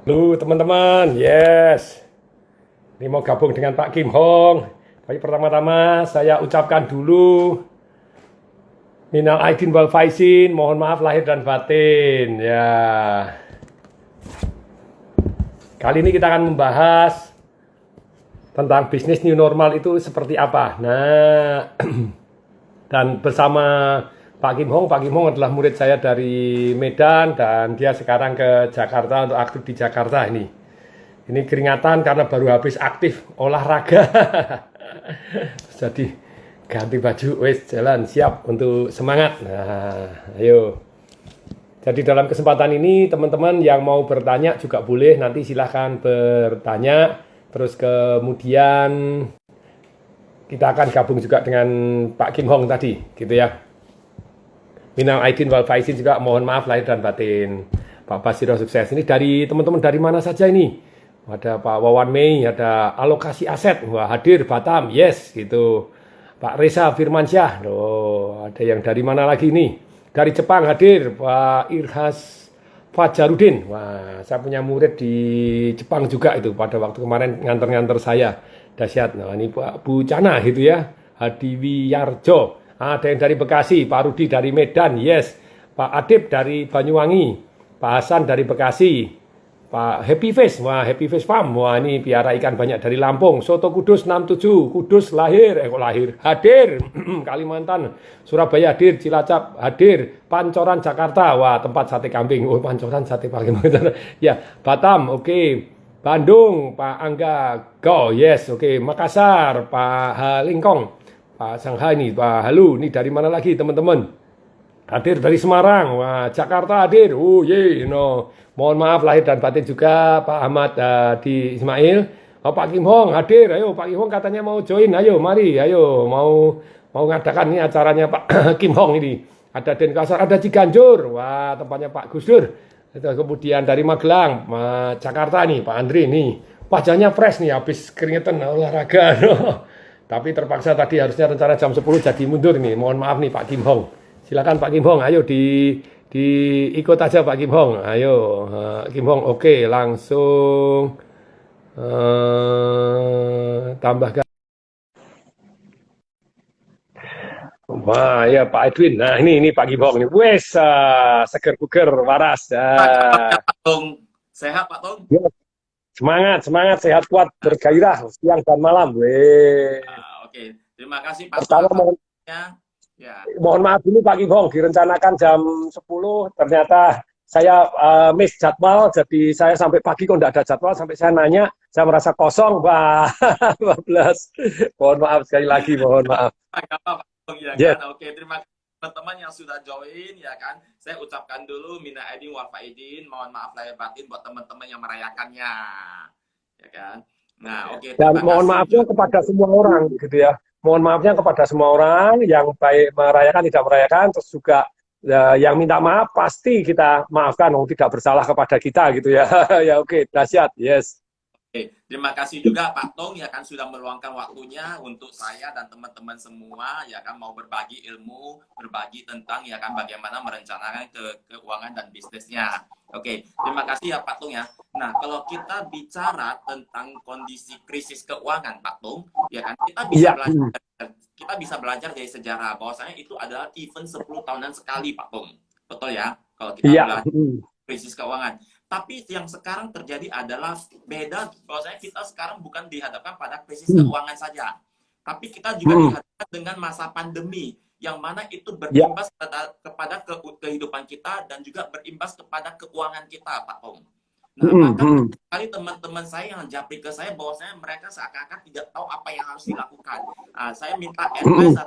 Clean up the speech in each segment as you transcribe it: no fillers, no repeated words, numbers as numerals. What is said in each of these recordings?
Halo teman-teman, yes. Ini mau gabung dengan Pak Kim Hong. Tapi pertama-tama saya ucapkan dulu minal aidin wal faizin, mohon maaf lahir dan batin. Ya, kali ini kita akan membahas tentang bisnis new normal itu seperti apa. Nah, dan bersama Pak Kim Hong. Pak Kim Hong adalah murid saya dari Medan dan dia sekarang ke Jakarta untuk aktif di Jakarta ini. Ini keringatan karena baru habis aktif olahraga. Jadi ganti baju, wes jalan siap untuk semangat. Nah, ayo. Jadi dalam kesempatan ini teman-teman yang mau bertanya juga boleh, nanti silahkan bertanya. Terus kemudian kita akan gabung juga dengan Pak Kim Hong tadi, gitu ya. Minal aidin wal faizin juga mohon maaf lahir dan batin. Pak Basiro sukses. Ini dari teman-teman dari mana saja ini? Ada Pak Wawan Mei, ada alokasi aset. Wah, hadir Batam. Yes, gitu. Pak Reza Firmansyah. Loh, ada yang dari mana lagi nih? Dari Jepang hadir Pak Irhas Fajarudin. Wah, saya punya murid di Jepang juga itu pada waktu kemarin nganter-nganter saya. Dahsyat. Nah, ini Pak Bu Cana gitu ya. Hadi Wiyarjo. Ada yang dari Bekasi, Pak Rudi dari Medan, yes. Pak Adib dari Banyuwangi, Pak Hasan dari Bekasi, Pak Happy Face, wah Happy Face Farm, wah ini piara ikan banyak dari Lampung. Soto Kudus 67, Kudus lahir, kok lahir, hadir, Kalimantan, Surabaya hadir, Cilacap hadir, Pancoran Jakarta, wah tempat sate kambing, oh Pancoran sate kambing, ya Batam, oke. Bandung, Pak Angga Go, yes, oke. Makassar, Pak Halingkong. Pak Shanghai nih, Pak Halu, nih dari mana lagi teman-teman? Hadir dari Semarang, wah Jakarta hadir, ye, no. Mohon maaf lahir dan batin juga Pak Ahmad di Ismail. Oh, Pak Kim Hong hadir, ayo Pak Kim Hong katanya mau join, ayo mari, ayo mau ngadakan nih acaranya Pak Kim Hong ini. Ada Denpasar, ada Ciganjur, wah tempatnya Pak Gus Dur. Kemudian dari Magelang, Jakarta nih Pak Andri nih, wajahnya fresh nih, habis keringetan olahraga. No. Tapi terpaksa tadi harusnya rencana jam 10 jadi mundur nih. Mohon maaf nih Pak Kim Hong. Silakan Pak Kim Hong, ayo ikut aja Pak Kim Hong. Ayo Kim Hong, oke, langsung tambahkan. Wah, ya Pak Edwin. Nah, ini Pak Kim Hong nih. Wes, seger buger, waras. Pak Tung, sehat Pak Tung? Ya, semangat, sehat kuat, bergairah siang dan malam. Weh. Oke, terima kasih Pak Pertama Tung. mohon maaf dulu Pak Kim Hong, direncanakan jam 10, ternyata saya miss jadwal, jadi saya sampai pagi kok tidak ada jadwal, sampai saya nanya, saya merasa kosong, wah, 12. Mohon maaf sekali lagi, mohon maaf. Nggak apa-apa, Pak Tung, ya Yes. kan? Oke, terima kasih teman-teman yang sudah join, ya kan? Saya ucapkan dulu minal aidin wal faizin, mohon maaf lahir batin buat teman-teman yang merayakannya, ya kan? Nah, oke, Dan terima mohon kasih. maafnya kepada semua orang, gitu ya. Mohon maafnya kepada semua orang yang baik merayakan, tidak merayakan, terus juga yang minta maaf pasti kita maafkan, tidak bersalah kepada kita, gitu ya. Ya oke, dahsyat, yes. Oke, terima kasih juga Pak Tong ya kan sudah meluangkan waktunya untuk saya dan teman-teman semua ya kan mau berbagi ilmu, berbagi tentang ya kan bagaimana merencanakan keuangan dan bisnisnya. Oke, terima kasih ya Pak Tong ya. Nah, kalau kita bicara tentang kondisi krisis keuangan Pak Tong, ya kan kita bisa belajar dari sejarah bahwasanya itu adalah event 10 tahunan sekali Pak Tong. Betul ya? Kalau kita belajar krisis keuangan. Tapi yang sekarang terjadi adalah beda, bahwasanya kita sekarang bukan dihadapkan pada krisis keuangan saja, tapi kita juga dihadapkan dengan masa pandemi, yang mana itu berimbas kepada kehidupan kita dan juga berimbas kepada keuangan kita, Pak Tom. Nah, maka kali teman-teman saya yang japri ke saya bahwasanya mereka seakan-akan tidak tahu apa yang harus dilakukan. Saya minta advice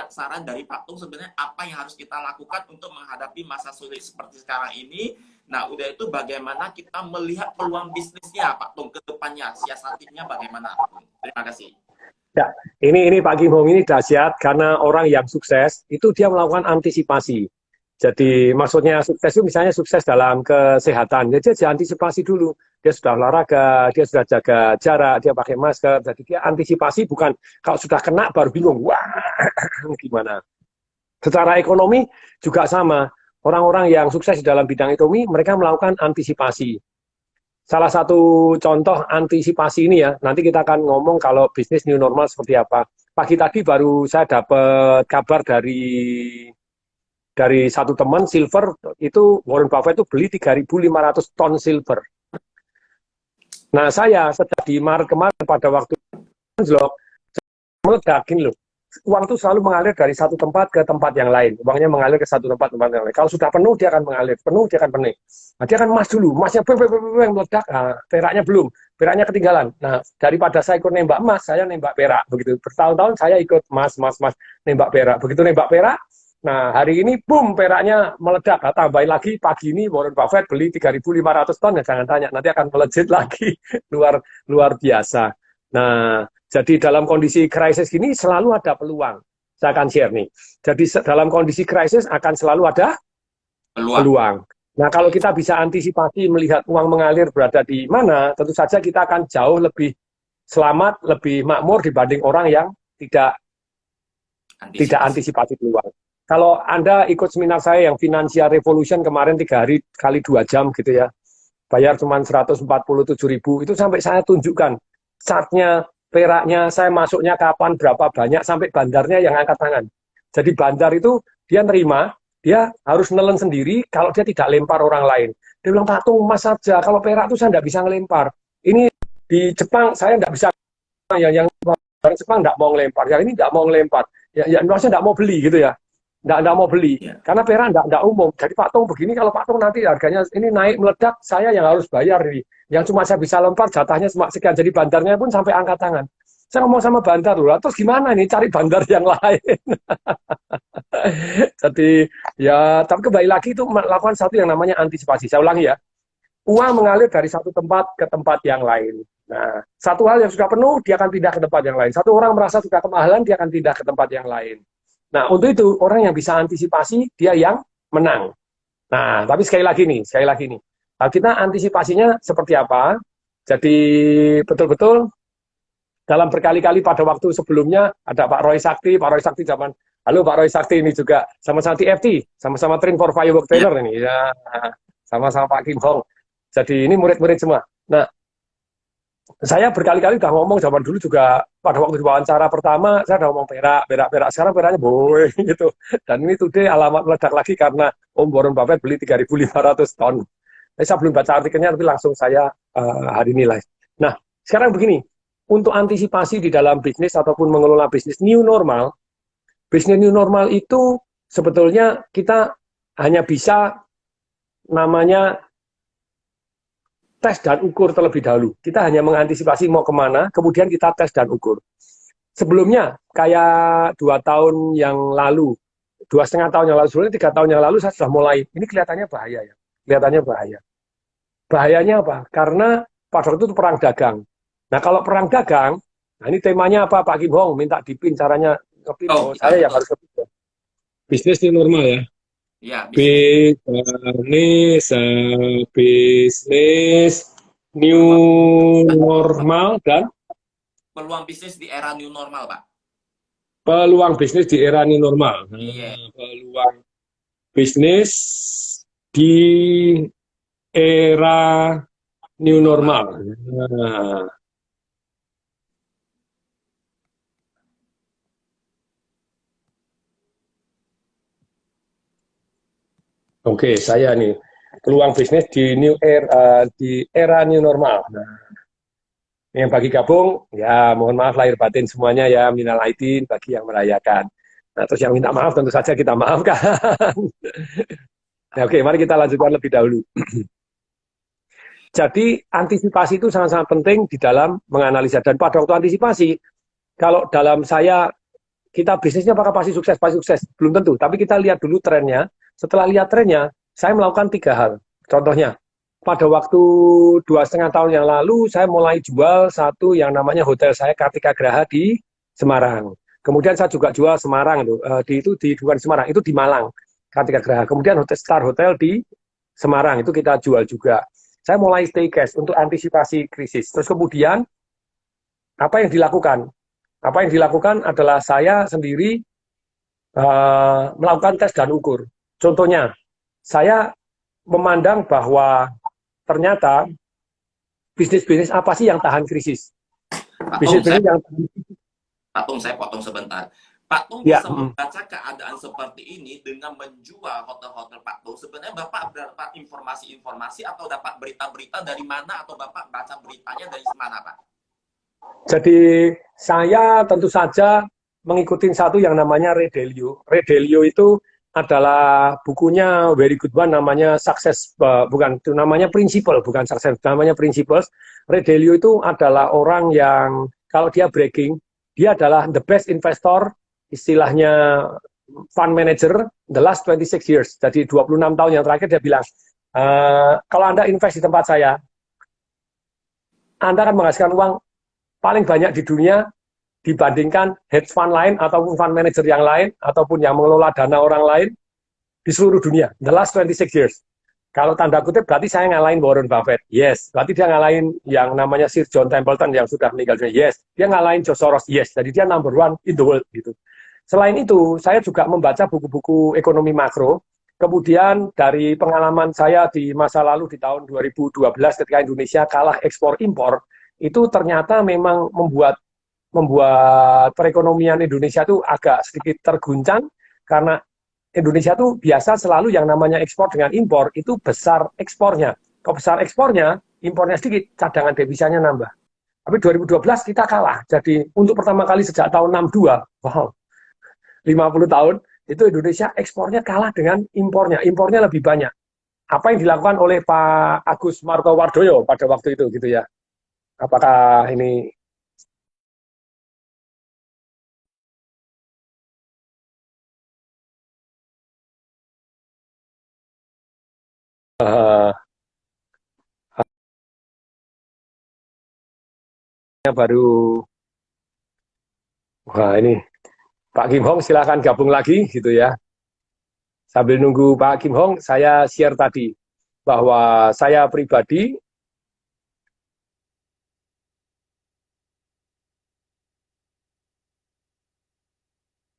saran dari Pak Tung sebenarnya apa yang harus kita lakukan untuk menghadapi masa sulit seperti sekarang ini. Nah, udah itu bagaimana kita melihat peluang bisnisnya Pak Tung ke depannya, siasatinya bagaimana Pak Tung? Terima kasih. Ya, ini Pak Kim Hong ini dahsyat karena orang yang sukses itu dia melakukan antisipasi. Jadi maksudnya sukses itu misalnya sukses dalam kesehatan, jadi dia antisipasi dulu. Dia sudah olahraga, dia sudah jaga jarak, dia pakai masker, jadi dia antisipasi, bukan kalau sudah kena baru bingung, wah gimana. Secara ekonomi juga sama, orang-orang yang sukses di dalam bidang ekonomi, mereka melakukan antisipasi. Salah satu contoh antisipasi ini ya, nanti kita akan ngomong kalau bisnis new normal seperti apa. Pagi tadi baru saya dapat kabar dari satu teman silver itu Warren Buffett itu beli 3.500 ton silver. Nah saya sejak di Maret kemarin pada waktu anjlok meledakin loh. Uang itu selalu mengalir dari satu tempat ke tempat yang lain. Uangnya mengalir ke satu tempat yang lain. Kalau sudah penuh dia akan mengalir, penuh dia akan penuh. Nah, dia akan emas dulu, emasnya meledak, nah, peraknya belum, peraknya ketinggalan. Nah daripada saya ikut nembak emas, saya nembak perak. Begitu bertahun-tahun saya ikut emas, nembak perak. Begitu nembak perak. Nah, hari ini, boom, peraknya meledak. Nah, tambahin lagi, pagi ini Warren Buffett beli 3.500 ton, ya jangan tanya, nanti akan melejit lagi. luar biasa. Nah, jadi dalam kondisi krisis ini selalu ada peluang. Saya akan share nih. Jadi dalam kondisi krisis akan selalu ada peluang. Nah, kalau kita bisa antisipasi melihat uang mengalir berada di mana, tentu saja kita akan jauh lebih selamat, lebih makmur dibanding orang yang tidak antisipasi peluang. Kalau Anda ikut seminar saya yang Financial Revolution kemarin 3 hari kali 2 jam gitu ya, bayar cuma 147.000, itu sampai saya tunjukkan chartnya, peraknya, saya masuknya kapan, berapa banyak, sampai bandarnya yang angkat tangan. Jadi bandar itu dia nerima, dia harus nelen sendiri kalau dia tidak lempar orang lain. Dia bilang, Pak Tung, emas saja, kalau perak itu saya tidak bisa ngelempar. Ini di Jepang saya tidak bisa, yang orang Jepang tidak mau ngelempar, yang ini tidak mau ngelempar. Ya maksudnya tidak mau beli gitu ya. Nggak mau beli, karena perak nggak umum. Jadi Pak Tung begini, kalau Pak Tung nanti harganya ini naik meledak, saya yang harus bayar nih. Yang cuma saya bisa lempar jatahnya cuma sekian. Jadi bandarnya pun sampai angkat tangan. Saya ngomong sama bandar dulu, terus gimana nih cari bandar yang lain? Jadi ya, tapi kembali lagi itu melakukan satu yang namanya antisipasi. Saya ulangi ya, uang mengalir dari satu tempat ke tempat yang lain. Nah, satu hal yang sudah penuh, dia akan pindah ke tempat yang lain. Satu orang merasa sudah kemahalan, dia akan pindah ke tempat yang lain. Nah, untuk itu orang yang bisa antisipasi dia yang menang. Nah, tapi sekali lagi nih, nah, kita antisipasinya seperti apa? Jadi betul-betul dalam berkali-kali pada waktu sebelumnya ada Pak Roy Sakti zaman, halo Pak Roy Sakti ini juga sama-sama TFT, sama-sama Train for Firework Trainer ini ya, sama-sama Pak Kim Hong. Jadi ini murid-murid semua. Nah, saya berkali-kali udah ngomong zaman dulu juga pada waktu diwawancara pertama saya udah ngomong perak. Sekarang peraknya boy gitu. Dan ini today alamat meledak lagi karena Om Warren Buffett beli 3.500 ton. Saya belum baca artikelnya tapi langsung saya hari ini live. Nah, sekarang begini, untuk antisipasi di dalam bisnis ataupun mengelola bisnis new normal itu sebetulnya kita hanya bisa namanya tes dan ukur terlebih dahulu. Kita hanya mengantisipasi mau kemana, kemudian kita tes dan ukur. Sebelumnya, kayak 2 tahun yang lalu, 2,5 tahun yang lalu, sebelumnya 3 tahun yang lalu saya sudah mulai, ini kelihatannya bahaya ya. Kelihatannya bahaya. Bahayanya apa? Karena pada waktu itu perang dagang. Nah, kalau perang dagang, nah ini temanya apa Pak Kim Hong? Minta dipin caranya ngepin. Saya yang harus ngepin. Bisnis ini normal ya. Ya, bisnis new normal dan peluang bisnis di era new normal, Pak. Peluang bisnis di era new normal. Peluang bisnis di era new normal. Nah. Oke, saya nih peluang bisnis di era new normal. Nah, yang bagi gabung, ya mohon maaf lahir batin semuanya ya, minal aidin bagi yang merayakan. Nah, terus yang minta maaf tentu saja kita maafkan. Nah, oke, mari kita lanjutkan lebih dahulu. Jadi antisipasi itu sangat-sangat penting di dalam menganalisa. Dan pada waktu antisipasi, kalau dalam saya, kita bisnisnya apakah pasti sukses? Pasti sukses? Belum tentu. Tapi kita lihat dulu trennya. Setelah lihat trennya, saya melakukan 3 hal. Contohnya, pada waktu 2,5 tahun yang lalu, saya mulai jual satu yang namanya hotel saya, Kartika Graha di Semarang. Kemudian saya juga jual Semarang, bukan Semarang, itu di Malang, Kartika Graha. Kemudian Star Hotel di Semarang, itu kita jual juga. Saya mulai stay cash untuk antisipasi krisis. Terus kemudian, apa yang dilakukan? Apa yang dilakukan adalah saya sendiri melakukan tes dan ukur. Contohnya, saya memandang bahwa ternyata bisnis-bisnis apa sih yang tahan krisis? Pak Tung, Bisnis-bisnis yang tahan krisis. saya potong sebentar. Pak Tung Ya, bisa membaca keadaan seperti ini dengan menjual hotel-hotel Pak Tung. Sebenarnya Bapak dapat informasi-informasi atau dapat berita-berita dari mana, atau Bapak baca beritanya dari mana, Pak? jadi saya tentu saja mengikuti satu yang namanya Ray Dalio. Ray Dalio itu adalah bukunya very good one, namanya Success, bukan, itu namanya Principle, bukan Success, namanya Principles. Ray Dalio itu adalah orang yang kalau dia breaking, dia adalah the best investor, istilahnya fund manager the last 26 years. Jadi 26 tahun yang terakhir dia bilang, kalau Anda invest di tempat saya, Anda akan menghasilkan uang paling banyak di dunia dibandingkan hedge fund lain ataupun fund manager yang lain ataupun yang mengelola dana orang lain di seluruh dunia. The last 26 years. Kalau tanda kutip berarti saya ngalahin Warren Buffett. Yes. Berarti dia ngalahin yang namanya Sir John Templeton yang sudah meninggal. Yes. Dia ngalahin George Soros. Yes. Jadi dia number one in the world gitu. Selain itu, saya juga membaca buku-buku ekonomi makro. Kemudian dari pengalaman saya di masa lalu di tahun 2012 ketika Indonesia kalah ekspor impor, itu ternyata memang membuat perekonomian Indonesia itu agak sedikit terguncang karena Indonesia tuh biasa selalu yang namanya ekspor dengan impor itu besar ekspornya. Kalau besar ekspornya, impornya sedikit, cadangan devisanya nambah. Tapi 2012 kita kalah. Jadi untuk pertama kali sejak tahun 62, wow, 50 tahun, itu Indonesia ekspornya kalah dengan impornya. Impornya lebih banyak. Apa yang dilakukan oleh Pak Agus Martowardoyo pada waktu itu gitu ya. Apakah ini uh, baru, wah ini Pak Kim Hong silakan gabung lagi gitu ya. Sambil nunggu Pak Kim Hong, saya share tadi bahwa saya pribadi,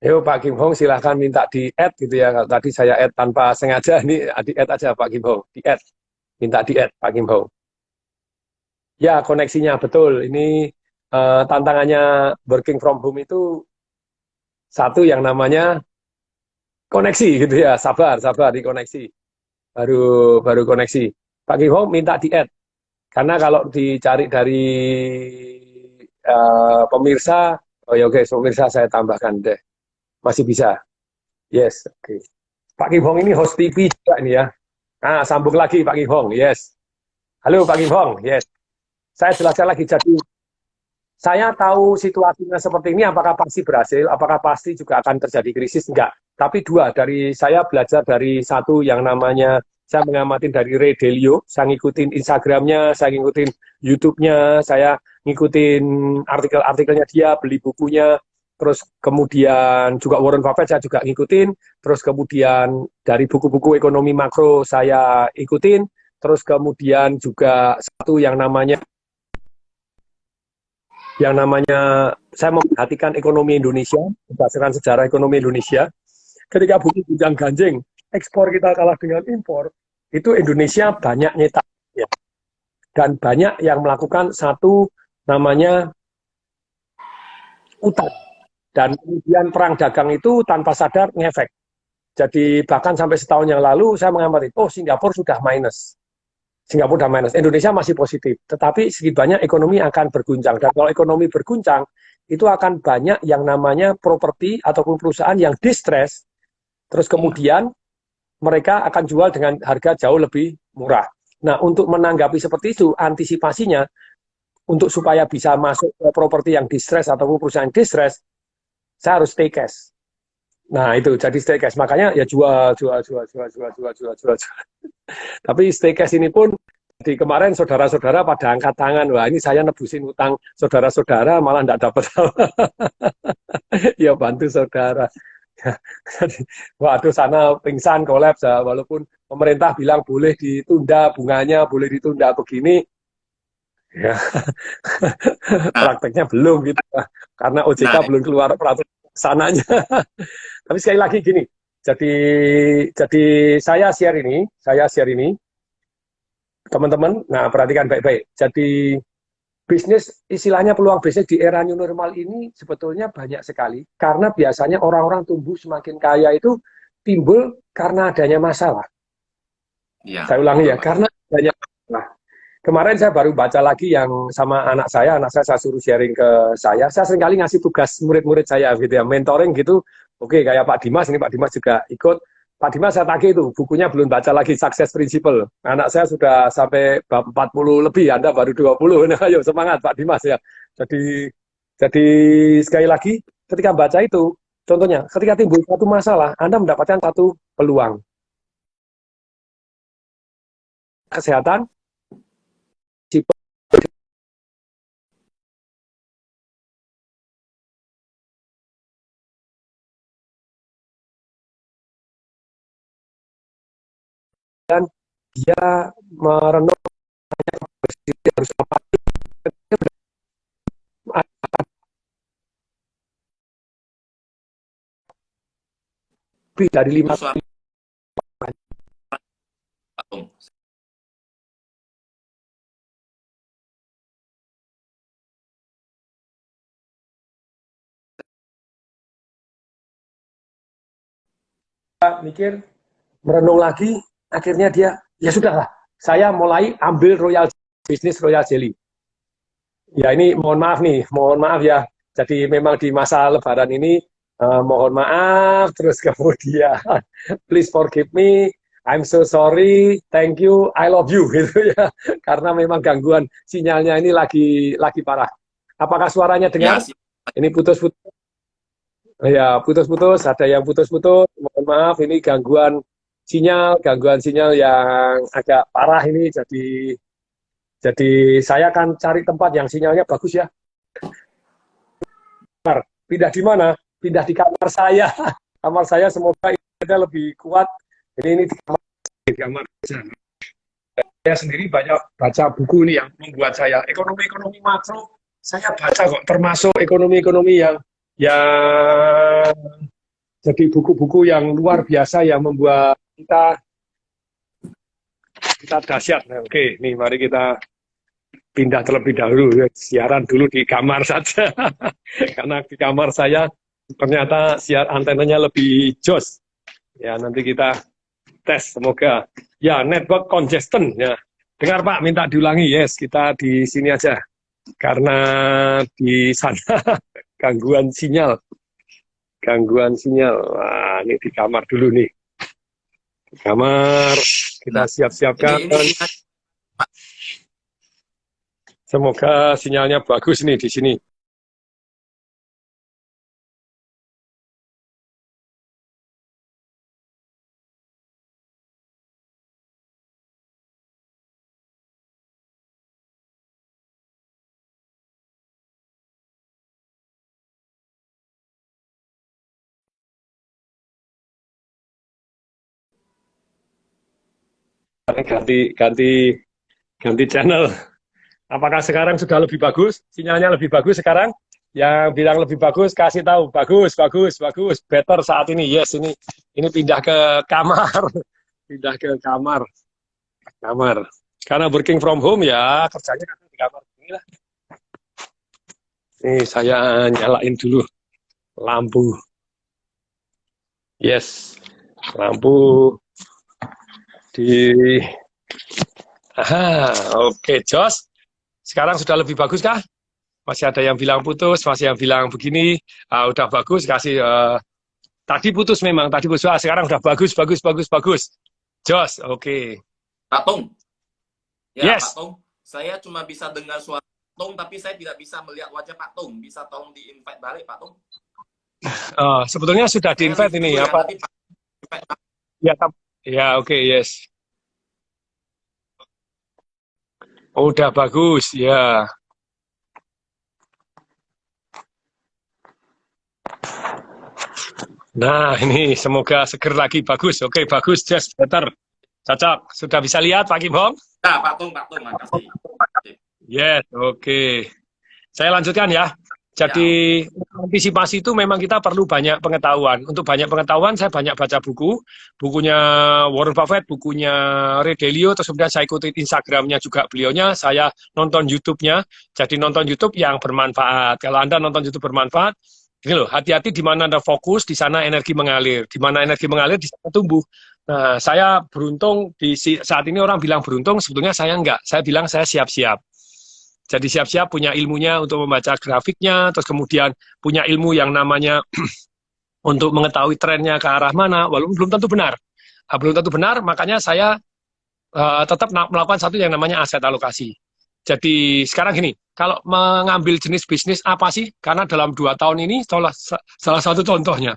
yuk Pak Kim Hong silahkan minta di add gitu ya. Kalau tadi saya add tanpa sengaja, ini di add aja Pak Kim Hong, di add, minta di add Pak Kim Hong. Ya koneksinya betul. Ini tantangannya working from home itu satu yang namanya koneksi gitu ya. Sabar, sabar di koneksi. Baru baru koneksi. Pak Kim Hong minta di add. Karena kalau dicari dari pemirsa, oh ya oke, pemirsa saya tambahkan deh. Masih bisa. Yes, oke. Pak Kim Hong ini host TV juga ini ya. Nah, sambung lagi Pak Kim Hong. Yes. Halo Pak Kim Hong. Yes. Saya jelaskan lagi. Jadi saya tahu situasinya seperti ini, apakah pasti berhasil, apakah pasti juga akan terjadi krisis, enggak. Tapi dua, dari saya belajar dari satu yang namanya, saya mengamati dari Ray Dalio, saya ngikutin Instagramnya, saya ngikutin YouTube-nya, saya ngikutin artikel-artikelnya dia, beli bukunya, terus kemudian juga Warren Buffett saya juga ngikutin, terus kemudian dari buku-buku ekonomi makro saya ikutin, terus kemudian juga satu yang namanya saya memperhatikan ekonomi Indonesia, berdasarkan sejarah ekonomi Indonesia. Ketika bumi gunjang ganjing, ekspor kita kalah dengan impor, itu Indonesia banyak nyetak ya. Dan banyak yang melakukan satu namanya utang. Dan kemudian perang dagang itu tanpa sadar ngefek. Jadi bahkan sampai setahun yang lalu saya mengamati, oh Singapura sudah minus. Singapura sudah minus, Indonesia masih positif. Tetapi sedikit banyak ekonomi akan berguncang. Dan kalau ekonomi berguncang, itu akan banyak yang namanya properti ataupun perusahaan yang distress. Terus kemudian mereka akan jual dengan harga jauh lebih murah. Nah, untuk menanggapi seperti itu, antisipasinya, untuk supaya bisa masuk ke properti yang distress ataupun perusahaan distress, saya harus stay cash. Nah, itu jadi stay cash. Makanya ya jual. Tapi stay cash ini pun di kemarin saudara-saudara pada angkat tangan, wah ini saya nebusin utang saudara-saudara malah enggak dapat. Ya bantu saudara. Waduh sana pingsan kolaps ya. Walaupun pemerintah bilang boleh ditunda bunganya, boleh ditunda begini, ya prakteknya belum gitu. Karena OJK belum keluar peraturan sananya. Tapi sekali lagi gini, Jadi jadi saya share ini teman-teman. Nah, perhatikan baik-baik. Jadi bisnis, istilahnya peluang bisnis di era new normal ini sebetulnya banyak sekali. Karena biasanya orang-orang tumbuh semakin kaya itu timbul karena adanya masalah. Iya, Saya ulangi betul, ya, Pak. karena adanya masalah. Kemarin saya baru baca lagi yang sama anak saya suruh sharing ke saya. Saya seringkali ngasih tugas murid-murid saya gitu ya, mentoring gitu. Oke, kayak Pak Dimas, ini Pak Dimas juga ikut. Pak Dimas saya tagih itu, bukunya belum baca lagi, Success Principle. Anak saya sudah sampai bab 40 lebih, Anda baru 20. Nah, ayo semangat Pak Dimas ya. Jadi sekali lagi, ketika baca itu, contohnya, ketika timbul satu masalah, Anda mendapatkan satu peluang. Kesehatan, dan dia merenung harus apa lebih dari Itu 5 suara Pak Tung. mikir, merenung lagi, akhirnya dia, ya sudahlah, saya mulai ambil bisnis Royal Jelly. Ya ini mohon maaf ya. Jadi memang di masa Lebaran ini mohon maaf, terus kemudian please forgive me, I'm so sorry, thank you, I love you gitu ya. Karena memang gangguan sinyalnya ini lagi parah. Apakah suaranya Ya, dengar? Ini putus-putus. Ya, putus-putus, ada yang putus-putus. Mohon maaf, ini gangguan sinyal yang agak parah ini. Jadi saya akan cari tempat yang sinyalnya bagus ya. Pindah di mana? Pindah di kamar saya. Kamar saya semoga ini lebih kuat. Ini di kamar saya sendiri banyak baca buku ini yang membuat saya ekonomi-ekonomi makro. Saya baca kok, termasuk ekonomi-ekonomi yang jadi buku-buku yang luar biasa yang membuat kita dahsyat. Nah, oke, nih mari kita pindah terlebih dahulu, siaran dulu di kamar saja. Karena di kamar saya ternyata antenanya lebih jos. Ya, nanti kita tes, semoga. Ya, network congestion. Ya. Dengar Pak, minta diulangi. Yes, kita di sini aja. Karena di sana gangguan sinyal. Wah, ini di kamar dulu nih. Di kamar, kita siap-siapkan. Semoga sinyalnya bagus nih di sini. Ganti channel. Apakah sekarang sudah lebih bagus? Sinyalnya lebih bagus sekarang? Yang bilang lebih bagus kasih tahu. Bagus. Better saat ini. Yes, ini pindah ke kamar. Pindah ke kamar. Karena working from home ya kerjanya kan di kamar. Inilah. Nih saya nyalain dulu lampu. Yes. Lampu di oke, Jos. Sekarang sudah lebih bagus kah? Masih ada yang bilang putus, masih yang bilang begini. Udah bagus, kasih. Tadi putus memang, tadi putus. Sekarang udah bagus. Jos, oke. Pak Tung. Ya, Yes. Pak Tung. Saya cuma bisa dengar suara Pak Tung, tapi saya tidak bisa melihat wajah Pak Tung. Bisa tolong di-invite balik, Pak Tung? Sebetulnya sudah di-invite ini. Ya, apa? Ya, oke, yes. Oh, udah bagus, ya. Nah, ini semoga seger lagi, bagus. Oke, bagus, just better. Cocok. Sudah bisa lihat, Pak Kim Hong? Ya, Pak Tung, makasih. Yes, oke. Saya lanjutkan ya. Jadi antisipasi itu memang kita perlu banyak pengetahuan. Untuk banyak pengetahuan, saya banyak baca buku, bukunya Warren Buffett, bukunya Ray Dalio, terus kemudian saya ikutin Instagramnya juga beliaunya, saya nonton YouTube-nya. Jadi nonton YouTube yang bermanfaat. Kalau Anda nonton YouTube bermanfaat, gini loh, hati-hati di mana Anda fokus, di sana energi mengalir. Di mana energi mengalir, di sana tumbuh. Nah, saya beruntung saat ini orang bilang beruntung, sebetulnya saya enggak. Saya bilang saya siap-siap. Jadi siap-siap punya ilmunya untuk membaca grafiknya, terus kemudian punya ilmu yang namanya untuk mengetahui trennya ke arah mana, walaupun belum tentu benar. Belum tentu benar, makanya saya tetap melakukan satu yang namanya aset alokasi. Jadi sekarang gini, kalau mengambil jenis bisnis apa sih? Karena dalam 2 tahun ini salah satu contohnya,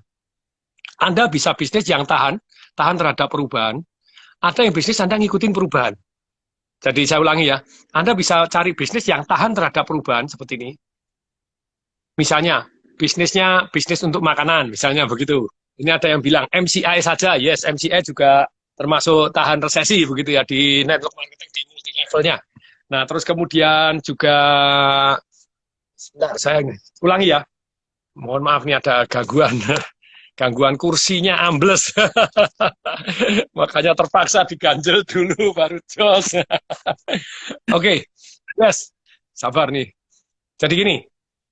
Anda bisa bisnis yang tahan terhadap perubahan, ada yang bisnis Anda ngikutin perubahan. Jadi saya ulangi ya, Anda bisa cari bisnis yang tahan terhadap perubahan seperti ini. Misalnya, bisnis untuk makanan, misalnya begitu. Ini ada yang bilang MCI saja, yes, MCI juga termasuk tahan resesi begitu ya di network marketing di multi levelnya. Nah, terus kemudian juga, sebentar, saya ulangi ya. Mohon maaf nih ada gangguan kursinya ambles. Makanya terpaksa diganjel dulu baru jos. Oke, yes, sabar nih. Jadi gini,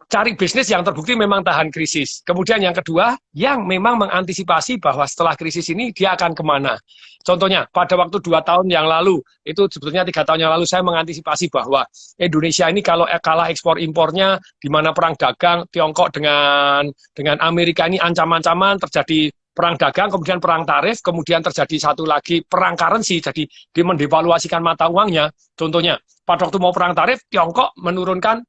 cari bisnis yang terbukti memang tahan krisis. Kemudian yang kedua, yang memang mengantisipasi bahwa setelah krisis ini dia akan kemana. Contohnya, pada waktu 2 tahun yang lalu, itu sebetulnya 3 tahun yang lalu saya mengantisipasi bahwa Indonesia ini kalau kalah ekspor-impornya, di mana perang dagang Tiongkok dengan Amerika ini ancam-ancaman, terjadi perang dagang, kemudian perang tarif, kemudian terjadi satu lagi perang currency, jadi dia mendevaluasikan mata uangnya. Contohnya, pada waktu mau perang tarif, Tiongkok menurunkan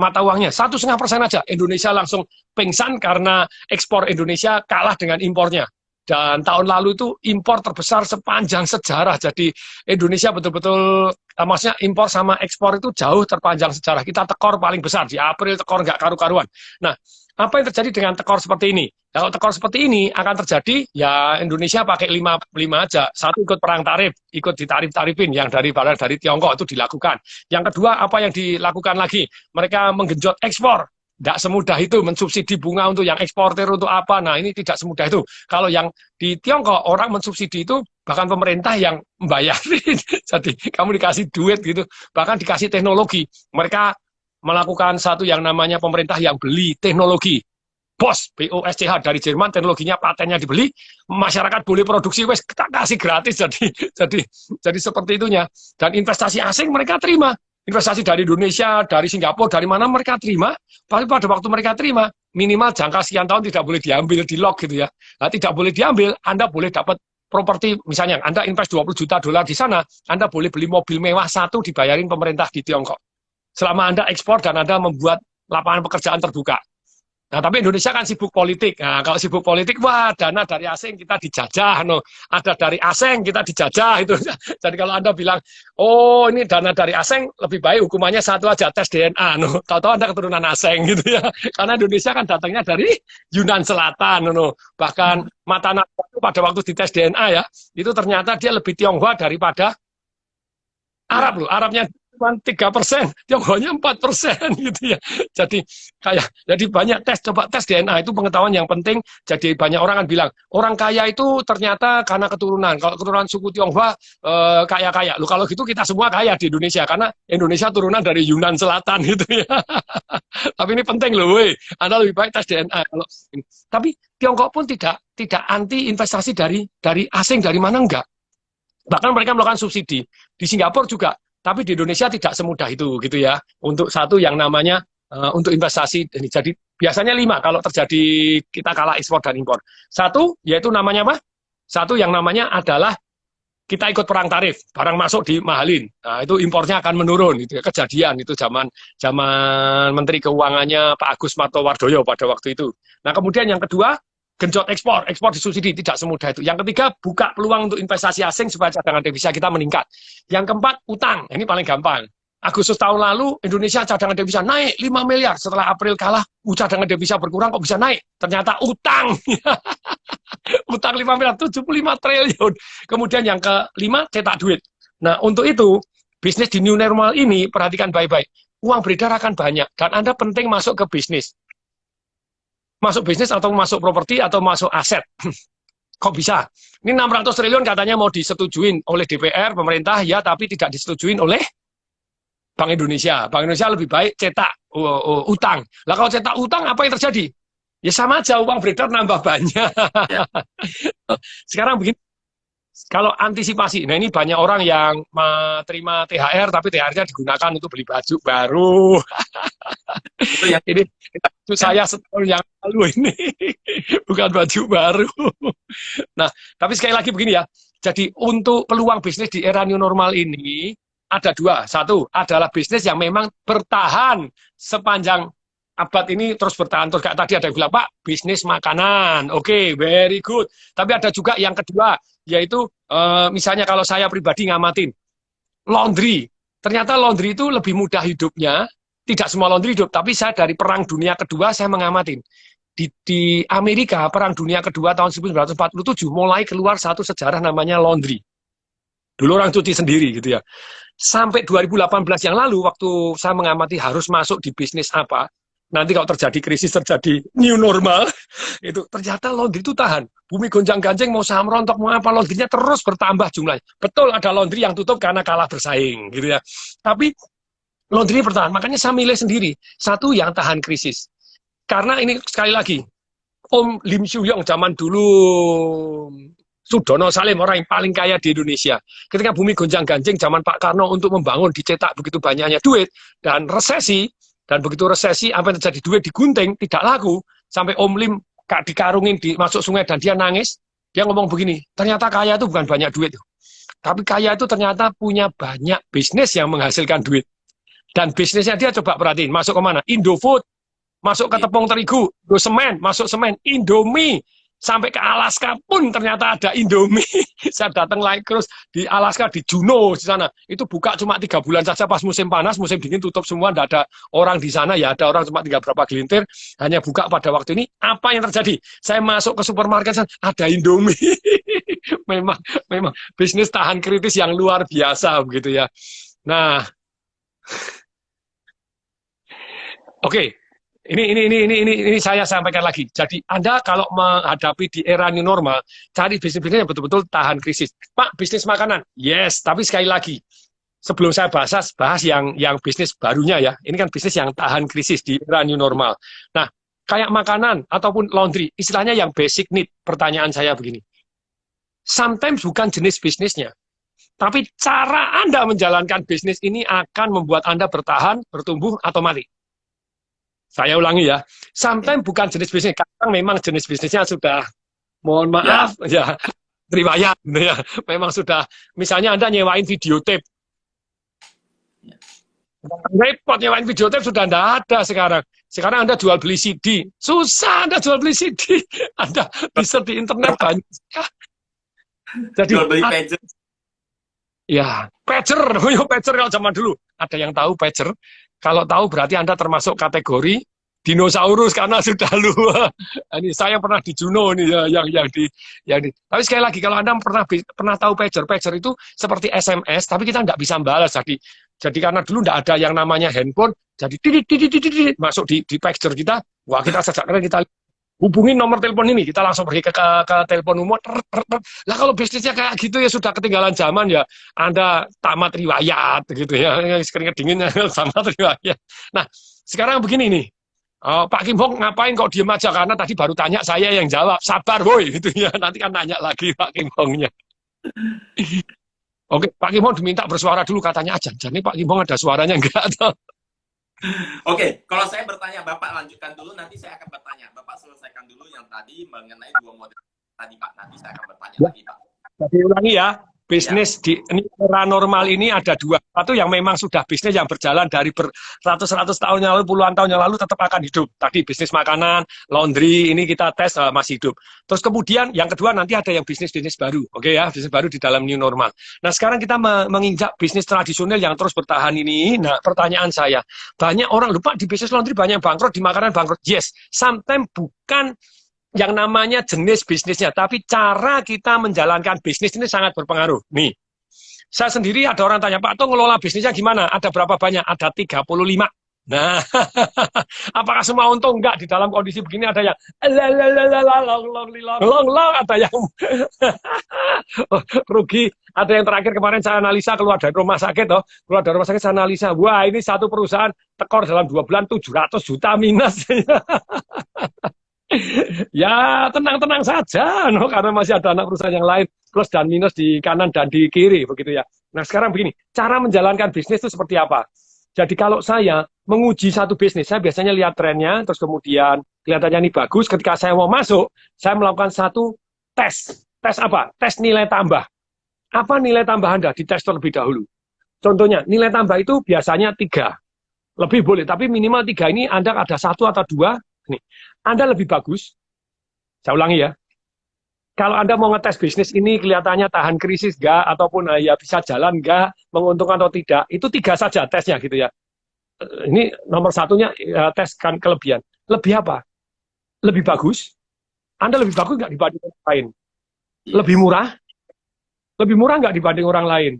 mata uangnya 1,5% aja. Indonesia langsung pingsan karena ekspor Indonesia kalah dengan impornya. Dan tahun lalu itu impor terbesar sepanjang sejarah. Jadi Indonesia betul-betul, maksudnya impor sama ekspor itu jauh terpanjang sejarah. Kita tekor paling besar. Di April tekor nggak karu-karuan. Nah, apa yang terjadi dengan tekor seperti ini? Kalau tekor seperti ini akan terjadi, ya Indonesia pakai 5 aja. Satu, ikut perang tarif, ikut ditarif-tarifin yang dari Tiongkok itu dilakukan. Yang kedua, apa yang dilakukan lagi? Mereka menggenjot ekspor. Tidak semudah itu mensubsidi bunga untuk yang eksportir untuk apa. Nah, ini tidak semudah itu. Kalau yang di Tiongkok, orang mensubsidi itu bahkan pemerintah yang membayarin. Jadi kamu dikasih duit gitu, bahkan dikasih teknologi. Mereka melakukan satu yang namanya pemerintah yang beli teknologi. BOSCH dari Jerman, teknologinya patennya dibeli, masyarakat boleh produksi, wes kita kasih gratis. Jadi seperti itunya. Dan investasi asing mereka terima. Investasi dari Indonesia, dari Singapura, dari mana mereka terima, tapi pada waktu mereka terima, minimal jangka sekian tahun tidak boleh diambil, di lock gitu ya. Nah, tidak boleh diambil, Anda boleh dapat properti, misalnya Anda invest $20 juta di sana, Anda boleh beli mobil mewah satu dibayarin pemerintah di Tiongkok. Selama Anda ekspor dan Anda membuat lapangan pekerjaan terbuka. Nah, tapi Indonesia kan sibuk politik. Nah, kalau sibuk politik, wah, dana dari asing kita dijajah. No. Ada dari asing kita dijajah. Itu. Jadi kalau Anda bilang, oh ini dana dari asing, lebih baik hukumannya satu aja, tes DNA. No. Tahu-tahu Anda keturunan asing gitu ya. Karena Indonesia kan datangnya dari Yunan Selatan. No. Bahkan mata Najwa pada waktu dites DNA ya, itu ternyata dia lebih Tionghoa daripada Arab loh. Arabnya cuma 3%, Tionghoanya 4% gitu ya. Jadi banyak coba tes DNA itu pengetahuan yang penting. Jadi banyak orang kan bilang orang kaya itu ternyata karena keturunan. Kalau keturunan suku Tionghoa kaya-kaya. Loh kalau gitu kita semua kaya di Indonesia karena Indonesia turunan dari Yunan Selatan gitu ya. Tapi ini penting loh, woi. Anda lebih baik tes DNA kalau ini. Tapi Tiongkok pun tidak anti investasi dari asing, dari mana enggak. Bahkan mereka melakukan subsidi. Di Singapura juga. Tapi di Indonesia tidak semudah itu gitu ya. Untuk satu yang namanya untuk investasi. Jadi biasanya 5 kalau terjadi kita kalah ekspor dan impor. Satu yaitu namanya apa? Satu yang namanya adalah kita ikut perang tarif, barang masuk dimahalin. Nah, itu impornya akan menurun. Itu kejadian itu zaman Menteri Keuangannya Pak Agus Martowardoyo pada waktu itu. Nah, kemudian yang kedua, genjot ekspor disubsidi, tidak semudah itu. Yang ketiga, buka peluang untuk investasi asing supaya cadangan devisa kita meningkat. Yang keempat, utang. Ini paling gampang. Agustus tahun lalu, Indonesia cadangan devisa naik 5 miliar. Setelah April kalah, cadangan devisa berkurang, kok bisa naik? Ternyata utang. Utang 5 miliar, 75 triliun. Kemudian yang kelima, cetak duit. Nah, untuk itu, bisnis di new normal ini, perhatikan baik-baik. uang beredar akan banyak. Dan Anda penting masuk ke bisnis. Masuk bisnis atau masuk properti atau masuk aset. Kok bisa? Ini 600 triliun katanya mau disetujuin oleh DPR, pemerintah, ya, tapi tidak disetujuin oleh Bank Indonesia. Bank Indonesia lebih baik cetak utang. Lah kalau cetak utang, apa yang terjadi? Ya sama aja, uang beredar nambah banyak. Ya. Sekarang begini, kalau antisipasi, nah ini banyak orang yang terima THR, tapi THR-nya digunakan untuk beli baju baru. Itu yang Ini baju saya setahun yang lalu ini, bukan baju baru. Nah, tapi sekali lagi begini ya, jadi untuk peluang bisnis di era new normal ini, ada dua. Satu, adalah bisnis yang memang bertahan sepanjang abad ini terus bertahan. Terus kayak tadi ada yang bilang, Pak, bisnis makanan. Oke, very good. Tapi ada juga yang kedua, yaitu misalnya kalau saya pribadi ngamatin, laundry. Ternyata laundry itu lebih mudah hidupnya. Tidak semua laundry hidup, tapi saya dari Perang Dunia Kedua saya mengamatin. Di Amerika, Perang Dunia Kedua tahun 1947, mulai keluar satu sejarah namanya laundry. Dulu orang cuci sendiri gitu ya. Sampai 2018 yang lalu, waktu saya mengamati harus masuk di bisnis apa, nanti kalau terjadi krisis, terjadi new normal, itu ternyata laundry itu tahan. Bumi gonjang-ganjing, mau saham rontok, mau apa, laundrynya terus bertambah jumlahnya. Betul ada laundry yang tutup karena kalah bersaing gitu ya. Tapi laundry bertahan, makanya saya milih sendiri. Satu yang tahan krisis. Karena ini sekali lagi, Om Lim Soo-yong zaman dulu, Sudono Salim, orang yang paling kaya di Indonesia. Ketika bumi gonjang-ganjing, zaman Pak Karno untuk membangun, dicetak begitu banyaknya duit, dan resesi, dan begitu resesi, apa yang terjadi, duit digunting, tidak laku, sampai Om Lim dikarungin, masuk sungai, dan dia nangis, dia ngomong begini, ternyata kaya itu bukan banyak duit, tapi kaya itu ternyata punya banyak bisnis yang menghasilkan duit. Dan bisnisnya dia coba perhatiin, masuk ke mana? Indofood, masuk ke tepung terigu, semen, masuk semen, Indomie, sampai ke Alaska pun ternyata ada Indomie. Saya datang naik terus di Alaska, di Juneau, di sana. Itu buka cuma 3 bulan saja pas musim panas, musim dingin tutup semua, tidak ada orang di sana, ya ada orang cuma tinggal berapa gelintir, hanya buka pada waktu ini. Apa yang terjadi? Saya masuk ke supermarket, ada Indomie. memang bisnis tahan kritis yang luar biasa begitu ya. Nah, oke, ini saya sampaikan lagi. Jadi Anda kalau menghadapi di era new normal, cari bisnis-bisnis yang betul-betul tahan krisis. Pak, bisnis makanan, yes. Tapi sekali lagi, sebelum saya bahas yang bisnis barunya ya. Ini kan bisnis yang tahan krisis di era new normal. Nah, kayak makanan ataupun laundry, istilahnya yang basic need. Pertanyaan saya begini. Sometimes bukan jenis bisnisnya, tapi cara Anda menjalankan bisnis ini akan membuat Anda bertahan, bertumbuh, atau mati. Saya ulangi ya, sometimes bukan jenis bisnis, kadang memang jenis bisnisnya sudah, mohon maaf, ya riwayat, ya, memang sudah, misalnya Anda nyewain videotape, repot nyewain videotape sudah tidak ada sekarang. Sekarang Anda jual beli CD, susah Anda jual beli CD, Anda bisa di internet banyak. Jadi jual beli pager. Ya, pager, pager kalau zaman dulu. Ada yang tahu pager? Kalau tahu berarti Anda termasuk kategori dinosaurus karena sudah luar. Ini saya pernah di Juno nih ya, yang di. Tapi sekali lagi kalau Anda pernah tahu pager itu seperti SMS tapi kita nggak bisa balas. Jadi karena dulu nggak ada yang namanya handphone, jadi titit masuk di pager kita. Wah, kita sejak keren kita hubungin nomor telepon ini, kita langsung pergi ke telepon umum. Lah kalau bisnisnya kayak gitu ya sudah ketinggalan zaman ya. Anda tamat riwayat gitu ya, keringet dinginnya tamat riwayat. Nah, sekarang begini nih. Pak Kim Hong ngapain kok diem aja? Karena tadi baru tanya, saya yang jawab. Sabar boy gitu ya. Nanti kan nanya lagi Pak Kim Hongnya. Oke, Pak Kim Hong diminta bersuara dulu katanya aja. Jadi Pak Kim Hong ada suaranya enggak? Oke, kalau saya bertanya, Bapak lanjutkan dulu, nanti saya akan bertanya. Bapak selesaikan dulu yang tadi mengenai 2 model tadi, Pak. Nanti saya akan bertanya lagi, Pak. Jadi ulangi ya, bisnis di era normal ini ada 2. Satu yang memang sudah bisnis yang berjalan dari beratus-ratus tahun yang lalu, puluhan tahun yang lalu tetap akan hidup. Tadi bisnis makanan, laundry, ini kita tes masih hidup. Terus kemudian yang kedua nanti ada yang bisnis baru. Oke ya, bisnis baru di dalam new normal. Nah sekarang kita menginjak bisnis tradisional yang terus bertahan ini. Nah pertanyaan saya, banyak orang lupa di bisnis laundry banyak yang bangkrut, di makanan bangkrut. Yes, sometimes bukan yang namanya jenis bisnisnya, tapi cara kita menjalankan bisnis ini sangat berpengaruh. Nih, Saya sendiri ada orang tanya, Pak Tung ngelola bisnisnya gimana? Ada berapa banyak? Ada 35. Nah, apakah semua untung? Enggak. Di dalam kondisi begini ada yang long, ada yang rugi. Ada yang terakhir kemarin saya analisa keluar dari rumah sakit, keluar dari rumah sakit saya analisa, wah ini satu perusahaan tekor dalam 2 bulan 700 juta minus. Ya tenang-tenang saja, karena masih ada anak perusahaan yang lain, plus dan minus di kanan dan di kiri, begitu ya. Nah sekarang begini, cara menjalankan bisnis itu seperti apa? Jadi kalau saya menguji satu bisnis, saya biasanya lihat trennya, terus kemudian kelihatannya ini bagus, ketika saya mau masuk, saya melakukan satu tes. Tes apa? Tes nilai tambah. Apa nilai tambah Anda? Dites terlebih dahulu. Contohnya, nilai tambah itu biasanya 3. Lebih boleh, tapi minimal 3 ini Anda ada 1 atau 2. Nih, Anda lebih bagus. Saya ulangi ya. Kalau Anda mau ngetes bisnis ini kelihatannya tahan krisis nggak, ataupun ya bisa jalan nggak, menguntungkan atau tidak, itu 3 saja tesnya gitu ya. Ini nomor satunya tes kan kelebihan. Lebih apa? Lebih bagus. Anda lebih bagus nggak dibanding orang lain? Lebih murah? Lebih murah nggak dibanding orang lain?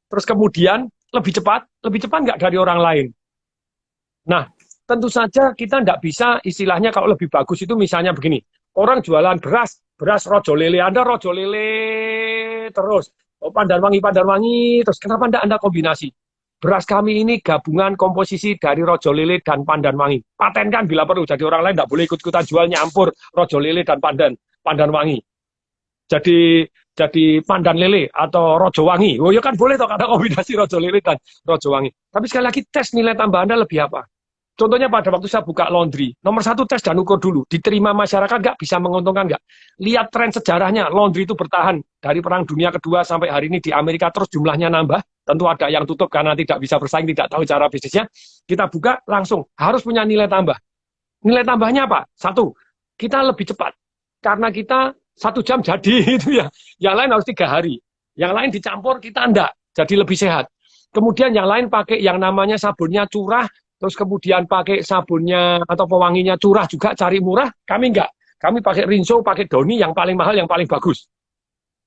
Terus kemudian lebih cepat nggak dari orang lain? Nah, tentu saja kita nggak bisa istilahnya kalau lebih bagus itu misalnya begini, orang jualan beras rojo lele, Anda rojo lele terus, pandan wangi, terus kenapa Anda kombinasi? Beras kami ini gabungan komposisi dari rojo lele dan pandan wangi. Patenkan bila perlu, jadi orang lain nggak boleh ikut-ikutan jual nyampur rojo lele dan pandan wangi. Jadi pandan lele atau rojo wangi. Oh ya kan boleh toh, ada kombinasi rojo lele dan rojo wangi. Tapi sekali lagi tes nilai tambah Anda lebih apa? Contohnya pada waktu saya buka laundry, nomor 1 tes dan ukur dulu, diterima masyarakat nggak, bisa menguntungkan nggak? Lihat tren sejarahnya, laundry itu bertahan dari Perang Dunia Kedua sampai hari ini di Amerika terus jumlahnya nambah, tentu ada yang tutup karena tidak bisa bersaing, tidak tahu cara bisnisnya, kita buka langsung, harus punya nilai tambah. Nilai tambahnya apa? 1, kita lebih cepat, karena kita 1 jam jadi, itu ya. Yang lain harus 3 hari, yang lain dicampur, kita enggak, jadi lebih sehat. Kemudian yang lain pakai yang namanya sabunnya curah, terus kemudian pakai sabunnya atau pewanginya curah juga, cari murah, kami enggak. Kami pakai Rinso, pakai Downy yang paling mahal, yang paling bagus.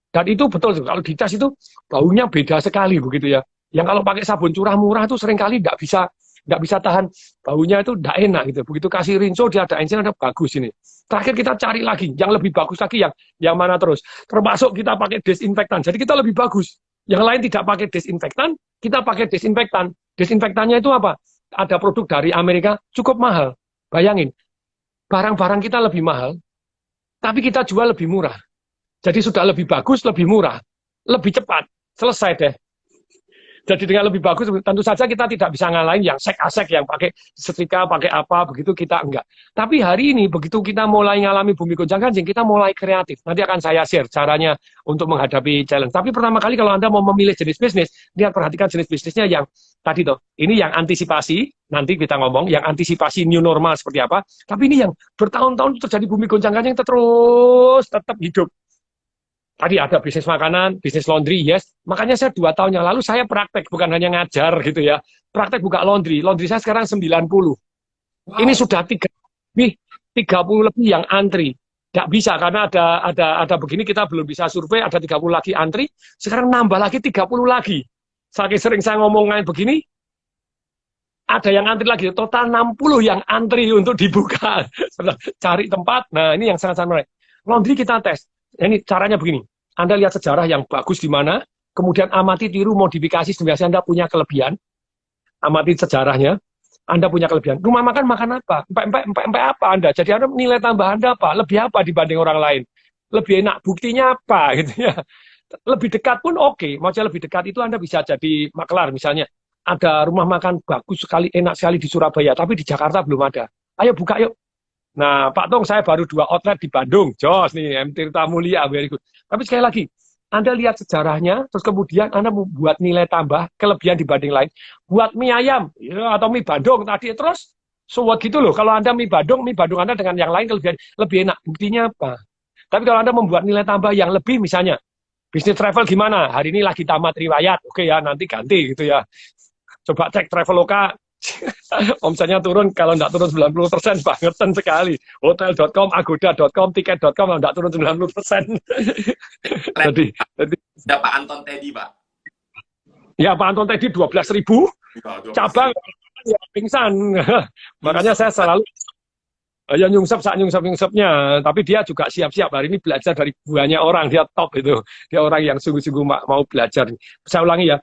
Dan itu betul, kalau dites itu baunya beda sekali begitu ya. Yang kalau pakai sabun curah murah itu seringkali enggak bisa tahan baunya, itu enggak enak gitu. Begitu kasih Rinso dia ada enzim, ada bagus ini. Terakhir kita cari lagi yang lebih bagus lagi, yang mana terus. Termasuk kita pakai desinfektan. Jadi kita lebih bagus. Yang lain tidak pakai desinfektan, kita pakai desinfektan. Desinfektannya itu apa? Ada produk dari Amerika cukup mahal. Bayangin, barang-barang kita lebih mahal, tapi kita jual lebih murah. Jadi sudah lebih bagus, lebih murah, lebih cepat, selesai deh. Jadi dengan lebih bagus, tentu saja kita tidak bisa ngalahin yang sek-asek, yang pakai setrika, pakai apa, begitu kita enggak. Tapi hari ini, begitu kita mulai ngalami bumi gonjang-ganjing, kita mulai kreatif. Nanti akan saya share caranya untuk menghadapi challenge. Tapi pertama kali kalau Anda mau memilih jenis bisnis, lihat perhatikan jenis bisnisnya yang tadi toh. Ini yang antisipasi, nanti kita ngomong, yang antisipasi new normal seperti apa. Tapi ini yang bertahun-tahun terjadi bumi gonjang-ganjing terus tetap hidup. Tadi ada bisnis makanan, bisnis laundry, yes. Makanya saya 2 tahun yang lalu saya praktek, bukan hanya ngajar gitu ya. Praktek buka laundry. Laundry saya sekarang 90. Wow. Ini sudah 30 lebih yang antri. Nggak bisa, karena ada begini, kita belum bisa survei, ada 30 lagi antri. Sekarang nambah lagi 30 lagi. Saking sering saya ngomong begini, ada yang antri lagi. Total 60 yang antri untuk dibuka. Cari tempat. Nah ini yang sangat-sangat menarik. Laundry kita tes. Ini caranya begini, Anda lihat sejarah yang bagus di mana, kemudian amati, tiru, modifikasi, biasanya Anda punya kelebihan, amati sejarahnya, Anda punya kelebihan. Rumah makan apa? Empek apa Anda? Jadi Anda nilai tambah Anda apa? Lebih apa dibanding orang lain? Lebih enak, buktinya apa? Gitu ya. Lebih dekat pun oke. Maksudnya lebih dekat itu Anda bisa jadi makelar misalnya. Ada rumah makan bagus sekali, enak sekali di Surabaya, tapi di Jakarta belum ada. Ayo buka yuk. Nah, Pak Tung, saya baru 2 outlet di Bandung. Jos nih, M. Tirta Mulia, very good. Tapi sekali lagi, Anda lihat sejarahnya, terus kemudian Anda membuat nilai tambah, kelebihan dibanding lain. Buat mie ayam, ya, atau mie Bandung tadi, terus so gitu loh. Kalau Anda mie Bandung Anda dengan yang lain kelebihan lebih enak. Buktinya apa? Tapi kalau Anda membuat nilai tambah yang lebih, misalnya, bisnis travel gimana? Hari ini lagi tamat riwayat. Oke ya, nanti ganti gitu ya. Coba cek Traveloka. Omsetnya turun, kalau nggak turun 90%, bangetan sekali. Hotel.com, agoda.com, tiket.com, kalau nggak turun 90%. jadi Pak Anton Teddy, Pak. Ya Pak Anton tadi 12.000 cabang ya, pingsan. Makanya saya selalu ya nyungsep-nyungsepnya, tapi dia juga siap-siap hari ini belajar dari banyak orang, dia top itu. Dia orang yang sungguh-sungguh mau belajar. Saya ulangi ya.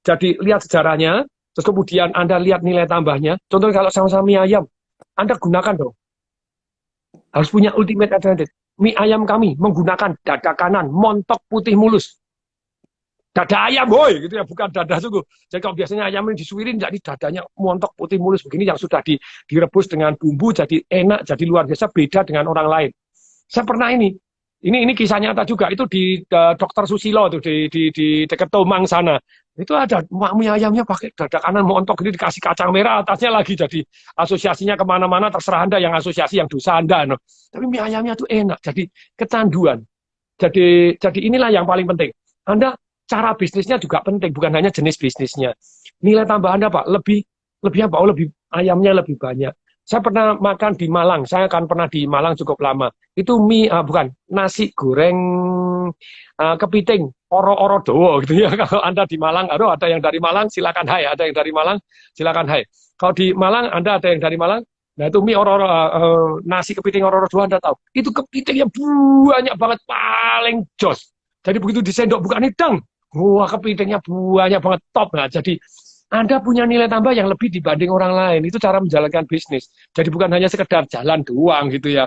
Jadi lihat sejarahnya, terus kemudian Anda lihat nilai tambahnya. Contohnya kalau sama-sama mie ayam, Anda gunakan dong. Harus punya ultimate advantage. Mie ayam kami menggunakan dada kanan, montok putih mulus. Dada ayam, boy, gitu ya, bukan dada sungguh. Jadi kalau biasanya ayam ini disuirin, jadi dadanya montok putih mulus begini yang sudah direbus dengan bumbu, jadi enak, jadi luar biasa, beda dengan orang lain. Saya pernah ini kisah nyata juga, itu di Dokter Susilo tuh di dekat Tomang sana. Itu ada mie ayamnya pakai dada kanan montok ini dikasih kacang merah atasnya lagi, jadi asosiasinya kemana-mana terserah Anda yang asosiasi yang dosa Anda. No. Tapi mie ayamnya tuh enak, jadi kecanduan. Jadi inilah yang paling penting. Anda cara bisnisnya juga penting, bukan hanya jenis bisnisnya. Nilai tambah Anda Pak, lebih apa? Lebih ayamnya lebih banyak. Saya pernah makan di Malang, saya akan pernah di Malang cukup lama. Itu mie, bukan, nasi goreng kepiting, oro-oro dowo gitu ya. Kalau Anda di Malang, aduh ada yang dari Malang, silakan hai. Ada yang dari Malang, silakan hai. Kalau di Malang, Anda ada yang dari Malang, nah itu mie oro-oro, nasi kepiting oro-oro dowo Anda tahu. Itu kepitingnya banyak banget, paling jos. Jadi begitu disendok bukan hidang, wah kepitingnya banyak banget, top. Nah, jadi Anda punya nilai tambah yang lebih dibanding orang lain. Itu cara menjalankan bisnis. Jadi bukan hanya sekedar jalan doang gitu ya.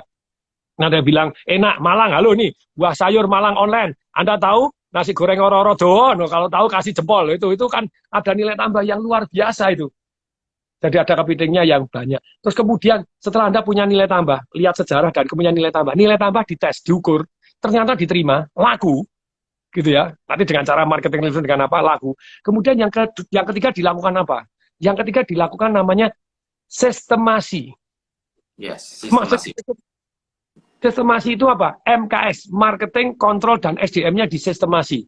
Nah, Anda bilang, enak, Malang, halo nih, buah sayur Malang online. Anda tahu nasi goreng oro-oro doang, kalau tahu kasih jempol. Itu kan ada nilai tambah yang luar biasa itu. Jadi ada kepitingnya yang banyak. Terus kemudian setelah Anda punya nilai tambah, lihat sejarah dan kemudian nilai tambah dites, diukur, ternyata diterima, laku. Gitu ya, nanti dengan cara marketing dengan apa, laku. Kemudian yang ketiga dilakukan apa? Yang ketiga dilakukan namanya sistemasi. Yes, sistemasi. Sistemasi itu apa? MKS, marketing, kontrol, dan SDM-nya disistemasi.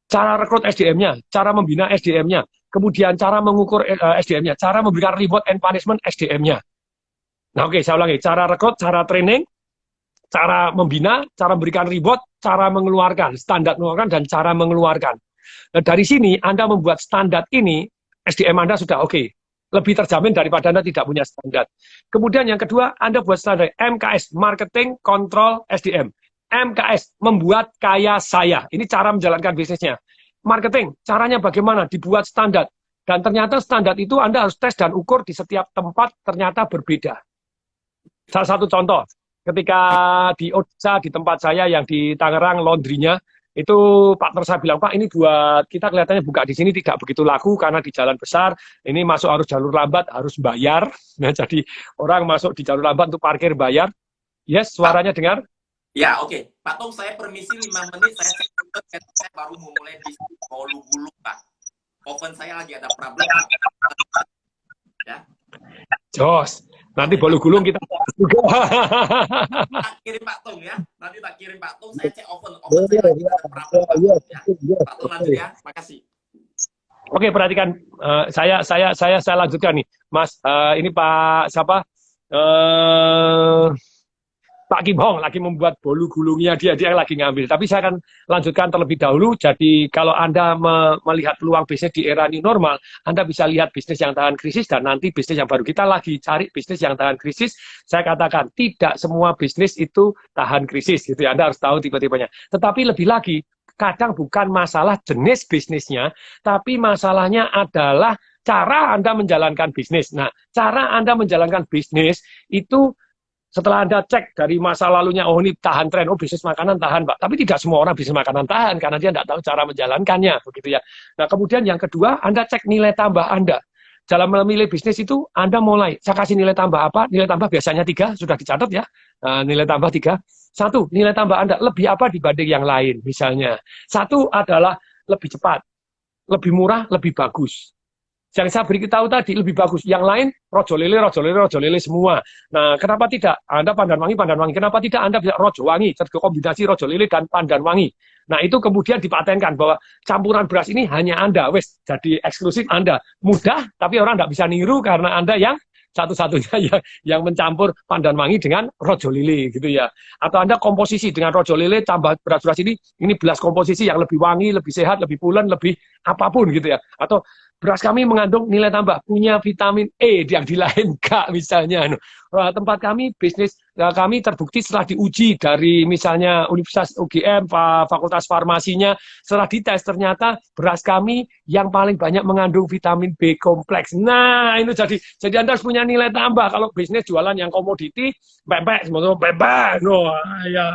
Cara rekrut SDM-nya, cara membina SDM-nya, kemudian cara mengukur SDM-nya, cara memberikan reward and punishment SDM-nya. Nah oke, saya ulangi, cara rekrut, cara training, cara membina, cara memberikan reward, cara mengeluarkan, standar mengeluarkan, dan cara mengeluarkan. Nah, dari sini Anda membuat standar ini, SDM Anda sudah oke. Lebih terjamin daripada Anda tidak punya standar. Kemudian yang kedua, Anda buat standar MKS, Marketing, Kontrol, SDM. MKS, membuat kaya saya. Ini cara menjalankan bisnisnya. Marketing, caranya bagaimana? Dibuat standar. Dan ternyata standar itu Anda harus tes dan ukur di setiap tempat ternyata berbeda. Salah satu contoh, ketika di Odessa, di tempat saya yang di Tangerang, laundrynya, itu partner saya bilang, Pak, ini buat kita kelihatannya buka di sini tidak begitu laku karena di jalan besar, ini masuk harus jalur lambat, harus bayar. Nah, jadi orang masuk di jalur lambat untuk parkir bayar. Yes, suaranya dengar? Ya, oke. Pak Tom, saya permisi 5 menit, saya baru mau mulai di gulung, Pak. Oven saya lagi ada problem. Ya. Jos. Nanti bolu gulung kita juga. Tak kirim Pak Tung ya. Nanti tak kirim Pak Tung. Saya cek oven saya lagi ada problem. Ya. Pak Tung lanjut ya. Makasih. Oke, perhatikan. Saya lanjutkan nih, Mas. Ini Pak siapa? Pak Kim Hong lagi membuat bolu gulungnya, dia lagi ngambil. Tapi saya akan lanjutkan terlebih dahulu. Jadi kalau Anda melihat peluang bisnis di era new normal, Anda bisa lihat bisnis yang tahan krisis dan nanti bisnis yang baru. Kita lagi cari bisnis yang tahan krisis. Saya katakan tidak semua bisnis itu tahan krisis, gitu ya. Anda harus tahu tipe-tipenya. Tetapi lebih lagi, kadang bukan masalah jenis bisnisnya, tapi masalahnya adalah cara Anda menjalankan bisnis. Nah, cara Anda menjalankan bisnis itu setelah Anda cek dari masa lalunya, oh ini tahan tren, oh bisnis makanan tahan, Pak. Tapi tidak semua orang bisnis makanan tahan, karena dia tidak tahu cara menjalankannya, begitu ya. Nah, kemudian yang kedua, Anda cek nilai tambah Anda. Dalam memilih bisnis itu, Anda mulai, saya kasih nilai tambah apa? Nilai tambah biasanya 3, sudah dicatat ya. Nah, nilai tambah 3. 1, nilai tambah Anda lebih apa dibanding yang lain, misalnya. 1 adalah lebih cepat, lebih murah, lebih bagus. Yang saya beritahu tadi lebih bagus. Yang lain rojo lele semua. Nah, kenapa tidak? Anda pandan wangi. Kenapa tidak Anda bisa rojo wangi? Kombinasi rojo lele dan pandan wangi. Nah, itu kemudian dipatenkan bahwa campuran beras ini hanya Anda. Wes, jadi eksklusif Anda. Mudah, tapi orang tidak bisa niru karena Anda yang satu-satunya yang mencampur pandan wangi dengan rojo lele gitu ya. Atau Anda komposisi dengan rojo lele tambah beras-beras ini beras komposisi yang lebih wangi, lebih sehat, lebih pulen, lebih apapun gitu ya. Atau beras kami mengandung nilai tambah, punya vitamin E yang di lain enggak misalnya. Tempat kami bisnis kami terbukti setelah diuji dari misalnya Universitas UGM, Fakultas Farmasinya, setelah dites ternyata beras kami yang paling banyak mengandung vitamin B kompleks. Nah, itu jadi Anda harus punya nilai tambah. Kalau bisnis jualan yang komoditi, bebek, semua bebek, no, ya.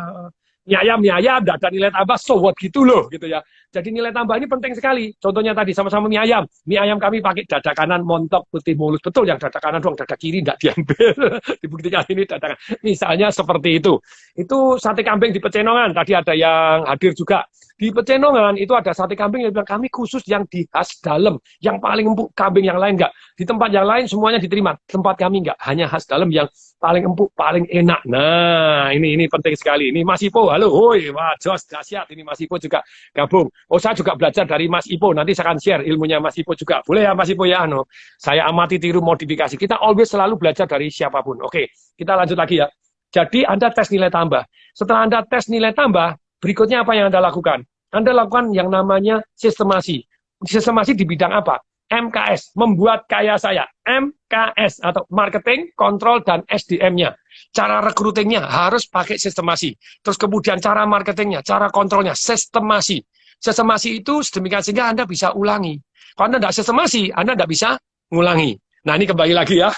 Mie ayam, tidak ada nilai tambah, so what gitu loh, gitu ya. Jadi nilai tambah ini penting sekali. Contohnya tadi sama-sama mie ayam. Mie ayam kami pakai dada kanan montok putih mulus. Betul yang dada kanan doang, dada kiri tidak diambil. Dibuktikan ini dada kanan. Misalnya seperti itu. Itu sate kambing di Pecenongan. Tadi ada yang hadir juga. Di Pecenongan itu ada sate kambing yang bilang kami khusus yang di khas dalam. Yang paling empuk, kambing yang lain enggak. Di tempat yang lain semuanya diterima. Tempat kami enggak. Hanya khas dalam yang paling empuk, paling enak. Nah, ini penting sekali. Ini Mas Ipo, halo, hoi, wah, jos, dahsyat. Ini Mas Ipo juga gabung. Oh, saya juga belajar dari Mas Ipo. Nanti saya akan share ilmunya Mas Ipo juga. Boleh ya Mas Ipo ya? No. Saya amati, tiru, modifikasi. Kita always selalu belajar dari siapapun. Oke, kita lanjut lagi ya. Jadi Anda tes nilai tambah. Setelah Anda tes nilai tambah, berikutnya apa yang Anda lakukan? Anda lakukan yang namanya sistemasi. Sistemasi di bidang apa? MKS, membuat kaya saya. MKS atau marketing, kontrol, dan SDM-nya. Cara recruiting-nya harus pakai sistemasi. Terus kemudian cara marketingnya, cara kontrolnya, sistemasi. Sistemasi itu sedemikian sehingga Anda bisa ulangi. Kalau Anda tidak sistemasi, Anda tidak bisa ngulangi. Nah ini kembali lagi ya.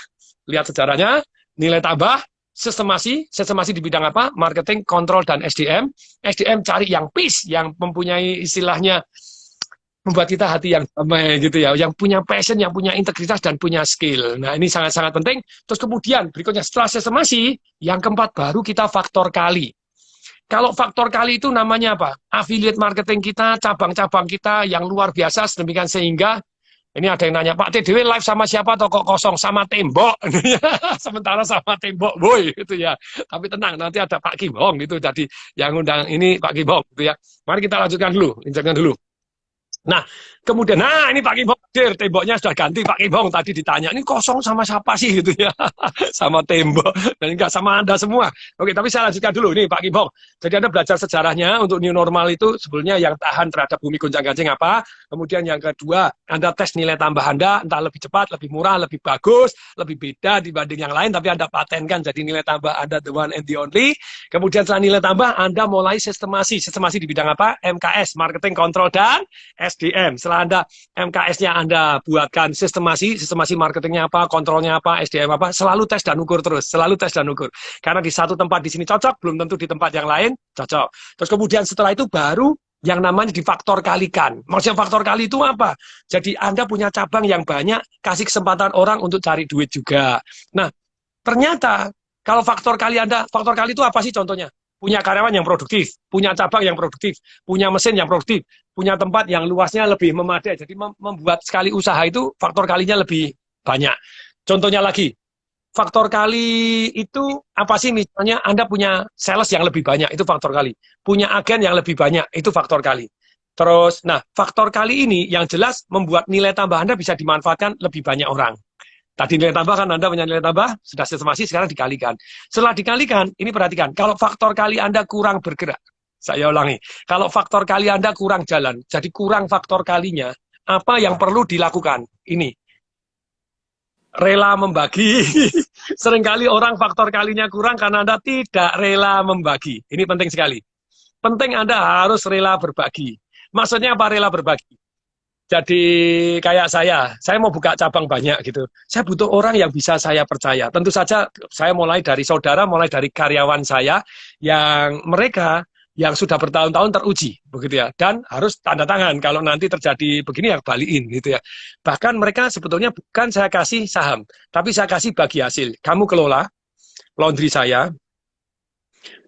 Lihat sejarahnya, nilai tambah, sistemasi di bidang apa? Marketing, kontrol, dan SDM. SDM cari yang peace, yang mempunyai istilahnya membuat kita hati yang damai gitu ya, yang punya passion, yang punya integritas dan punya skill. Nah ini sangat-sangat penting. Terus kemudian berikutnya setelah sistemasi, yang keempat baru kita faktor kali. Kalau faktor kali itu namanya apa? Affiliate marketing kita, cabang-cabang kita yang luar biasa sedemikian sehingga ini ada yang nanya, Pak TDW live sama siapa atau kok kosong? Sama tembok. Sementara sama tembok, boy, gitu ya. Tapi tenang, nanti ada Pak Kim Hong gitu. Jadi yang undang ini Pak Kim Hong gitu ya. Mari kita lanjutkan dulu, lanjutkan dulu. Nah, kemudian, ini Pak Kim Hong, temboknya sudah ganti Pak Kim Hong. Tadi ditanya, ini kosong sama siapa sih gitu ya? Sama tembok, dan enggak sama Anda semua. Oke, tapi saya lanjutkan dulu, ini Pak Kim Hong. Jadi Anda belajar sejarahnya untuk new normal itu sebetulnya yang tahan terhadap bumi goncang-ganjing apa. Kemudian yang kedua, Anda tes nilai tambah Anda, entah lebih cepat, lebih murah, lebih bagus, lebih beda dibanding yang lain, tapi Anda patenkan jadi nilai tambah Anda the one and the only. Kemudian setelah nilai tambah, Anda mulai sistemasi. Sistemasi di bidang apa? MKS, marketing, kontrol, dan SDM. Setelah Anda MKS-nya Anda buatkan sistemasi marketingnya apa, kontrolnya apa, SDM apa, selalu tes dan ukur terus, selalu tes dan ukur. Karena di satu tempat di sini cocok, belum tentu di tempat yang lain cocok. Terus kemudian setelah itu baru yang namanya difaktor kalikan. Maksudnya faktor kali itu apa? Jadi Anda punya cabang yang banyak, kasih kesempatan orang untuk cari duit juga. Nah, ternyata kalau faktor kali itu apa sih contohnya? Punya karyawan yang produktif, punya cabang yang produktif, punya mesin yang produktif, punya tempat yang luasnya lebih memadai. Jadi membuat sekali usaha itu faktor kalinya lebih banyak. Contohnya lagi, faktor kali itu apa sih? Misalnya Anda punya sales yang lebih banyak, itu faktor kali. Punya agen yang lebih banyak, itu faktor kali. Terus, faktor kali ini yang jelas membuat nilai tambah Anda bisa dimanfaatkan lebih banyak orang. Tadi nilai tambah kan Anda punya nilai tambah, sudah sistemasi, sekarang dikalikan. Setelah dikalikan, ini perhatikan, kalau faktor kali Anda kurang bergerak, saya ulangi, kalau faktor kali Anda kurang jalan, jadi kurang faktor kalinya, apa yang perlu dilakukan? Ini, rela membagi. Seringkali orang faktor kalinya kurang karena Anda tidak rela membagi. Ini penting sekali. Penting Anda harus rela berbagi. Maksudnya apa rela berbagi? Jadi kayak saya mau buka cabang banyak gitu. Saya butuh orang yang bisa saya percaya. Tentu saja saya mulai dari saudara, mulai dari karyawan saya yang mereka yang sudah bertahun-tahun teruji begitu ya. Dan harus tanda tangan kalau nanti terjadi begini ya balikin gitu ya. Bahkan mereka sebetulnya bukan saya kasih saham, tapi saya kasih bagi hasil. Kamu kelola laundry saya,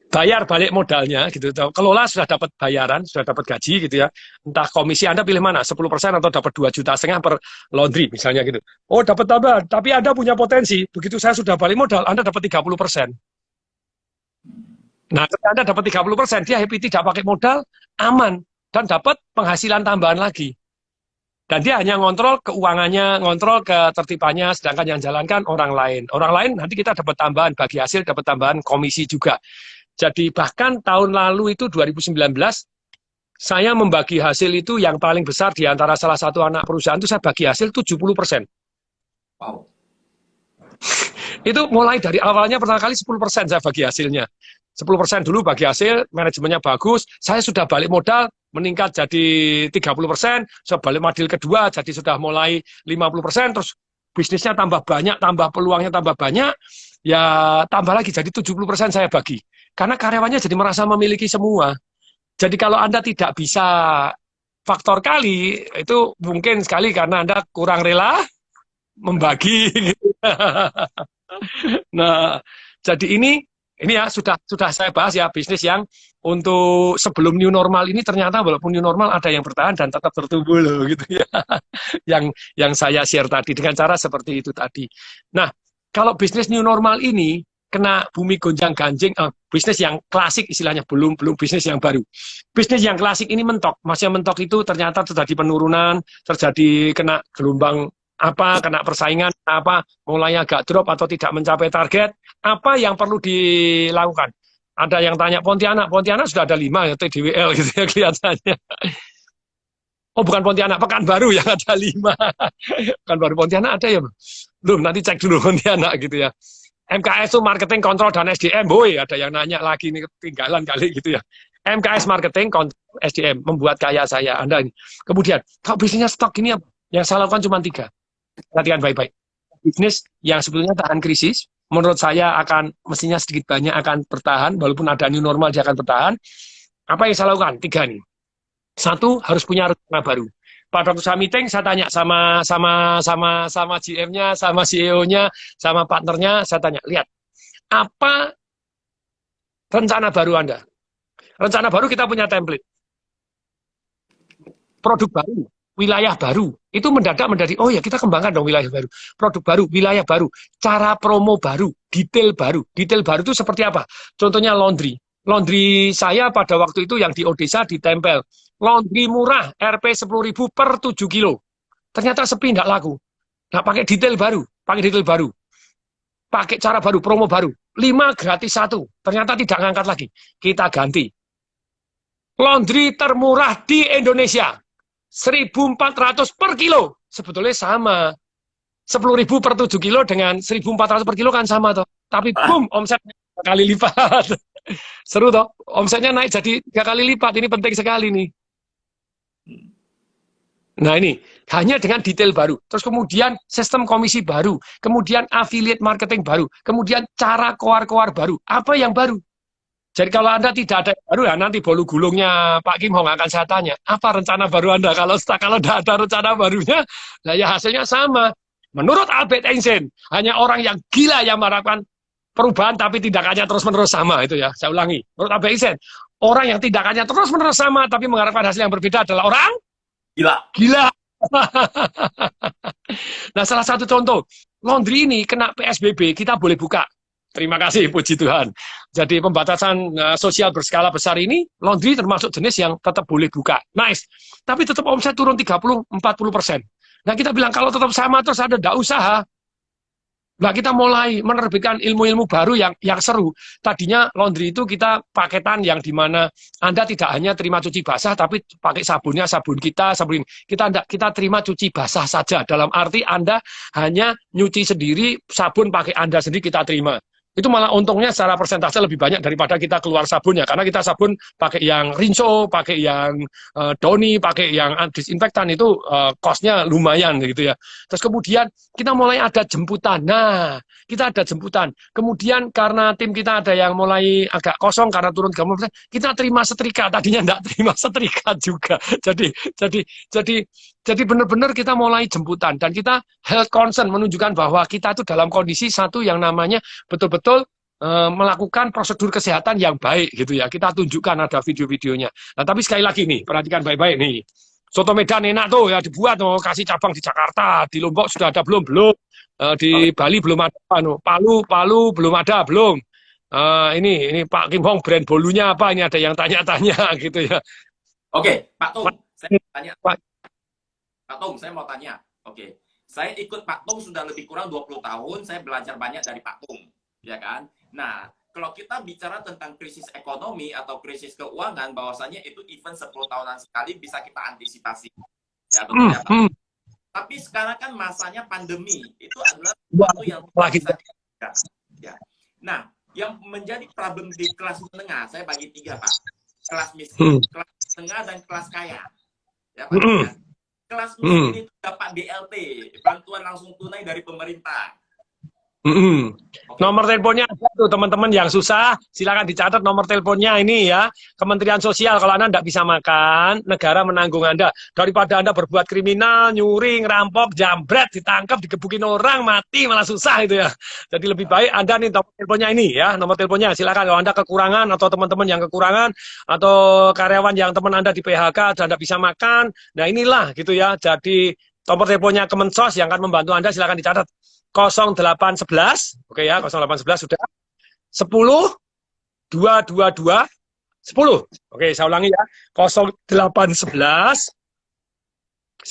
bayar balik modalnya gitu. Kelola sudah dapat bayaran, sudah dapat gaji gitu ya. Entah komisi Anda pilih mana, 10% atau dapat 2,5 juta per laundry misalnya gitu. Oh, dapat tambahan, tapi Anda punya potensi. Begitu saya sudah balik modal, Anda dapat 30%. Nah, ketika Anda dapat 30%, dia happy tidak pakai modal, aman dan dapat penghasilan tambahan lagi. Dan dia hanya ngontrol keuangannya, ngontrol ketertibannya, sedangkan yang jalankan orang lain. Orang lain nanti kita dapat tambahan, bagi hasil dapat tambahan komisi juga. Jadi bahkan tahun lalu itu 2019, saya membagi hasil itu yang paling besar di antara salah satu anak perusahaan itu saya bagi hasil 70%. Wow. Itu mulai dari awalnya pertama kali 10% saya bagi hasilnya. 10% dulu bagi hasil, manajemennya bagus, saya sudah balik modal, meningkat jadi 30%, saya balik modal kedua, jadi sudah mulai 50%, terus bisnisnya tambah banyak, tambah peluangnya tambah banyak, ya tambah lagi, jadi 70% saya bagi. Karena karyawannya jadi merasa memiliki semua. Jadi kalau Anda tidak bisa faktor kali, itu mungkin sekali karena Anda kurang rela membagi. Nah, jadi ini ya sudah saya bahas ya, bisnis yang untuk sebelum new normal ini ternyata walaupun new normal ada yang bertahan dan tetap bertumbuh loh gitu ya. Yang saya share tadi dengan cara seperti itu tadi. Nah, kalau bisnis new normal ini kena bumi gonjang-ganjing, bisnis yang klasik istilahnya, belum bisnis yang baru. Bisnis yang klasik ini mentok. Masih mentok itu ternyata terjadi penurunan, terjadi kena gelombang kena persaingan, mulai agak drop atau tidak mencapai target, apa yang perlu dilakukan? Ada yang tanya Pontianak sudah ada 5 ya TDWL gitu ya kelihatannya. Oh bukan Pontianak, Pekanbaru yang ada 5. Pekanbaru, Pontianak ada ya belum? Nanti cek dulu Pontianak gitu ya. MKS itu marketing, kontrol, dan SDM, boy ada yang nanya lagi nih ketinggalan kali gitu ya. MKS marketing, kontrol, SDM, membuat kaya saya, Anda ini. Kemudian, kalau bisnisnya stok ini yang saya lakukan cuma 3. Perhatikan baik-baik. Bisnis yang sebetulnya tahan krisis, menurut saya mestinya sedikit banyak akan bertahan, walaupun ada new normal dia akan bertahan. Apa yang saya lakukan? 3 nih. 1, harus punya rencana baru. Pada waktu saya meeting, saya tanya sama GM-nya, sama CEO-nya, sama partnernya, saya tanya, lihat, apa rencana baru Anda? Rencana baru kita punya template. Produk baru, wilayah baru, itu mendadak menjadi, oh ya kita kembangkan dong wilayah baru, produk baru, wilayah baru, cara promo baru, detail baru. Detail baru itu seperti apa? Contohnya laundry. Laundry saya pada waktu itu yang di Odessa ditempel. Laundry murah, Rp 10.000 per 7 kilo. Ternyata sepi, tidak laku. Nah, pakai detail baru. Pakai cara baru, promo baru. 5 gratis 1. Ternyata tidak ngangkat lagi. Kita ganti. Laundry termurah di Indonesia. 1.400 per kilo. Sebetulnya sama. 10.000 per 7 kilo dengan 1.400 per kilo kan sama toh. Tapi boom, omset 3 kali lipat. Seru toh. Omsetnya naik jadi 3 kali lipat. Ini penting sekali nih. Nah ini, hanya dengan detail baru. Terus kemudian sistem komisi baru. Kemudian affiliate marketing baru. Kemudian cara koar-koar baru. Apa yang baru? Jadi kalau Anda tidak ada yang baru, ya nanti bolu gulungnya Pak Kim Hong akan saya tanya, apa rencana baru Anda? Kalau tidak ada rencana barunya, nah ya hasilnya sama. Menurut Albert Einstein, hanya orang yang gila yang melakukan perubahan tapi tindakannya terus-menerus sama. Itu ya, saya ulangi. Menurut Albert Einstein, orang yang tindakannya terus-menerus sama tapi mengharapkan hasil yang berbeda adalah orang gila. Nah, salah satu contoh, laundry ini kena PSBB, kita boleh buka. Terima kasih, puji Tuhan. Jadi pembatasan sosial berskala besar ini, laundry termasuk jenis yang tetap boleh buka. Nice. Tapi tetap omset turun 30-40%. Nah kita bilang kalau tetap sama terus ada tidak usaha. Nah kita mulai menerbitkan ilmu-ilmu baru yang seru. Tadinya laundry itu kita paketan yang dimana Anda tidak hanya terima cuci basah, tapi pakai sabunnya, sabun kita, sabun ini. Kita terima cuci basah saja. Dalam arti Anda hanya nyuci sendiri, sabun pakai Anda sendiri kita terima. Itu malah untungnya secara persentase lebih banyak daripada kita keluar sabunnya. Karena kita sabun pakai yang Rinso, pakai yang Downy, pakai yang disinfektan itu cost-nya lumayan gitu ya. Terus kemudian kita mulai ada jemputan. Nah, kita ada jemputan. Kemudian karena tim kita ada yang mulai agak kosong karena turun 30%, kita terima setrika. Tadinya enggak terima setrika juga. Jadi benar-benar kita mulai jemputan dan kita health concern menunjukkan bahwa kita itu dalam kondisi satu yang namanya betul-betul melakukan prosedur kesehatan yang baik gitu ya. Kita tunjukkan ada video-videonya. Nah, tapi sekali lagi nih, perhatikan baik-baik nih. Soto Medan enak tuh ya dibuat tuh, kasih cabang di Jakarta, di Lombok sudah ada belum? Di Bali belum ada, Palu belum ada belum. Ini Pak Kim Hong brand bolunya apa? Ini ada yang tanya-tanya gitu ya. Oke, Pak Tung, saya tanya. Pak, Pak Tung, saya mau tanya. Oke. Saya ikut Pak Tung sudah lebih kurang 20 tahun, saya belajar banyak dari Pak Tung, ya kan? Nah, kalau kita bicara tentang krisis ekonomi atau krisis keuangan, bahwasanya itu event 10 tahunan sekali bisa kita antisipasi. Ya, betul ya, Pak. Tapi sekarang kan masanya pandemi, itu adalah sesuatu yang Lagi. bisa kita. Ya. Nah, yang menjadi problem di kelas menengah, saya bagi 3, Pak. Kelas miskin, kelas menengah, dan kelas kaya. Ya, Pak. Ya. Kelas miskin itu dapat BLT, bantuan langsung tunai dari pemerintah. Okay. Nomor teleponnya ada tuh teman-teman yang susah, silakan dicatat nomor teleponnya ini ya. Kementerian Sosial, kalau Anda tidak bisa makan, negara menanggung Anda. Daripada Anda berbuat kriminal, nyuri, ngerampok, jambret, ditangkap, digebukin orang, mati, malah susah itu ya. Jadi lebih baik Anda nih nomor teleponnya ini ya, nomor teleponnya silakan. Kalau Anda kekurangan atau teman-teman yang kekurangan atau karyawan yang teman Anda di PHK dan tidak bisa makan, nah inilah gitu ya. Jadi nomor teleponnya Kemensos yang akan membantu Anda, silakan dicatat. 0811, oke ya, 0811 sudah. 10 222 10. Oke, saya ulangi ya. 0811 10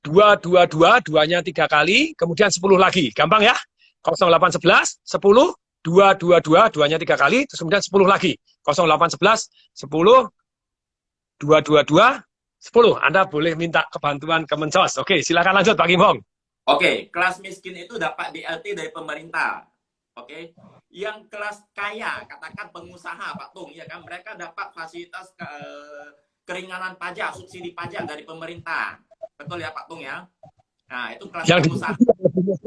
222, duanya 3 kali, kemudian 10 lagi. Gampang ya? 0811 10 222, duanya 3 kali, terus kemudian 10 lagi. 0811 10 222 10. Anda boleh minta kebantuan Kemensos. Oke, silakan lanjut Pak Kim Hong. Oke, kelas miskin itu dapat BLT dari pemerintah. Oke, yang kelas kaya, katakan pengusaha, Pak Tung, ya kan, mereka dapat fasilitas keringanan pajak, subsidi pajak dari pemerintah. Betul ya, Pak Tung ya? Nah, itu kelas yang pengusaha.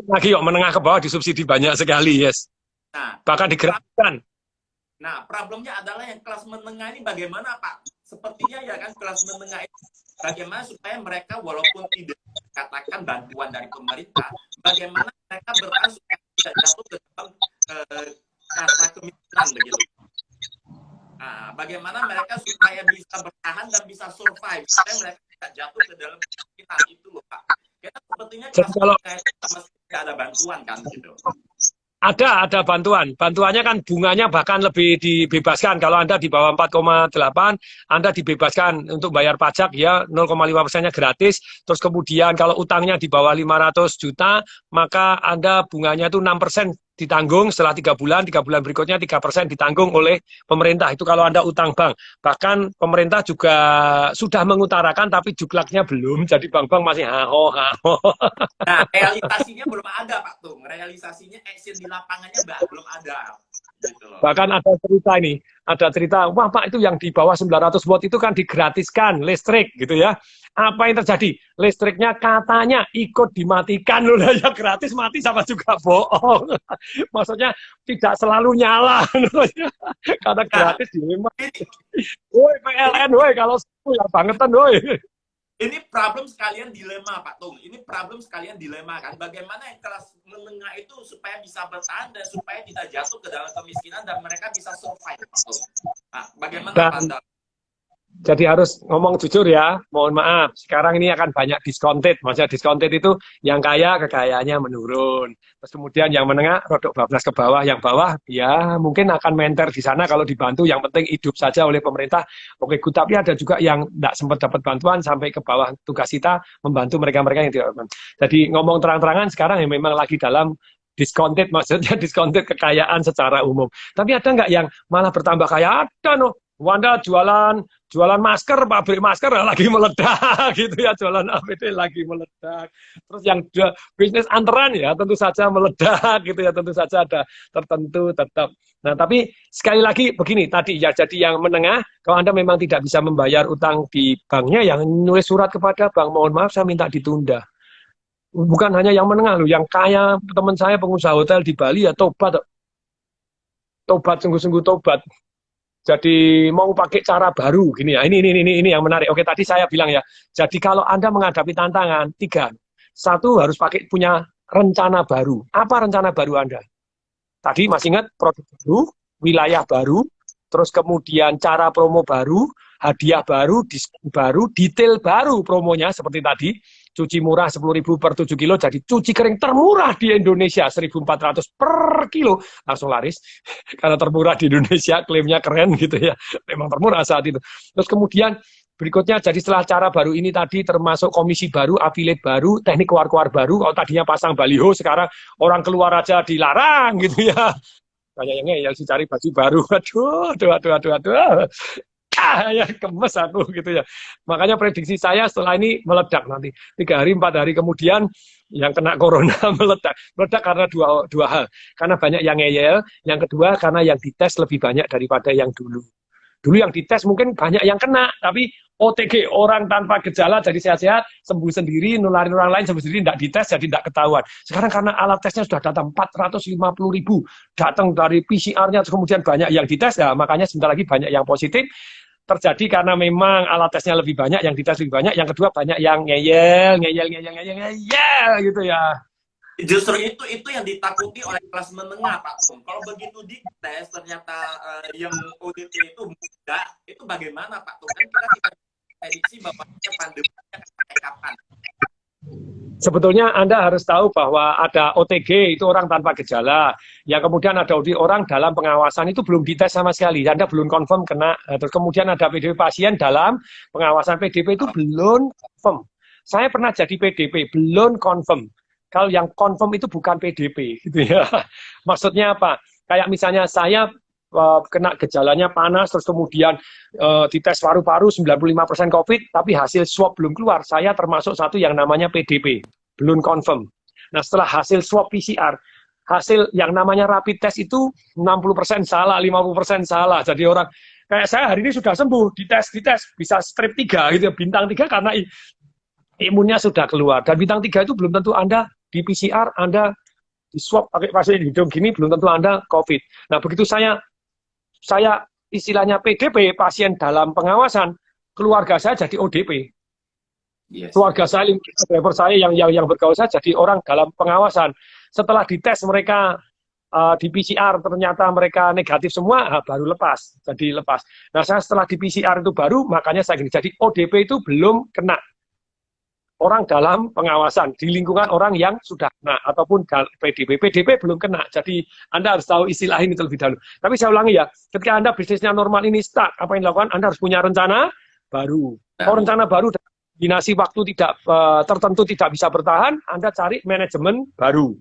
Lagi yuk, menengah ke bawah disubsidi banyak sekali, yes. Nah, bahkan digerakkan. Nah, problemnya adalah yang kelas menengah ini bagaimana, Pak? Sepertinya ya kan kelas menengah itu bagaimana supaya mereka walaupun tidak katakan bantuan dari pemerintah, bagaimana mereka bertahan supaya tidak jatuh ke dalam kasta kemiskinan begitu. Nah, bagaimana mereka supaya bisa bertahan dan bisa survive supaya mereka tidak jatuh ke dalam kemiskinan itu loh, Pak. Karena sepertinya kelas menengah itu sama sekali tidak ada bantuan kan gitu. Ada bantuan. Bantuannya kan bunganya bahkan lebih dibebaskan. Kalau Anda di bawah 4,8, Anda dibebaskan untuk bayar pajak ya 0,5%-nya gratis. Terus kemudian kalau utangnya di bawah 500 juta, maka Anda bunganya itu 6% ditanggung setelah 3 bulan berikutnya 3% ditanggung oleh pemerintah. Itu kalau Anda utang bank. Bahkan pemerintah juga sudah mengutarakan tapi juklaknya belum. Jadi bank-bank masih haho. Nah, realisasinya belum ada, Pak Tung. Realisasinya action di lapangannya belum ada. Gitu loh. Bahkan ada cerita, wah Pak itu yang di bawah 900 watt itu kan digratiskan listrik gitu ya. Apa yang terjadi? Listriknya katanya ikut dimatikan loh, ya gratis mati sama juga bohong. Maksudnya tidak selalu nyala karena gratis dimatikan. Woi PLN, woi kalau ya bangetan woi. Ini problem sekalian dilema, Pak Tung. Ini problem sekalian dilema kan. Bagaimana yang kelas menengah itu supaya bisa bertahan dan supaya tidak jatuh ke dalam kemiskinan dan mereka bisa survive, Pak Tung. Nah, bagaimana Anda? Jadi harus ngomong jujur ya, mohon maaf. Sekarang ini akan banyak discounted. Maksudnya discounted itu yang kaya kekayaannya menurun. Terus kemudian yang menengah rodok bablas ke bawah. Yang bawah ya mungkin akan menter di sana kalau dibantu. Yang penting hidup saja oleh pemerintah. Oke, good. Tapi ada juga yang tidak sempat dapat bantuan sampai ke bawah. Tugas kita membantu mereka-mereka yang tidak. Jadi ngomong terang-terangan sekarang yang memang lagi dalam discounted, maksudnya discounted kekayaan secara umum. Tapi ada nggak yang malah bertambah kaya? Ada no. Wanda jualan masker, pabrik masker lagi meledak gitu ya, jualan APD lagi meledak. Terus yang bisnis antaran ya tentu saja meledak gitu ya, tentu saja ada tertentu tetap. Nah, tapi sekali lagi begini tadi ya, jadi yang menengah kalau Anda memang tidak bisa membayar utang di banknya, yang nulis surat kepada bank, mohon maaf saya minta ditunda. Bukan hanya yang menengah loh, yang kaya, teman saya pengusaha hotel di Bali ya tobat sungguh-sungguh tobat. Jadi mau pakai cara baru gini ya. Ini yang menarik. Oke, tadi saya bilang ya. Jadi kalau Anda menghadapi tantangan 3, 1 harus punya rencana baru. Apa rencana baru Anda? Tadi masih ingat produk baru, wilayah baru, terus kemudian cara promo baru, hadiah baru, diskon baru, detail baru promonya seperti tadi. Cuci murah 10.000 per 7 kilo, jadi cuci kering termurah di Indonesia 1.400 per kilo, langsung laris karena termurah di Indonesia, klaimnya keren gitu ya, memang termurah saat itu. Terus kemudian Berikutnya, jadi setelah cara baru ini tadi termasuk komisi baru, affiliate baru, teknik keluar-keluar baru. Kalau tadinya pasang baliho, sekarang orang keluar aja dilarang gitu ya. Kayak yang ngeyel sih cari baju baru. Aduh. Ya gemes aku gitu ya. Makanya prediksi saya setelah ini meledak nanti 3 hari 4 hari kemudian yang kena corona meledak karena dua hal, karena banyak yang ngeyel, yang kedua karena yang dites lebih banyak daripada yang dulu yang dites mungkin banyak yang kena, tapi OTG orang tanpa gejala jadi sehat-sehat, sembuh sendiri, nularin orang lain, sembuh sendiri, tidak dites jadi tidak ketahuan. Sekarang karena alat tesnya sudah datang 450.000 datang dari PCR-nya, kemudian banyak yang dites, ya makanya sebentar lagi banyak yang positif. Terjadi karena memang alat tesnya lebih banyak, yang dites lebih banyak, yang kedua banyak yang ngeyel gitu ya. Justru itu yang ditakuti oleh kelas menengah, Pak Tung. Kalau begitu dites ternyata yang ODP itu mudah, itu bagaimana, Pak Tung? Kan kita tidak prediksi bahwa pandeminya akan sampai kapan. Sebetulnya Anda harus tahu bahwa ada OTG, itu orang tanpa gejala. Yang kemudian ada orang dalam pengawasan, itu belum dites sama sekali. Anda belum confirm kena. Terus kemudian ada PDP pasien dalam pengawasan, PDP itu belum confirm. Saya pernah jadi PDP, belum confirm. Kalau yang confirm itu bukan PDP, gitu ya. Maksudnya apa? Kayak misalnya saya kena gejalanya panas, terus kemudian dites paru-paru 95% COVID, tapi hasil swab belum keluar. Saya termasuk satu yang namanya PDP, belum confirm. Nah, setelah hasil swab PCR, hasil yang namanya rapid test itu 60% salah, 50% salah. Jadi orang, kayak saya hari ini sudah sembuh, dites, bisa strip 3, gitu, bintang 3 karena imunnya sudah keluar. Dan bintang 3 itu belum tentu Anda di PCR, Anda di swab pakai pasien hidung gini, belum tentu Anda COVID. Nah, begitu saya istilahnya PDP, pasien dalam pengawasan, keluarga saya jadi ODP. Yes. Keluarga saya, driver saya yang bergaul saya jadi orang dalam pengawasan. Setelah dites mereka di PCR ternyata mereka negatif semua, baru lepas. Nah, saya setelah di PCR itu baru, makanya saya gini. Jadi ODP itu belum kena. Orang dalam pengawasan, di lingkungan orang yang sudah kena, ataupun PDP. PDP belum kena, jadi Anda harus tahu istilah ini terlebih dahulu. Tapi saya ulangi ya, ketika Anda bisnisnya normal ini stuck, apa yang dilakukan? Anda harus punya rencana baru. Kalau rencana baru, dinasi waktu tidak tertentu tidak bisa bertahan, Anda cari manajemen baru.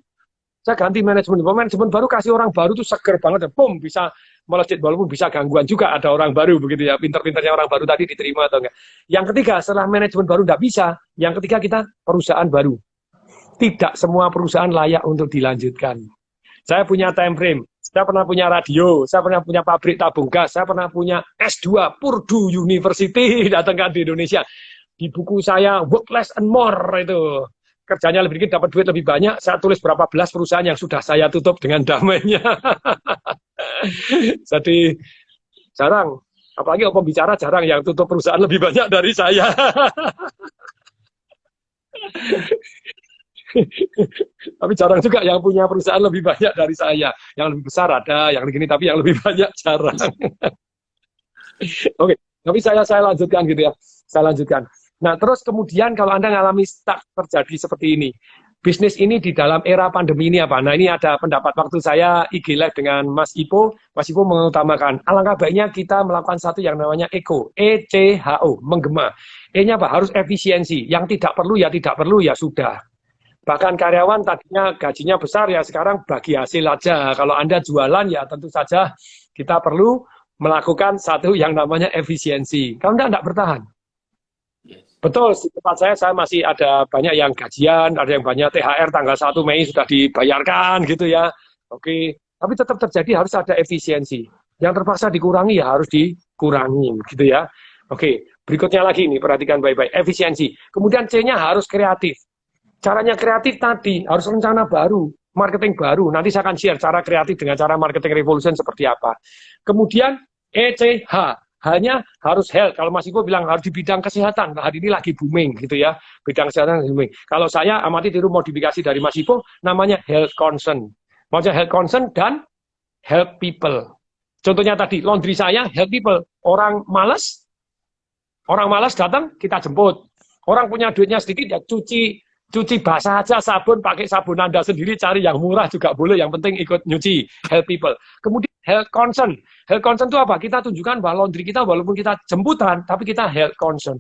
Saya ganti manajemen baru, kasih orang baru tuh seger banget, boom, bisa melejit, walaupun bisa gangguan juga ada orang baru begitu ya, pinter-pinternya orang baru tadi diterima atau enggak. Yang ketiga, setelah manajemen baru enggak bisa, yang ketiga kita perusahaan baru. Tidak semua perusahaan layak untuk dilanjutkan. Saya punya time frame, saya pernah punya radio, saya pernah punya pabrik tabung gas, saya pernah punya S2 Purdue University datang di Indonesia. Di buku saya Work Less and More itu, kerjanya lebih dikit, dapat duit lebih banyak. Saya tulis berapa belas perusahaan yang sudah saya tutup dengan damainya. Jadi jarang, apalagi pembicara jarang yang tutup perusahaan lebih banyak dari saya. Tapi jarang juga yang punya perusahaan lebih banyak dari saya. Yang lebih besar ada, yang begini, tapi yang lebih banyak jarang. Oke, tapi saya lanjutkan gitu ya. Saya lanjutkan. Nah, terus kemudian kalau Anda mengalami stuck terjadi seperti ini, bisnis ini di dalam era pandemi ini apa? Nah, ini ada pendapat waktu saya IG Live dengan Mas Ipo. Mas Ipo mengutamakan, alangkah baiknya kita melakukan satu yang namanya ECHO, ECHO, menggema. E-nya apa? Harus efisiensi. Yang tidak perlu ya sudah. Bahkan karyawan tadinya gajinya besar, ya sekarang bagi hasil aja. Kalau Anda jualan, ya tentu saja kita perlu melakukan satu yang namanya efisiensi. Kalau tidak bertahan. Betul, di tempat saya masih ada banyak yang gajian, ada yang banyak THR tanggal 1 Mei sudah dibayarkan gitu ya. Oke, tapi tetap terjadi harus ada efisiensi. Yang terpaksa dikurangi ya harus dikurangi gitu ya. Oke, berikutnya lagi nih, perhatikan baik-baik, efisiensi. Kemudian C-nya harus kreatif. Caranya kreatif tadi, harus rencana baru, marketing baru. Nanti saya akan share cara kreatif dengan cara marketing revolution seperti apa. Kemudian ECH, hanya harus health. Kalau Mas Ipo bilang harus di bidang kesehatan, hari ini lagi booming gitu ya, bidang kesehatan booming. Kalau saya amati tiru modifikasi dari Mas Ipo, namanya health concern. Maksudnya health concern dan help people. Contohnya tadi, laundry saya help people. Orang malas datang, kita jemput. Orang punya duitnya sedikit, ya cuci basah aja, sabun, pakai sabun Anda sendiri, cari yang murah juga boleh, yang penting ikut nyuci, help people. Kemudian health concern. Health concern itu apa? Kita tunjukkan bahwa laundry kita walaupun kita jemputan, tapi kita health concern.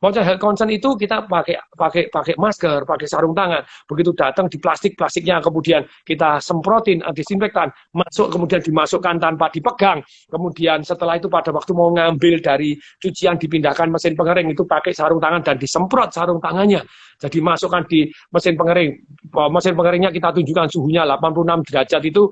Maksudnya health concern itu kita pakai masker, pakai sarung tangan. Begitu datang di plastiknya kemudian kita semprotin disinfektan, masuk kemudian dimasukkan tanpa dipegang. Kemudian setelah itu pada waktu mau ngambil dari cucian dipindahkan mesin pengering itu pakai sarung tangan dan disemprot sarung tangannya. Jadi masukkan di mesin pengering. Mesin pengeringnya kita tunjukkan suhunya 86 derajat itu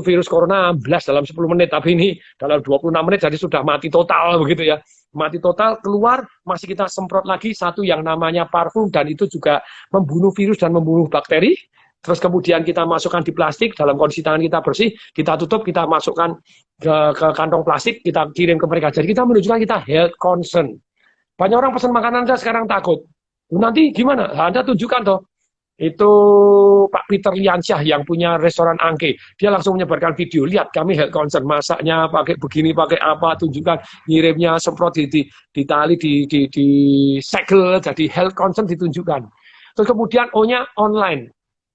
virus corona amblas dalam 10 menit. Tapi ini dalam 26 menit jadi sudah mati total begitu ya. Mati total, keluar, masih kita semprot lagi satu yang namanya parfum dan itu juga membunuh virus dan membunuh bakteri. Terus kemudian kita masukkan di plastik dalam kondisi tangan kita bersih, kita tutup, kita masukkan ke kantong plastik, kita kirim ke mereka. Jadi kita menunjukkan kita health concern. Banyak orang pesan makanan Anda sekarang takut. Nanti gimana? Anda tunjukkan toh. Itu Pak Peter Liansyah yang punya restoran Angke. Dia langsung menyebarkan video. Lihat kami health concern. Masaknya pakai begini, pakai apa, tunjukkan. Ngirimnya semprot di tali, di segel. Jadi health concern ditunjukkan. Terus kemudian O-nya online.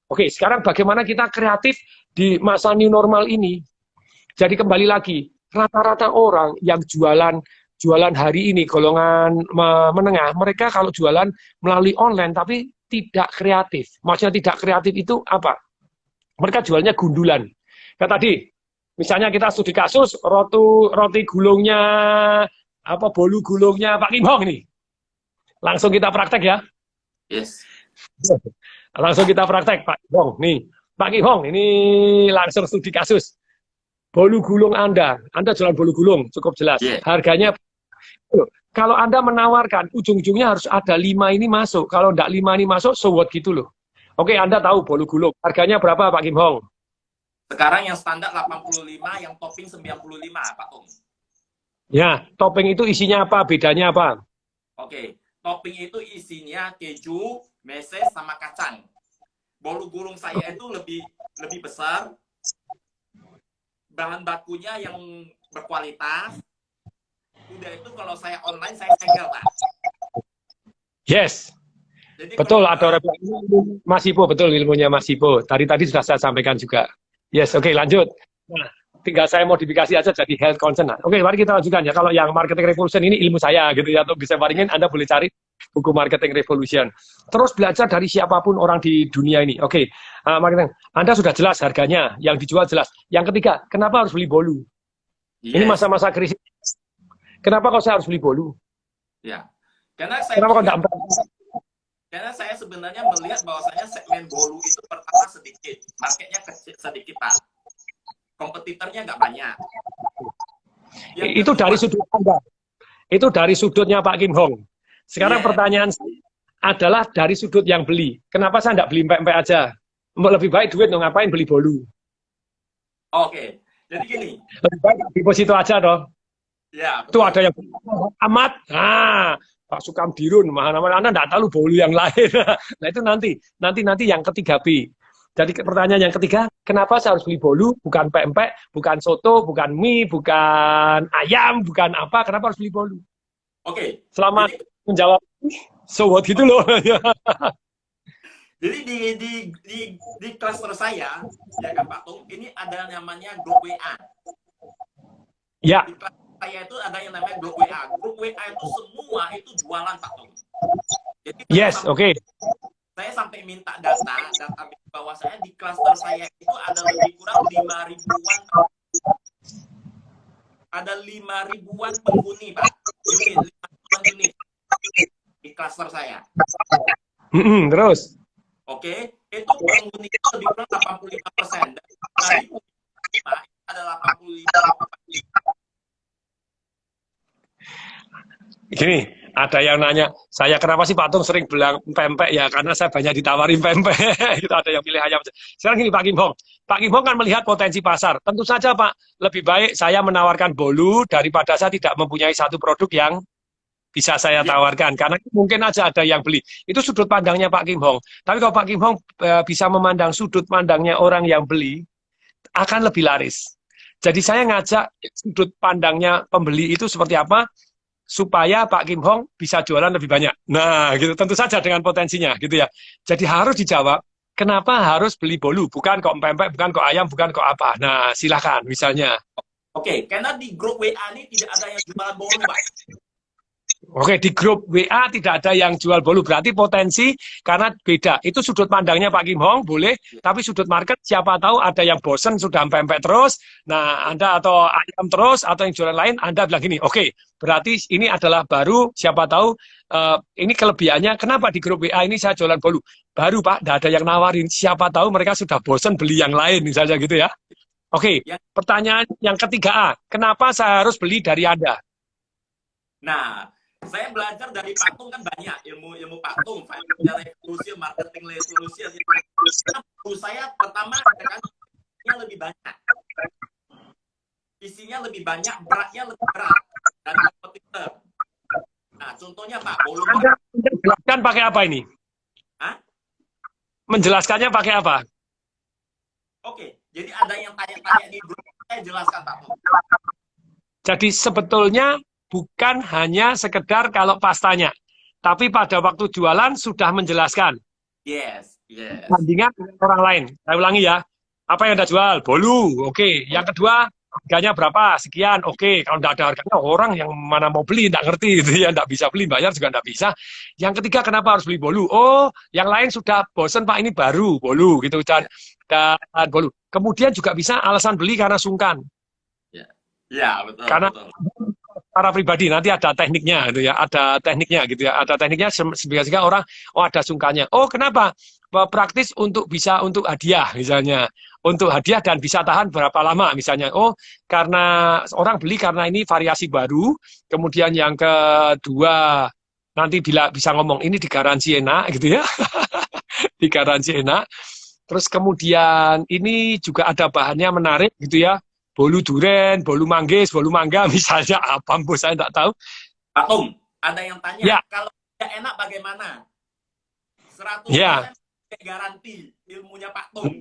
Oke, sekarang bagaimana kita kreatif di masa new normal ini? Jadi kembali lagi, rata-rata orang yang jualan hari ini, golongan menengah, mereka kalau jualan melalui online, tapi tidak kreatif. Maksudnya tidak kreatif itu apa? Mereka jualnya gundulan. Kayak tadi, misalnya kita studi kasus, roti gulungnya, bolu gulungnya Pak Kim Hong nih. Langsung kita praktek ya. Yes. Langsung kita praktek, Pak Kim Hong. Nih, Pak Kim Hong, ini langsung studi kasus. Bolu gulung Anda jualan bolu gulung, cukup jelas. Yeah. Harganya, kalau Anda menawarkan, ujung-ujungnya harus ada 5 ini masuk. Kalau enggak 5 ini masuk, so what gitu loh. Oke, Anda tahu bolu gulung. Harganya berapa, Pak Kim Hong? Sekarang yang standar 85, yang topping 95, Pak Tung. Ya, topping itu isinya apa? Bedanya apa? Oke, topping itu isinya keju, meses, sama kacang. Bolu gulung saya itu lebih besar. Bahan bakunya yang berkualitas. Udah itu kalau saya online saya segel, Pak. Yes. Jadi betul, ada orang Mas Ipo, betul ilmunya Mas Ipo. Tadi sudah saya sampaikan juga. Yes, oke, lanjut. Nah, tinggal saya modifikasi aja jadi health concern. Oke, mari kita lanjutkan ya. Kalau yang marketing revolution ini ilmu saya gitu ya. Untuk bisa baringin Anda boleh cari buku marketing revolution. Terus belajar dari siapapun orang di dunia ini. Oke, marketing. Anda sudah jelas harganya, yang dijual jelas. Yang ketiga, kenapa harus beli bolu? Yes. Ini masa-masa krisis. Kenapa kok saya harus beli bolu? Ya, karena saya sebenarnya melihat bahwasanya segmen bolu itu pertama sedikit, marketnya kecil sedikit, Pak. Kompetitornya nggak banyak. Itu dari sudut Anda. Itu dari sudutnya Pak Kim Hong. Sekarang pertanyaan saya adalah dari sudut yang beli. Kenapa saya nggak beli empek-empek aja? Lebih baik duit dong, ngapain beli bolu? Oke, jadi gini. Lebih baik deposito aja dong. Ya, itu ada yang amat, Pak Sukamdirun, mana-mana Anda nggak tahu bolu yang lain. Nah itu nanti yang ketiga B. Jadi pertanyaan yang ketiga, kenapa saya harus beli bolu? Bukan pempek, bukan soto, bukan mie, bukan ayam, bukan apa? Kenapa harus beli bolu? Oke. Selamat menjawab. So what gitu loh. Jadi di cluster saya, ya kan Pak Tung, ini ada namanya grup WA. Ya. Saya itu ada yang namanya grup WA. Grup WA itu semua itu jualan, Pak Tung. Jadi yes, oke. Saya sampai minta data bahwa saya di klaster saya itu ada lebih kurang 5 ribuan. Ada 5 ribuan penghuni, Pak. Unit di klaster saya. Terus? Oke, itu penghuni itu lebih kurang 85%. Dari ada 85%. Gini, ada yang nanya, saya kenapa sih Pak Tung sering bilang pempek ya? Karena saya banyak ditawarin pempek. Itu ada yang pilih ayam. Sekarang gini Pak Kim Hong. Pak Kim Hong kan melihat potensi pasar. Tentu saja Pak, lebih baik saya menawarkan bolu daripada saya tidak mempunyai satu produk yang bisa saya tawarkan. Karena mungkin aja ada yang beli. Itu sudut pandangnya Pak Kim Hong. Tapi kalau Pak Kim Hong bisa memandang sudut pandangnya orang yang beli, akan lebih laris. Jadi saya ngajak sudut pandangnya pembeli itu seperti apa, supaya Pak Kim Hong bisa jualan lebih banyak. Nah, gitu tentu saja dengan potensinya, gitu ya. Jadi harus dijawab, kenapa harus beli bolu? Bukan kok pempek, bukan kok ayam, bukan kok apa. Nah, silakan misalnya. Oke, karena di grup WA ini tidak ada yang jualan bolu, Pak. Oke, di grup WA tidak ada yang jual bolu. Berarti potensi karena beda. Itu sudut pandangnya Pak Kim Hong, boleh. Tapi sudut market siapa tahu ada yang bosen sudah pempek terus. Nah, Anda atau ayam terus atau yang jualan lain, Anda bilang gini, oke, berarti ini adalah baru, siapa tahu ini kelebihannya. Kenapa di grup WA ini saya jualan bolu? Baru Pak, tidak ada yang nawarin. Siapa tahu mereka sudah bosen beli yang lain, misalnya gitu ya. Oke, pertanyaan yang ketiga A, kenapa saya harus beli dari Anda? Nah, saya belajar dari Pak Tung kan banyak ilmu Pak Tung, financial revolution, marketing revolution. Menurut saya pertama tekannya lebih banyak, isinya lebih banyak, beratnya lebih berat dari kompetitor. Nah, contohnya Pak, bolu. Anda menjelaskan pakai apa ini? Hah? Menjelaskannya pakai apa? Oke, jadi ada yang tanya-tanya di grup, saya jelaskan Pak Tung. Jadi sebetulnya bukan hanya sekedar kalau pas tanya, tapi pada waktu jualan sudah menjelaskan. Yes, yes. Bandingan dengan orang lain. Saya ulangi ya. Apa yang Anda jual? Bolu. Oke. Yang kedua, harganya berapa? Sekian. Oke. Kalau tidak ada harganya, orang yang mana mau beli, tidak ngerti. Gitu ya. Tidak bisa beli, bayar juga tidak bisa. Yang ketiga, kenapa harus beli bolu? Oh, yang lain sudah bosen Pak, ini baru bolu. Gitu. Dan bolu. Kemudian juga bisa alasan beli karena sungkan. Ya, betul. Karena betul. Para pribadi nanti ada tekniknya gitu ya, ada tekniknya gitu ya, ada tekniknya sehingga orang ada sungkannya. Oh, kenapa? Praktis untuk bisa untuk hadiah misalnya, untuk hadiah dan bisa tahan berapa lama misalnya. Oh, karena orang beli karena ini variasi baru. Kemudian yang kedua nanti bila bisa ngomong ini digaransi enak gitu ya, digaransi enak. Terus kemudian ini juga ada bahannya menarik gitu ya. Bolu duren, bolu manggis, bolu mangga, misalnya apa, Bu, saya tidak tahu. Pak Tung, ada yang tanya, ya. Kalau tidak enak bagaimana? 100% ya. Garanti ilmunya Pak Tung.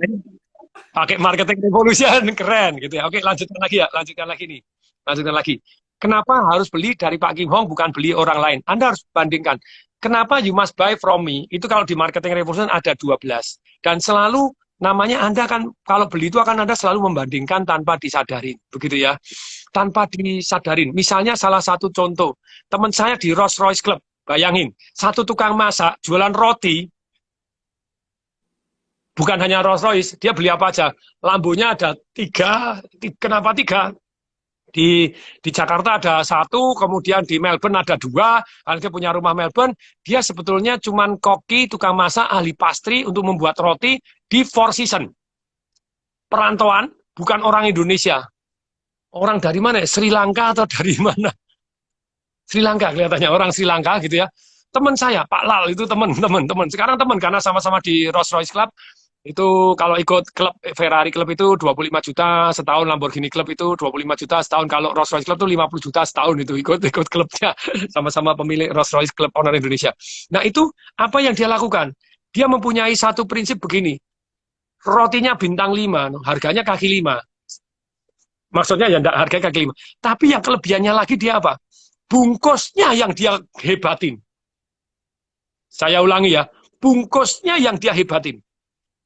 Pakai marketing revolution, keren gitu ya. Oke, lanjutkan lagi ya, lanjutkan lagi nih. Lanjutkan lagi. Kenapa harus beli dari Pak Kim Hong, bukan beli orang lain? Anda harus bandingkan. Kenapa you must buy from me? Itu kalau di marketing revolution ada 12. Dan selalu namanya Anda kan kalau beli itu akan Anda selalu membandingkan tanpa disadarin, begitu ya, tanpa disadarin. Misalnya salah satu contoh, teman saya di Rolls Royce Club, bayangin, satu tukang masak jualan roti, bukan hanya Rolls Royce, dia beli apa aja, Lambonya ada 3, kenapa 3? Di Jakarta ada 1, kemudian di Melbourne ada 2, dia punya rumah Melbourne, dia sebetulnya cuman koki, tukang masak, ahli pastry untuk membuat roti di Four Seasons. Perantauan, bukan orang Indonesia. Orang dari mana? Sri Lanka atau dari mana? Sri Lanka kelihatannya, orang Sri Lanka gitu ya. Teman saya, Pak Lal, itu teman. Sekarang teman, karena sama-sama di Rolls Royce Club. Itu kalau ikut klub Ferrari Club itu 25 juta setahun, Lamborghini Club itu 25 juta setahun, kalau Rolls Royce Club itu 50 juta setahun itu ikut klubnya, sama-sama pemilik Rolls Royce Club Owner Indonesia. Nah itu apa yang dia lakukan? Dia mempunyai satu prinsip begini, rotinya bintang 5, harganya kaki 5. Maksudnya ya enggak harganya kaki 5. Tapi yang kelebihannya lagi dia apa? Bungkusnya yang dia hebatin. Saya ulangi ya, bungkusnya yang dia hebatin.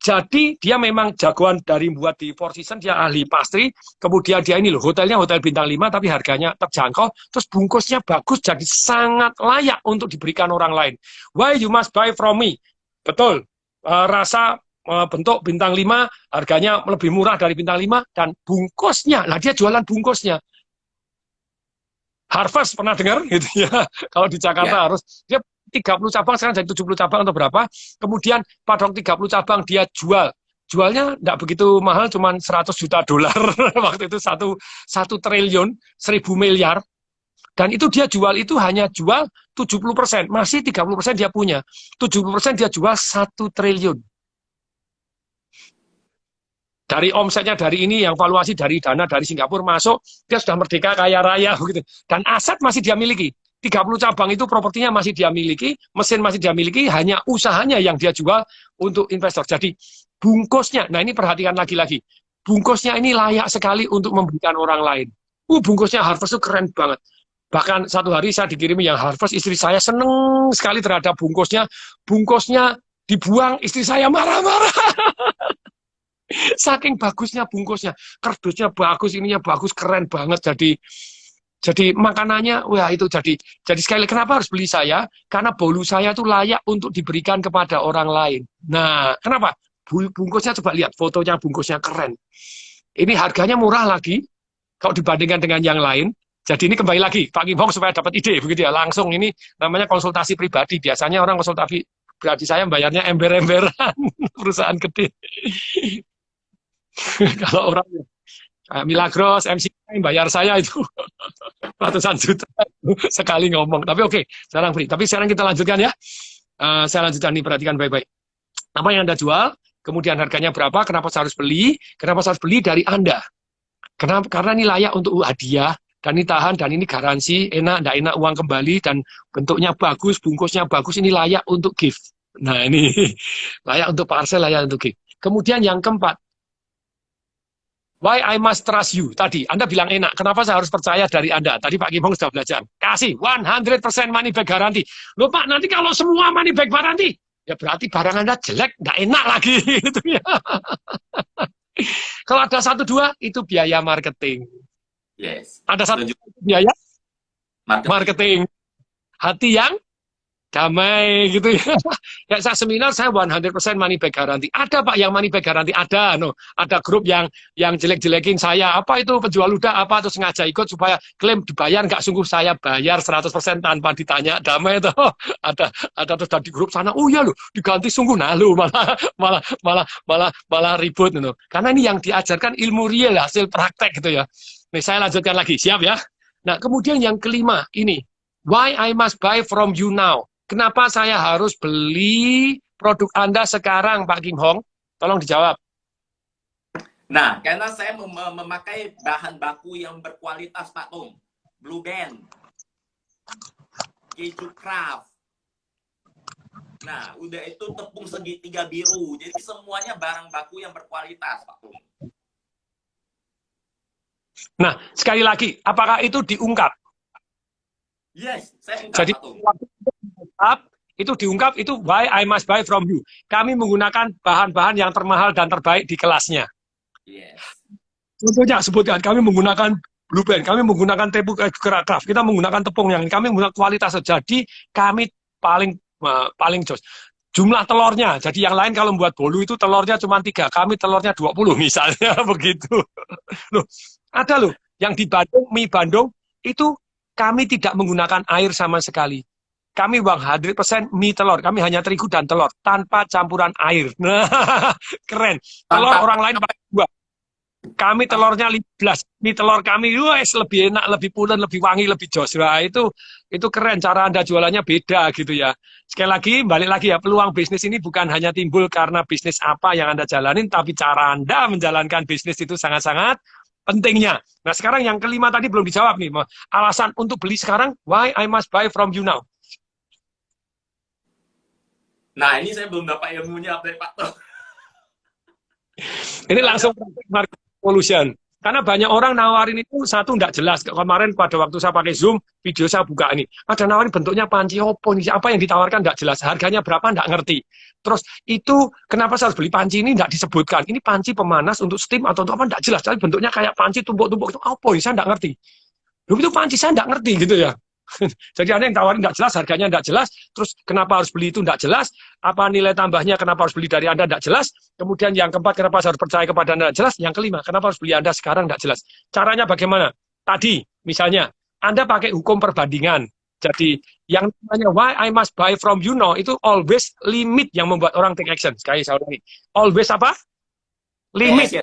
Jadi dia memang jagoan dari buat di Four Seasons, dia ahli pastry, kemudian dia ini loh, hotelnya hotel bintang 5 tapi harganya terjangkau, terus bungkusnya bagus, jadi sangat layak untuk diberikan orang lain. Why you must buy from me? Betul, rasa bentuk bintang 5, harganya lebih murah dari bintang 5, dan bungkusnya, lah dia jualan bungkusnya. Harvest pernah dengar gitu ya, kalau di Jakarta harus, dia 30 cabang, sekarang jadi 70 cabang atau berapa, kemudian pada 30 cabang dia jualnya tidak begitu mahal, cuma 100 juta dolar, waktu itu 1 triliun, 1000 miliar, dan itu dia jual, itu hanya jual 70%, masih 30% dia punya, 70% dia jual 1 triliun. Dari omsetnya dari ini, yang valuasi dari dana dari Singapura masuk, dia sudah merdeka kaya raya, begitu. Dan aset masih dia miliki. 30 cabang itu propertinya masih dia miliki, mesin masih dia miliki, hanya usahanya yang dia jual untuk investor. Jadi bungkusnya, nah ini perhatikan lagi-lagi, bungkusnya ini layak sekali untuk memberikan orang lain. Bungkusnya Harvest itu keren banget. Bahkan satu hari saya dikirimi yang Harvest, istri saya seneng sekali terhadap bungkusnya. Bungkusnya dibuang, istri saya marah-marah. Saking bagusnya bungkusnya, kardusnya bagus, ininya bagus, keren banget. Jadi makanannya, wah itu jadi sekali kenapa harus beli saya? Karena bolu saya itu layak untuk diberikan kepada orang lain. Nah, kenapa? Bungkusnya coba lihat fotonya, bungkusnya keren. Ini harganya murah lagi kalau dibandingkan dengan yang lain. Jadi ini kembali lagi Pak Kim Hong supaya dapat ide begitu ya. Langsung ini namanya konsultasi pribadi. Biasanya orang konsultasi pribadi saya bayarnya ember-emberan perusahaan gede. Kalau orang Milagros, MC bayar saya itu ratusan juta sekali ngomong. Tapi oke, sekarang free. Tapi sekarang kita lanjutkan ya. Saya lanjutkan nih, perhatikan baik-baik. Apa yang Anda jual, kemudian harganya berapa, kenapa saya harus beli, kenapa saya harus beli dari Anda. Kenapa? Karena ini layak untuk hadiah, dan ini tahan, dan ini garansi, enak, tidak enak, uang kembali, dan bentuknya bagus, bungkusnya bagus, ini layak untuk gift. Nah ini, layak untuk parcel, layak untuk gift. Kemudian yang keempat, why I must trust you. Tadi, Anda bilang enak. Kenapa saya harus percaya dari Anda? Tadi Pak Kim Hong sudah belajar. Kasih 100% money back garanti. Loh Pak, nanti kalau semua money back garanti, ya berarti barang Anda jelek, nggak enak lagi. Gitu ya. Kalau ada 1-2, itu biaya marketing. Yes. Ada 1 biaya Marketing. marketing. Hati yang damai gitu ya. Ya saya seminar saya 100% money back garanti. Ada Pak yang money back garanti? Ada, no. Ada grup yang jelek-jelekin saya. Apa itu penjual ludah apa atau sengaja ikut supaya klaim dibayar nggak sungguh saya bayar 100% tanpa ditanya damai itu. Ada terus di grup sana. Oh ya loh, diganti sungguh nah lu malah ribut gitu. Karena ini yang diajarkan ilmu real hasil praktek gitu ya. Nih saya lanjutkan lagi. Siap ya? Nah, kemudian yang kelima ini, why I must buy from you now? Kenapa saya harus beli produk Anda sekarang, Pak Kim Hong? Tolong dijawab. Nah, karena saya memakai bahan baku yang berkualitas, Pak Tung. Blue Band, Keju Craft. Nah, udah itu tepung segitiga biru. Jadi semuanya barang baku yang berkualitas, Pak Tung. Nah, sekali lagi, apakah itu diungkap? Yes, saya ungkap, Jadi, Pak Tung. itu diungkap, itu why I must buy from you. Kami menggunakan bahan-bahan yang termahal dan terbaik di kelasnya. Yes. Contohnya, sebutkan, kami menggunakan Blue Band, kami menggunakan tepung Craft, kita menggunakan tepung yang kami menggunakan kualitas. Jadi, kami paling jos. Jumlah telurnya, jadi yang lain kalau membuat bolu itu telurnya cuma 3, kami telurnya 20 misalnya, begitu. Loh, ada loh, yang di Bandung, mie Bandung, itu kami tidak menggunakan air sama sekali. Kami 100% mie telur, kami hanya terigu dan telur, tanpa campuran air. Nah, keren. Telur orang lain pakai 2. Kami telurnya 15. Mie telur kami, wes lebih enak, lebih pulen, lebih wangi, lebih jos. Nah, itu keren, cara Anda jualannya beda gitu ya. Sekali lagi, balik lagi ya, peluang bisnis ini bukan hanya timbul karena bisnis apa yang Anda jalanin, tapi cara Anda menjalankan bisnis itu sangat-sangat pentingnya. Nah, sekarang yang kelima tadi belum dijawab nih. Alasan untuk beli sekarang, why I must buy from you now? Nah, ini saya belum dapat ilmunya dari Pak Tung. Ini langsung market evolution. Karena banyak orang nawarin itu satu nggak jelas. Kemarin pada waktu saya pakai Zoom, video saya buka ini. Ada nawarin bentuknya panci opo nih. Apa yang ditawarkan nggak jelas. Harganya berapa nggak ngerti. Terus itu kenapa saya harus beli panci ini nggak disebutkan. Ini panci pemanas untuk steam atau untuk apa nggak jelas. Tapi bentuknya kayak panci tumpuk-tumpuk itu apa ini saya nggak ngerti. Loh, itu panci saya nggak ngerti gitu ya. Jadi ada yang tawarin nggak jelas, harganya nggak jelas, terus kenapa harus beli itu nggak jelas, apa nilai tambahnya, kenapa harus beli dari Anda nggak jelas, kemudian yang keempat, kenapa harus percaya kepada Anda nggak jelas, yang kelima, kenapa harus beli Anda sekarang nggak jelas. Caranya bagaimana? Tadi, misalnya, Anda pakai hukum perbandingan, jadi yang namanya why I must buy from you now, itu always limit yang membuat orang take action. Sekali saya ulangi, always apa? Limit,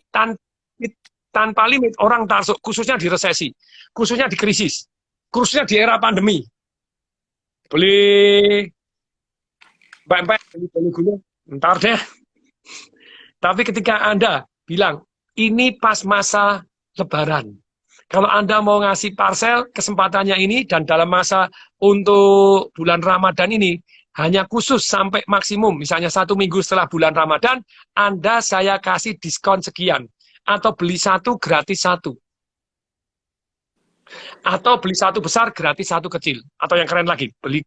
tanpa limit, orang tarsuk, khususnya di resesi, khususnya di krisis. Khususnya di era pandemi. Beli pempek, beli gulung, ntar deh. Tapi ketika Anda bilang, ini pas masa lebaran. Kalau Anda mau ngasih parcel, kesempatannya ini, dan dalam masa untuk bulan Ramadan ini, hanya khusus sampai maksimum, misalnya 1 minggu setelah bulan Ramadan, Anda saya kasih diskon sekian. Atau beli 1 gratis 1. Atau beli 1 besar gratis 1 kecil, atau yang keren lagi, beli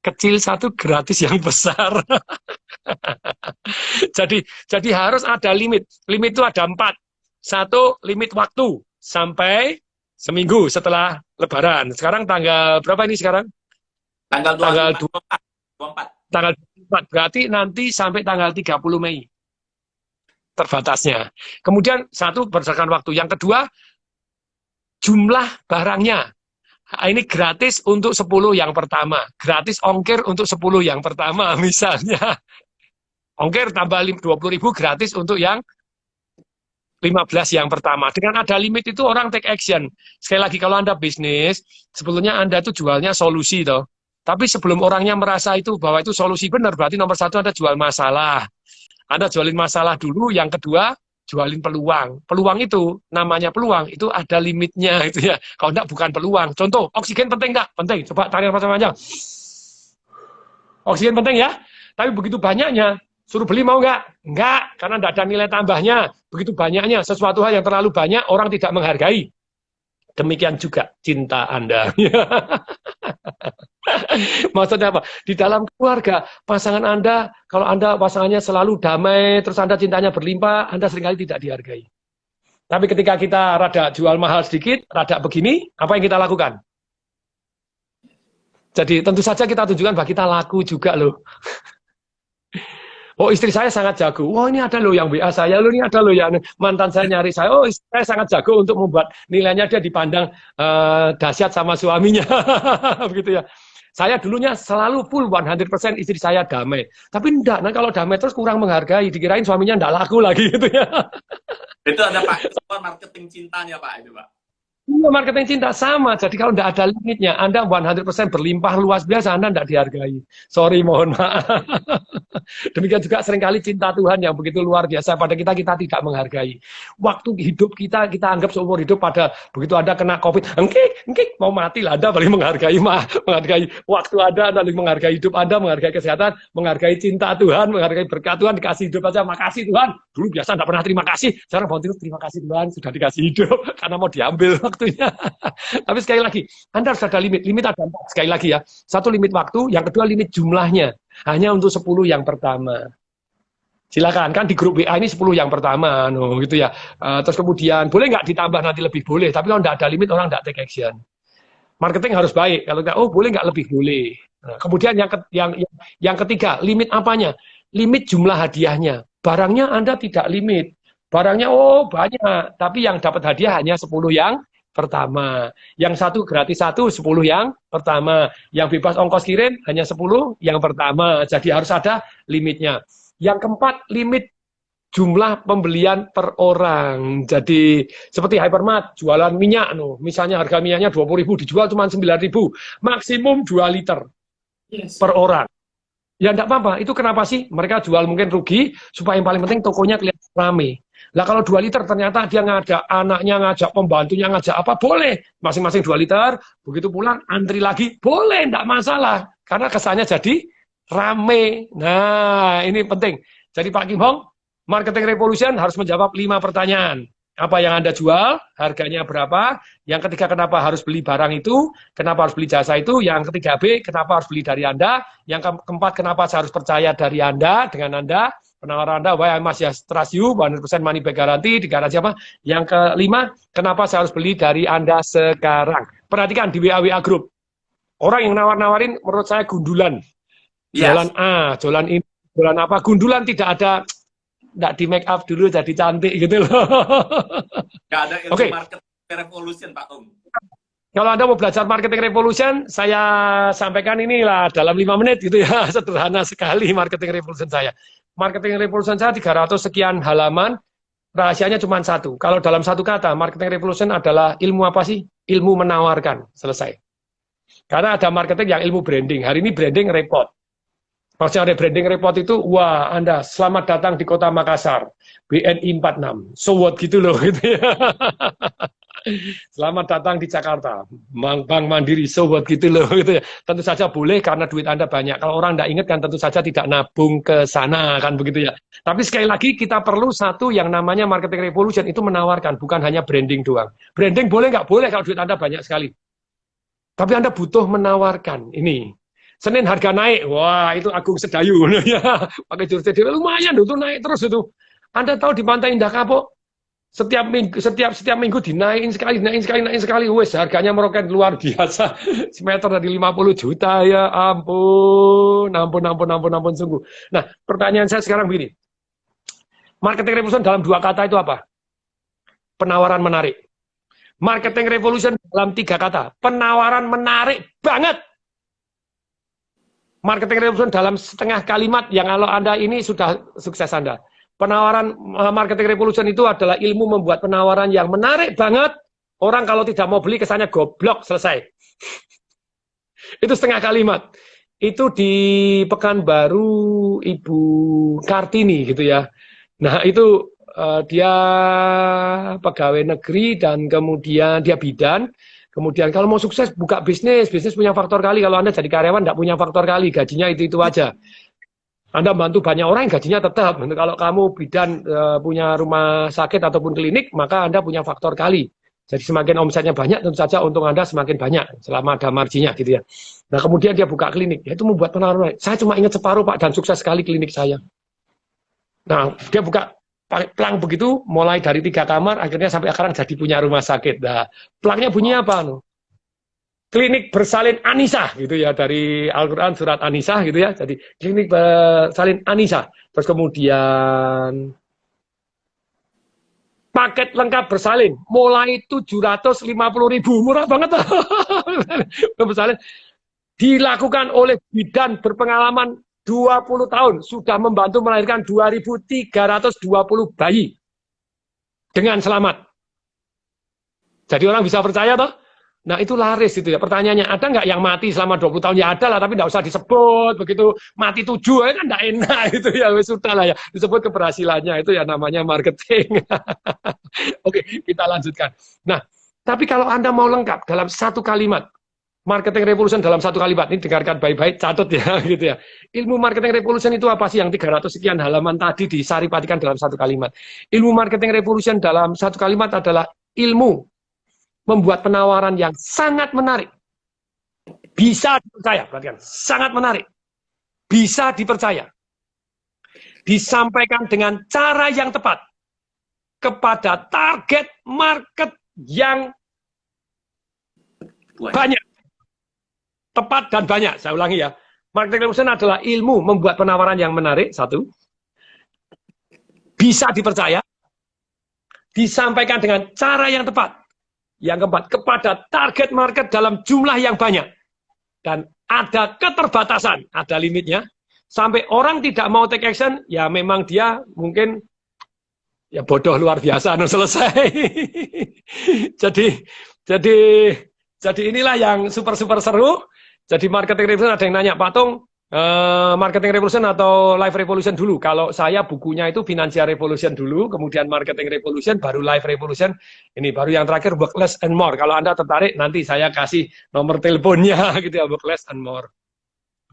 kecil satu gratis yang besar. Jadi harus ada limit. Limit itu ada 4. Satu, limit waktu sampai seminggu setelah Lebaran. Sekarang tanggal berapa ini sekarang? Tanggal Tanggal 24. 24. Tanggal 24. Berarti nanti sampai tanggal 30 Mei terbatasnya. Kemudian satu, berdasarkan waktu. Yang kedua, jumlah barangnya. Nah, ini gratis untuk 10 yang pertama. Gratis ongkir untuk 10 yang pertama. Misalnya, ongkir tambah 20.000 gratis untuk yang 15 yang pertama. Dengan ada limit itu orang take action. Sekali lagi, kalau Anda bisnis, sebetulnya Anda itu jualnya solusi toh. Tapi sebelum orangnya merasa itu bahwa itu solusi benar, berarti nomor satu Anda jual masalah. Anda jualin masalah dulu, yang kedua jualin peluang. Peluang itu, namanya peluang, itu ada limitnya itu ya. Kalau enggak bukan peluang. Contoh, oksigen penting enggak? Penting. Coba tarik nafas panjang. Oksigen penting ya. Tapi begitu banyaknya, suruh beli mau enggak? Enggak, karena enggak ada nilai tambahnya. Begitu banyaknya, sesuatu hal yang terlalu banyak, orang tidak menghargai. Demikian juga cinta Anda. Maksudnya apa? Di dalam keluarga, pasangan Anda, kalau Anda pasangannya selalu damai, terus Anda cintanya berlimpah, Anda seringkali tidak dihargai. Tapi ketika kita rada jual mahal sedikit, rada begini, apa yang kita lakukan? Jadi tentu saja kita tunjukkan bahwa kita laku juga loh. Oh, istri saya sangat jago. Wah, ini ada loh yang WA saya, loh ini ada loh yang mantan saya nyari saya. Oh, istri saya sangat jago untuk membuat nilainya dia dipandang dahsyat sama suaminya. Begitu ya. Saya dulunya selalu full 100% istri saya damai. Tapi enggak, nah kalau damai terus kurang menghargai, dikirain suaminya enggak laku lagi gitu ya. Itu ada Pak, itu marketing cintanya Pak itu Pak. Iya, marketing cinta sama. Jadi kalau tidak ada limitnya, Anda 100% berlimpah luas biasa, Anda tidak dihargai. Sorry, mohon maaf. Demikian juga seringkali cinta Tuhan yang begitu luar biasa pada kita tidak menghargai. Waktu hidup kita anggap seumur hidup, pada begitu Anda kena COVID, engkik, mau mati lah, Anda paling menghargai waktu Anda paling menghargai hidup Anda, menghargai kesehatan, menghargai cinta Tuhan, menghargai berkat Tuhan, dikasih hidup aja, makasih Tuhan. Dulu biasa tidak pernah terima kasih, sekarang terima kasih Tuhan, sudah dikasih hidup, karena mau diambil waktunya. Tapi sekali lagi, Anda harus ada limit. Limit ada 4. Sekali lagi ya. Satu, limit waktu. Yang kedua, limit jumlahnya. Hanya untuk 10 yang pertama. Silakan. Kan di grup WA ini 10 yang pertama. No, gitu ya. Terus kemudian, boleh nggak ditambah nanti lebih? Boleh. Tapi kalau nggak ada limit, orang nggak take action. Marketing harus baik. Kalau nggak, oh boleh nggak lebih? Boleh. Nah, kemudian yang ketiga, limit apanya? Limit jumlah hadiahnya. Barangnya Anda tidak limit. Barangnya, oh banyak. Tapi yang dapat hadiah hanya 10 yang pertama. Yang satu gratis 10 yang pertama. Yang bebas ongkos kirim hanya 10 yang pertama. Jadi harus ada limitnya. Yang keempat, limit jumlah pembelian per orang. Jadi seperti Hypermart jualan minyak, misalnya harga minyaknya 20.000, dijual cuma 9.000, maksimum 2 liter per orang. Ya enggak apa-apa, itu kenapa sih mereka jual mungkin rugi, supaya yang paling penting tokonya kelihatan rame. Lah kalau 2 liter ternyata dia ngajak anaknya, ngajak pembantunya, ngajak apa, boleh. Masing-masing 2 liter, begitu pulang antri lagi, boleh, enggak masalah. Karena kesannya jadi rame. Nah, ini penting. Jadi Pak Kim Hong, Marketing Revolution harus menjawab 5 pertanyaan. Apa yang Anda jual, harganya berapa, yang ketiga kenapa harus beli barang itu, kenapa harus beli jasa itu, yang ketiga B, kenapa harus beli dari Anda, yang keempat kenapa saya harus percaya dari Anda, dengan Anda, penawaran Anda, why I must trust you, 100% money back guarantee, digaransi apa, yang kelima, kenapa saya harus beli dari Anda sekarang. Perhatikan di WA Group, orang yang nawar-nawarin menurut saya gundulan, jualan A, jualan ini, jualan apa, gundulan, tidak ada, nggak di make up dulu jadi cantik gitu loh. Nggak ada ilmu marketing revolution Pak Tung. Kalau Anda mau belajar marketing revolution, saya sampaikan inilah dalam 5 menit gitu ya. Sederhana sekali marketing revolution saya. Marketing revolution saya 300 sekian halaman, rahasianya cuma satu. Kalau dalam satu kata, marketing revolution adalah ilmu apa sih? Ilmu menawarkan. Selesai. Karena ada marketing yang ilmu branding. Hari ini branding repot. Maksudnya ada branding repot itu, wah Anda selamat datang di kota Makassar, BNI 46, so what gitu loh gitu ya. Selamat datang di Jakarta, Bank Mandiri, so what gitu loh gitu ya. Tentu saja boleh karena duit Anda banyak. Kalau orang tidak ingat kan tentu saja tidak nabung ke sana kan begitu ya. Tapi sekali lagi kita perlu satu yang namanya marketing revolution, itu menawarkan, bukan hanya branding doang. Branding boleh nggak? Boleh kalau duit Anda banyak sekali. Tapi Anda butuh menawarkan ini. Senin harga naik, wah itu Agung Sedayu, ya pakai jurus TDW lumayan itu naik terus itu. Anda tahu di Pantai Indah Kapuk setiap minggu dinaikin sekali, wes harganya meroket luar biasa, semeter dari 50 juta ya ampun sungguh. Nah pertanyaan saya sekarang begini, marketing revolution dalam 2 kata itu apa? Penawaran menarik. Marketing revolution dalam 3 kata, penawaran menarik banget. Marketing revolution dalam setengah kalimat yang kalau Anda ini sudah sukses Anda. Penawaran marketing revolution itu adalah ilmu membuat penawaran yang menarik banget. Orang kalau tidak mau beli kesannya goblok, selesai. Itu setengah kalimat. Itu di Pekanbaru Ibu Kartini gitu ya. Nah itu dia pegawai negeri dan kemudian dia bidan. Kemudian kalau mau sukses buka bisnis punya faktor kali. Kalau Anda jadi karyawan tidak punya faktor kali, gajinya itu aja. Anda bantu banyak orang, gajinya tetap. Kalau kamu bidan punya rumah sakit ataupun klinik, maka Anda punya faktor kali. Jadi semakin omsetnya banyak, tentu saja untung Anda semakin banyak selama ada marginnya gitu ya. Nah kemudian dia buka klinik, itu membuat penawaran. Saya cuma ingat separuh Pak dan sukses sekali klinik saya. Nah dia buka plang begitu, mulai dari 3 kamar, akhirnya sampai sekarang jadi punya rumah sakit. Nah, plangnya bunyi apa? Klinik bersalin Anisa, gitu ya, dari Al-Quran surat Anisa, gitu ya. Jadi klinik bersalin Anisa. Terus kemudian paket lengkap bersalin, mulai 750.000, murah banget. Bersalin dilakukan oleh bidan berpengalaman 20 tahun, sudah membantu melahirkan 2.320 bayi dengan selamat. Jadi orang bisa percaya toh? Nah itu laris itu ya. Pertanyaannya, ada nggak yang mati selama 20 tahun? Ya ada lah, tapi nggak usah disebut. Begitu mati 7 ya kan nggak enak itu ya. Sudah lah ya, disebut keberhasilannya, itu ya namanya marketing. Oke, kita lanjutkan. Nah, tapi kalau Anda mau lengkap dalam 1 kalimat, marketing revolution dalam 1 kalimat, ini dengarkan baik-baik, catat ya, gitu ya. Ilmu marketing revolution itu apa sih yang 300 sekian halaman tadi disaripatikan dalam 1 kalimat? Ilmu marketing revolution dalam 1 kalimat adalah ilmu membuat penawaran yang sangat menarik. Bisa dipercaya, perhatikan, sangat menarik. Bisa dipercaya. Disampaikan dengan cara yang tepat kepada target market yang banyak. Tepat dan banyak, saya ulangi ya. Marketing revolution adalah ilmu membuat penawaran yang menarik, 1. Bisa dipercaya, disampaikan dengan cara yang tepat. Yang keempat, kepada target market dalam jumlah yang banyak. Dan ada keterbatasan, ada limitnya. Sampai orang tidak mau take action, ya memang dia mungkin ya bodoh luar biasa, selesai. Jadi inilah yang super seru. Jadi marketing revolution, ada yang nanya, Pak Tung, marketing revolution atau life revolution dulu? Kalau saya bukunya itu financial revolution dulu, kemudian marketing revolution, baru life revolution. Ini baru yang terakhir work less and more. Kalau Anda tertarik, nanti saya kasih nomor teleponnya gitu ya, work less and more.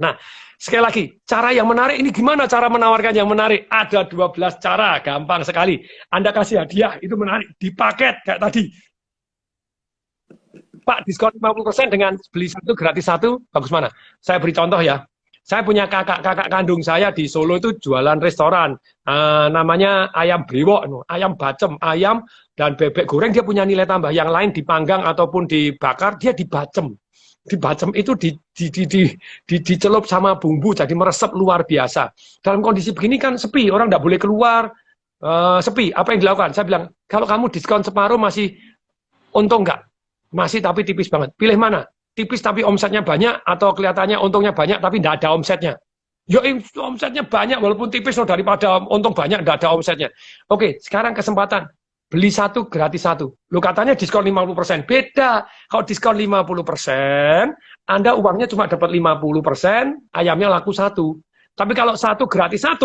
Nah, sekali lagi, cara yang menarik ini gimana cara menawarkan yang menarik? Ada 12 cara, gampang sekali. Anda kasih hadiah, itu menarik, di paket kayak tadi. Pak, diskon 50% dengan beli 1 gratis 1, bagus mana? Saya beri contoh ya. Saya punya kakak kandung saya di Solo itu jualan restoran. Namanya ayam brewok, ayam bacem, ayam dan bebek goreng, dia punya nilai tambah. Yang lain dipanggang ataupun dibakar, dia dibacem. Dibacem itu dicelup sama bumbu, jadi meresap luar biasa. Dalam kondisi begini kan sepi, orang nggak boleh keluar, sepi. Apa yang dilakukan? Saya bilang, kalau kamu diskon separuh masih untung nggak? Masih, tapi tipis banget. Pilih mana? Tipis tapi omsetnya banyak, atau kelihatannya untungnya banyak tapi tidak ada omsetnya? Ya omsetnya banyak walaupun tipis loh, daripada untung banyak tidak ada omsetnya. Oke, sekarang kesempatan. Beli 1 gratis 1. Lu katanya diskon 50%. Beda. Kalau diskon 50%, Anda uangnya cuma dapat 50%, ayamnya laku 1. Tapi kalau 1 gratis 1,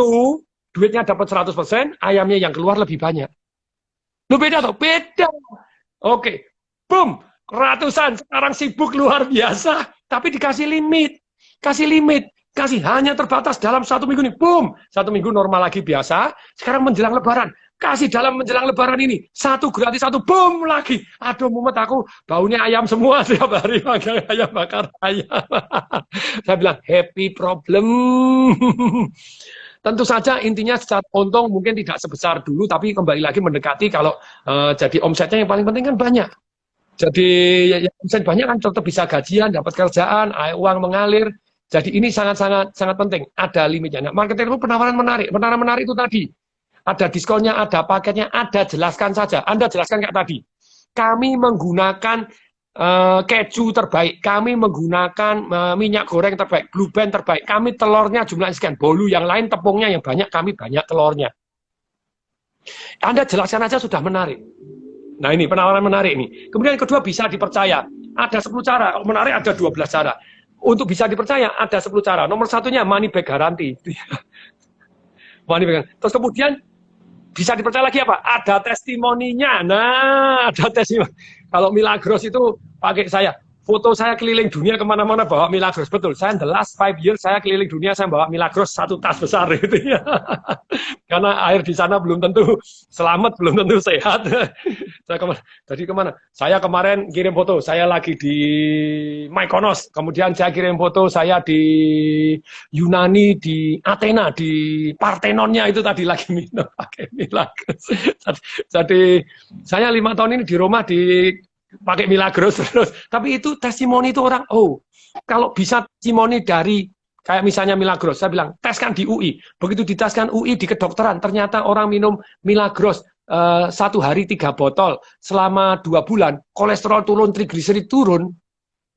duitnya dapat 100%, ayamnya yang keluar lebih banyak. Lu beda toh? Beda. Oke. Boom. Ratusan sekarang sibuk luar biasa, tapi dikasih limit, kasih hanya terbatas dalam 1 minggu nih, boom, 1 minggu normal lagi biasa. Sekarang menjelang Lebaran, kasih dalam menjelang lebaran ini, 1 gratis 1, boom lagi. Aduh, mumet aku, baunya ayam semua tiap hari makan ayam bakar ayam. Saya bilang, happy problem. Tentu saja intinya secara untung mungkin tidak sebesar dulu, tapi kembali lagi mendekati kalau jadi omsetnya yang paling penting kan banyak. Jadi yang omset banyak kan tetap bisa gajian, dapat kerjaan, uang mengalir. Jadi ini sangat-sangat penting. Ada limitnya. Nah, marketing itu penawaran menarik. Penawaran menarik itu tadi. Ada diskonnya, ada paketnya, ada, jelaskan saja. Anda jelaskan kayak tadi. Kami menggunakan keju terbaik, kami menggunakan minyak goreng terbaik, Blue Band terbaik, kami telurnya jumlah sekian, bolu yang lain tepungnya yang banyak, kami banyak telurnya. Anda jelaskan aja sudah menarik. Nah ini penawaran menarik ini. Kemudian yang kedua bisa dipercaya. Ada 10 cara, kalau menarik ada 12 cara. Untuk bisa dipercaya ada 10 cara. Nomor satunya money back guarantee. Money back guarantee. Terus kemudian bisa dipercaya lagi apa? Ada testimoninya. Nah, ada testimoni. Kalau Milagros itu pakai saya. Foto saya keliling dunia kemana-mana bawa Milagros. Betul, saya the last 5 years saya keliling dunia, saya bawa Milagros 1 tas besar gitu ya. Karena air di sana belum tentu selamat, belum tentu sehat. Jadi kemana? Saya kemarin kirim foto, saya lagi di Mykonos. Kemudian saya kirim foto saya di Yunani, di Athena, di Partenonnya itu tadi lagi minum pakai Milagros. Jadi saya 5 tahun ini di Roma pakai Milagros terus. Tapi itu testimoni itu orang, oh, kalau bisa testimoni dari kayak misalnya Milagros, saya bilang teskan di UI. Begitu diteskan UI di kedokteran, ternyata orang minum Milagros 1 hari 3 botol selama 2 bulan, kolesterol turun, trigliserid turun.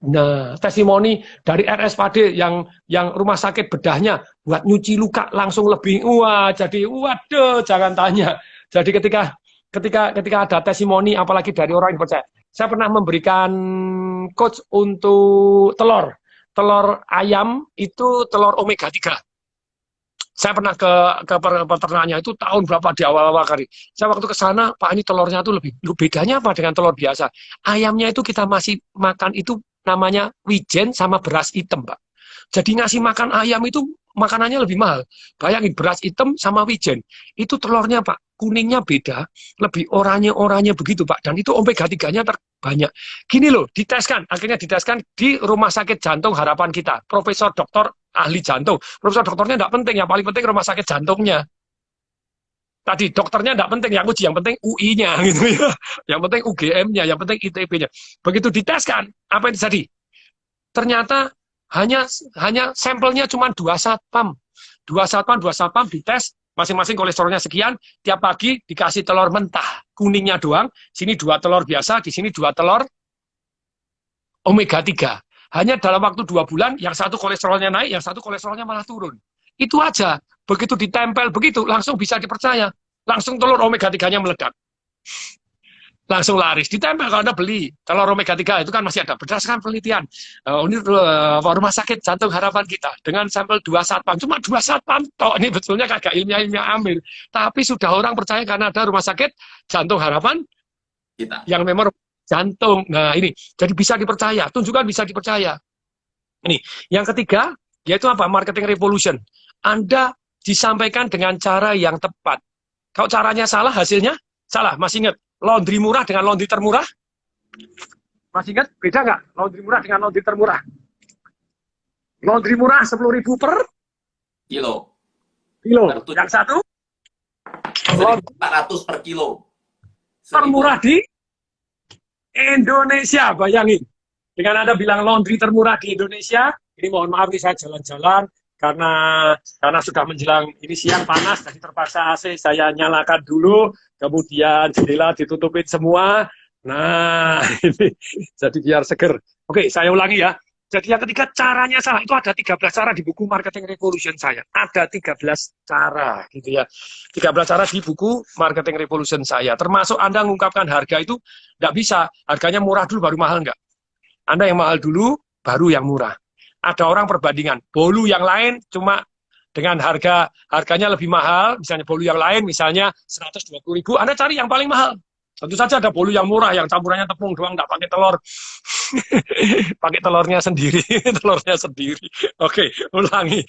Nah, testimoni dari RSPAD yang rumah sakit bedahnya buat nyuci luka langsung lebih, wah, jadi waduh, jangan tanya. Jadi ketika ada testimoni apalagi dari orang yang percaya. Saya pernah memberikan coach untuk telur ayam itu telur omega 3. Saya pernah ke peternaknya itu tahun berapa di awal-awal kali. Saya waktu ke sana, Pak, ini telurnya itu lebih bedanya apa dengan telur biasa? Ayamnya itu kita masih makan itu namanya wijen sama beras hitam, Pak. Jadi ngasih makan ayam itu makanannya lebih mahal. Bayangin beras hitam sama wijen. Itu telurnya, Pak, kuningnya beda, lebih oranye-oranye begitu, Pak. Dan itu omega 3-nya terbanyak. Gini loh, akhirnya diteskan di Rumah Sakit Jantung Harapan kita. Profesor Doktor ahli jantung. Profesor dokternya tidak penting, yang paling penting rumah sakit jantungnya. Tadi dokternya tidak penting, yang uji yang penting UI-nya gitu ya. Yang penting UGM-nya, yang penting ITB-nya. Begitu diteskan, apa yang terjadi? Ternyata hanya sampelnya cuma 2 satpam. 2 satpam dites, masing-masing kolesterolnya sekian, tiap pagi dikasih telur mentah, kuningnya doang, sini 2 telur biasa, di sini 2 telur omega 3. Hanya dalam waktu 2 bulan, yang satu kolesterolnya naik, yang satu kolesterolnya malah turun. Itu aja. Begitu ditempel begitu, langsung bisa dipercaya. Langsung telur omega 3-nya meledak. Langsung laris. Ditempel kalau Anda beli telur omega 3 itu kan masih ada. Berdasarkan penelitian, ini Rumah Sakit Jantung Harapan kita dengan sampel 2 satpam. Cuma 2 satpam toh, ini betulnya kagak ilmiah ambil. Tapi sudah orang percaya karena ada Rumah Sakit Jantung Harapan kita yang memang jantung. Nah ini, jadi bisa dipercaya. Tunjukkan bisa dipercaya. Ini, yang ketiga, yaitu apa? Marketing revolution. Anda disampaikan dengan cara yang tepat. Kalau caranya salah, hasilnya salah. Masih ingat? Laundry murah dengan laundry termurah? Masih ingat? Beda nggak? Laundry murah dengan laundry termurah? Laundry murah 10.000 per kilo. Yang satu? 400 per kilo. Termurah di Indonesia, bayangin. Dengan Anda bilang laundry termurah di Indonesia, ini mohon maaf nih saya jalan-jalan karena sudah menjelang ini siang panas, jadi terpaksa AC saya nyalakan dulu, kemudian jendela ditutupin semua. Nah, ini jadi biar seger. Oke, saya ulangi ya. Jadi yang ketiga, caranya salah. Itu ada 13 cara di buku Marketing Revolution saya. Ada 13 cara gitu ya. 13 cara di buku Marketing Revolution saya. Termasuk Anda mengungkapkan harga itu tidak bisa. Harganya murah dulu baru mahal enggak. Anda yang mahal dulu baru yang murah. Ada orang perbandingan. Bolu yang lain cuma dengan harganya lebih mahal, misalnya bolu yang lain misalnya 120.000, Anda cari yang paling mahal. Tentu saja ada bolu yang murah, yang campurannya tepung doang, nggak pakai telur. Pakai telurnya sendiri, telurnya sendiri. Oke, ulangi.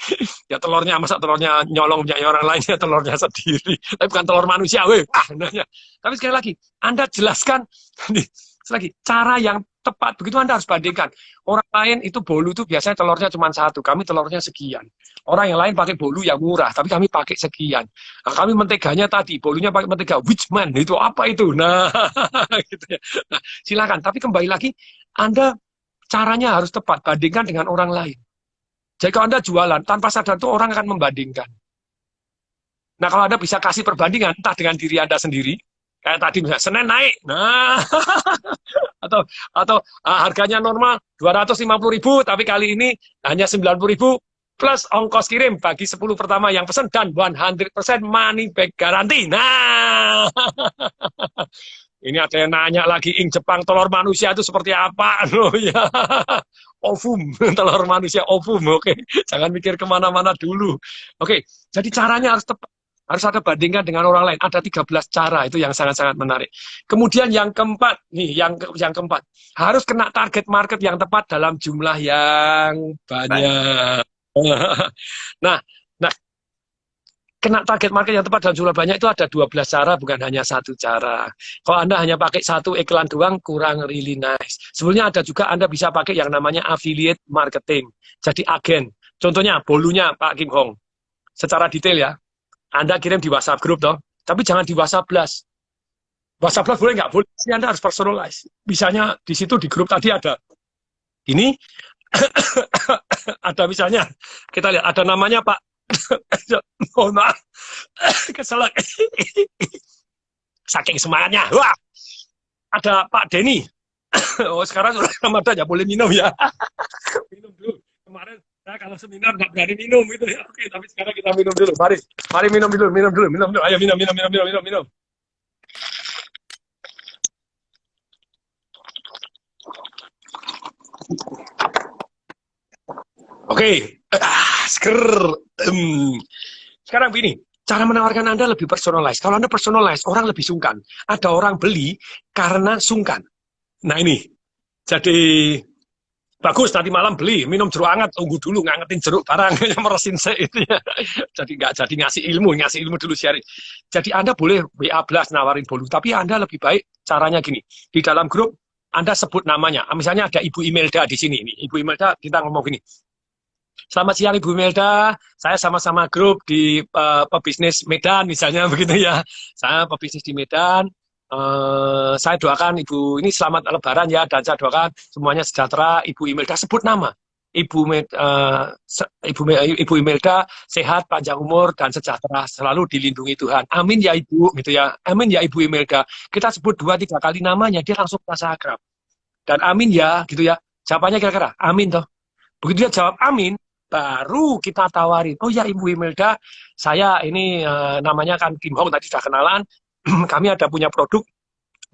Ya telurnya, masa telurnya nyolong punya orang lain, ya telurnya sendiri. Tapi bukan telur manusia, weh. Nanya. Tapi sekali lagi, Anda jelaskan, nih, sekali lagi, cara yang tepat. Begitu Anda harus bandingkan. Orang lain itu bolu itu biasanya telurnya cuma satu, kami telurnya sekian. Orang yang lain pakai bolu yang murah, tapi kami pakai sekian. Nah, kami menteganya tadi, bolunya pakai mentega Witchman, itu apa itu? Nah, gitu ya. Nah, silakan. Tapi kembali lagi, Anda caranya harus tepat, bandingkan dengan orang lain. Jadi kalau Anda jualan, tanpa sadar itu orang akan membandingkan. Nah, kalau Anda bisa kasih perbandingan, entah dengan diri Anda sendiri, kayak tadi misalnya, Senin naik, nah, atau harganya normal 250.000, tapi kali ini hanya 90.000, plus ongkos kirim bagi 10 pertama yang pesan, dan 100% money back guarantee. Nah, ini ada yang nanya lagi, ing Jepang telur manusia itu seperti apa? Loh ya, ovum, telur manusia ovum. Oke, jangan mikir kemana-mana dulu. Oke, jadi caranya harus tepat. Harus ada bandingkan dengan orang lain. Ada 13 cara, itu yang sangat-sangat menarik. Kemudian yang keempat, nih, yang keempat, harus kena target market yang tepat dalam jumlah yang banyak. Nah, kena target market yang tepat dalam jumlah banyak itu ada 12 cara, bukan hanya satu cara. Kalau Anda hanya pakai satu iklan doang, kurang really nice. Sebenarnya ada juga Anda bisa pakai yang namanya affiliate marketing. Jadi agen. Contohnya, bolunya Pak Kim Hong. Secara detail ya, Anda kirim di WhatsApp group toh, tapi jangan di WhatsApp Blast. WhatsApp Blast boleh nggak? Boleh. Ini Anda harus personalize. Bisanya di situ di grup tadi ada ini, ada misalnya, kita lihat ada namanya Pak, mohon maaf, kesel, saking semangatnya, wah, ada Pak Denny, oh sekarang sudah Ramadan ya, boleh minum ya, minum dulu, kemarin saya kalau seminar nggak berani minum gitu ya, oke, tapi sekarang kita minum dulu, mari minum dulu, ayo minum. Oke, sekarang begini, cara menawarkan Anda lebih personalize. Kalau Anda personalize, orang lebih sungkan. Ada orang beli karena sungkan. Nah ini, jadi bagus nanti malam beli, minum jeruk hangat, tunggu dulu ngangetin jeruk barang yang meresin saya itu ya. Jadi nggak jadi ngasih ilmu dulu sharing. Jadi Anda boleh WA Blast nawarin bolu, tapi Anda lebih baik caranya gini. Di dalam grup Anda sebut namanya. Misalnya ada Ibu Imelda di sini. Nih, Ibu Imelda kita ngomong gini. Selamat siang Ibu Imelda, saya sama-sama grup di pebisnis Medan misalnya begitu ya. Saya pebisnis di Medan. Saya doakan Ibu ini selamat Lebaran ya, dan saya doakan semuanya sejahtera. Ibu Imelda sebut nama. Ibu Imelda sehat, panjang umur dan sejahtera, selalu dilindungi Tuhan. Amin ya Ibu, gitu ya. Amin ya Ibu Imelda. Kita sebut 2-3 kali namanya, dia langsung merasa akrab. Dan amin ya, gitu ya. Jawabannya kira-kira amin toh. Begitu dia jawab amin, baru kita tawarin. Oh ya Ibu Imelda, saya ini namanya kan Kim Hong, tadi sudah kenalan. Kami ada punya produk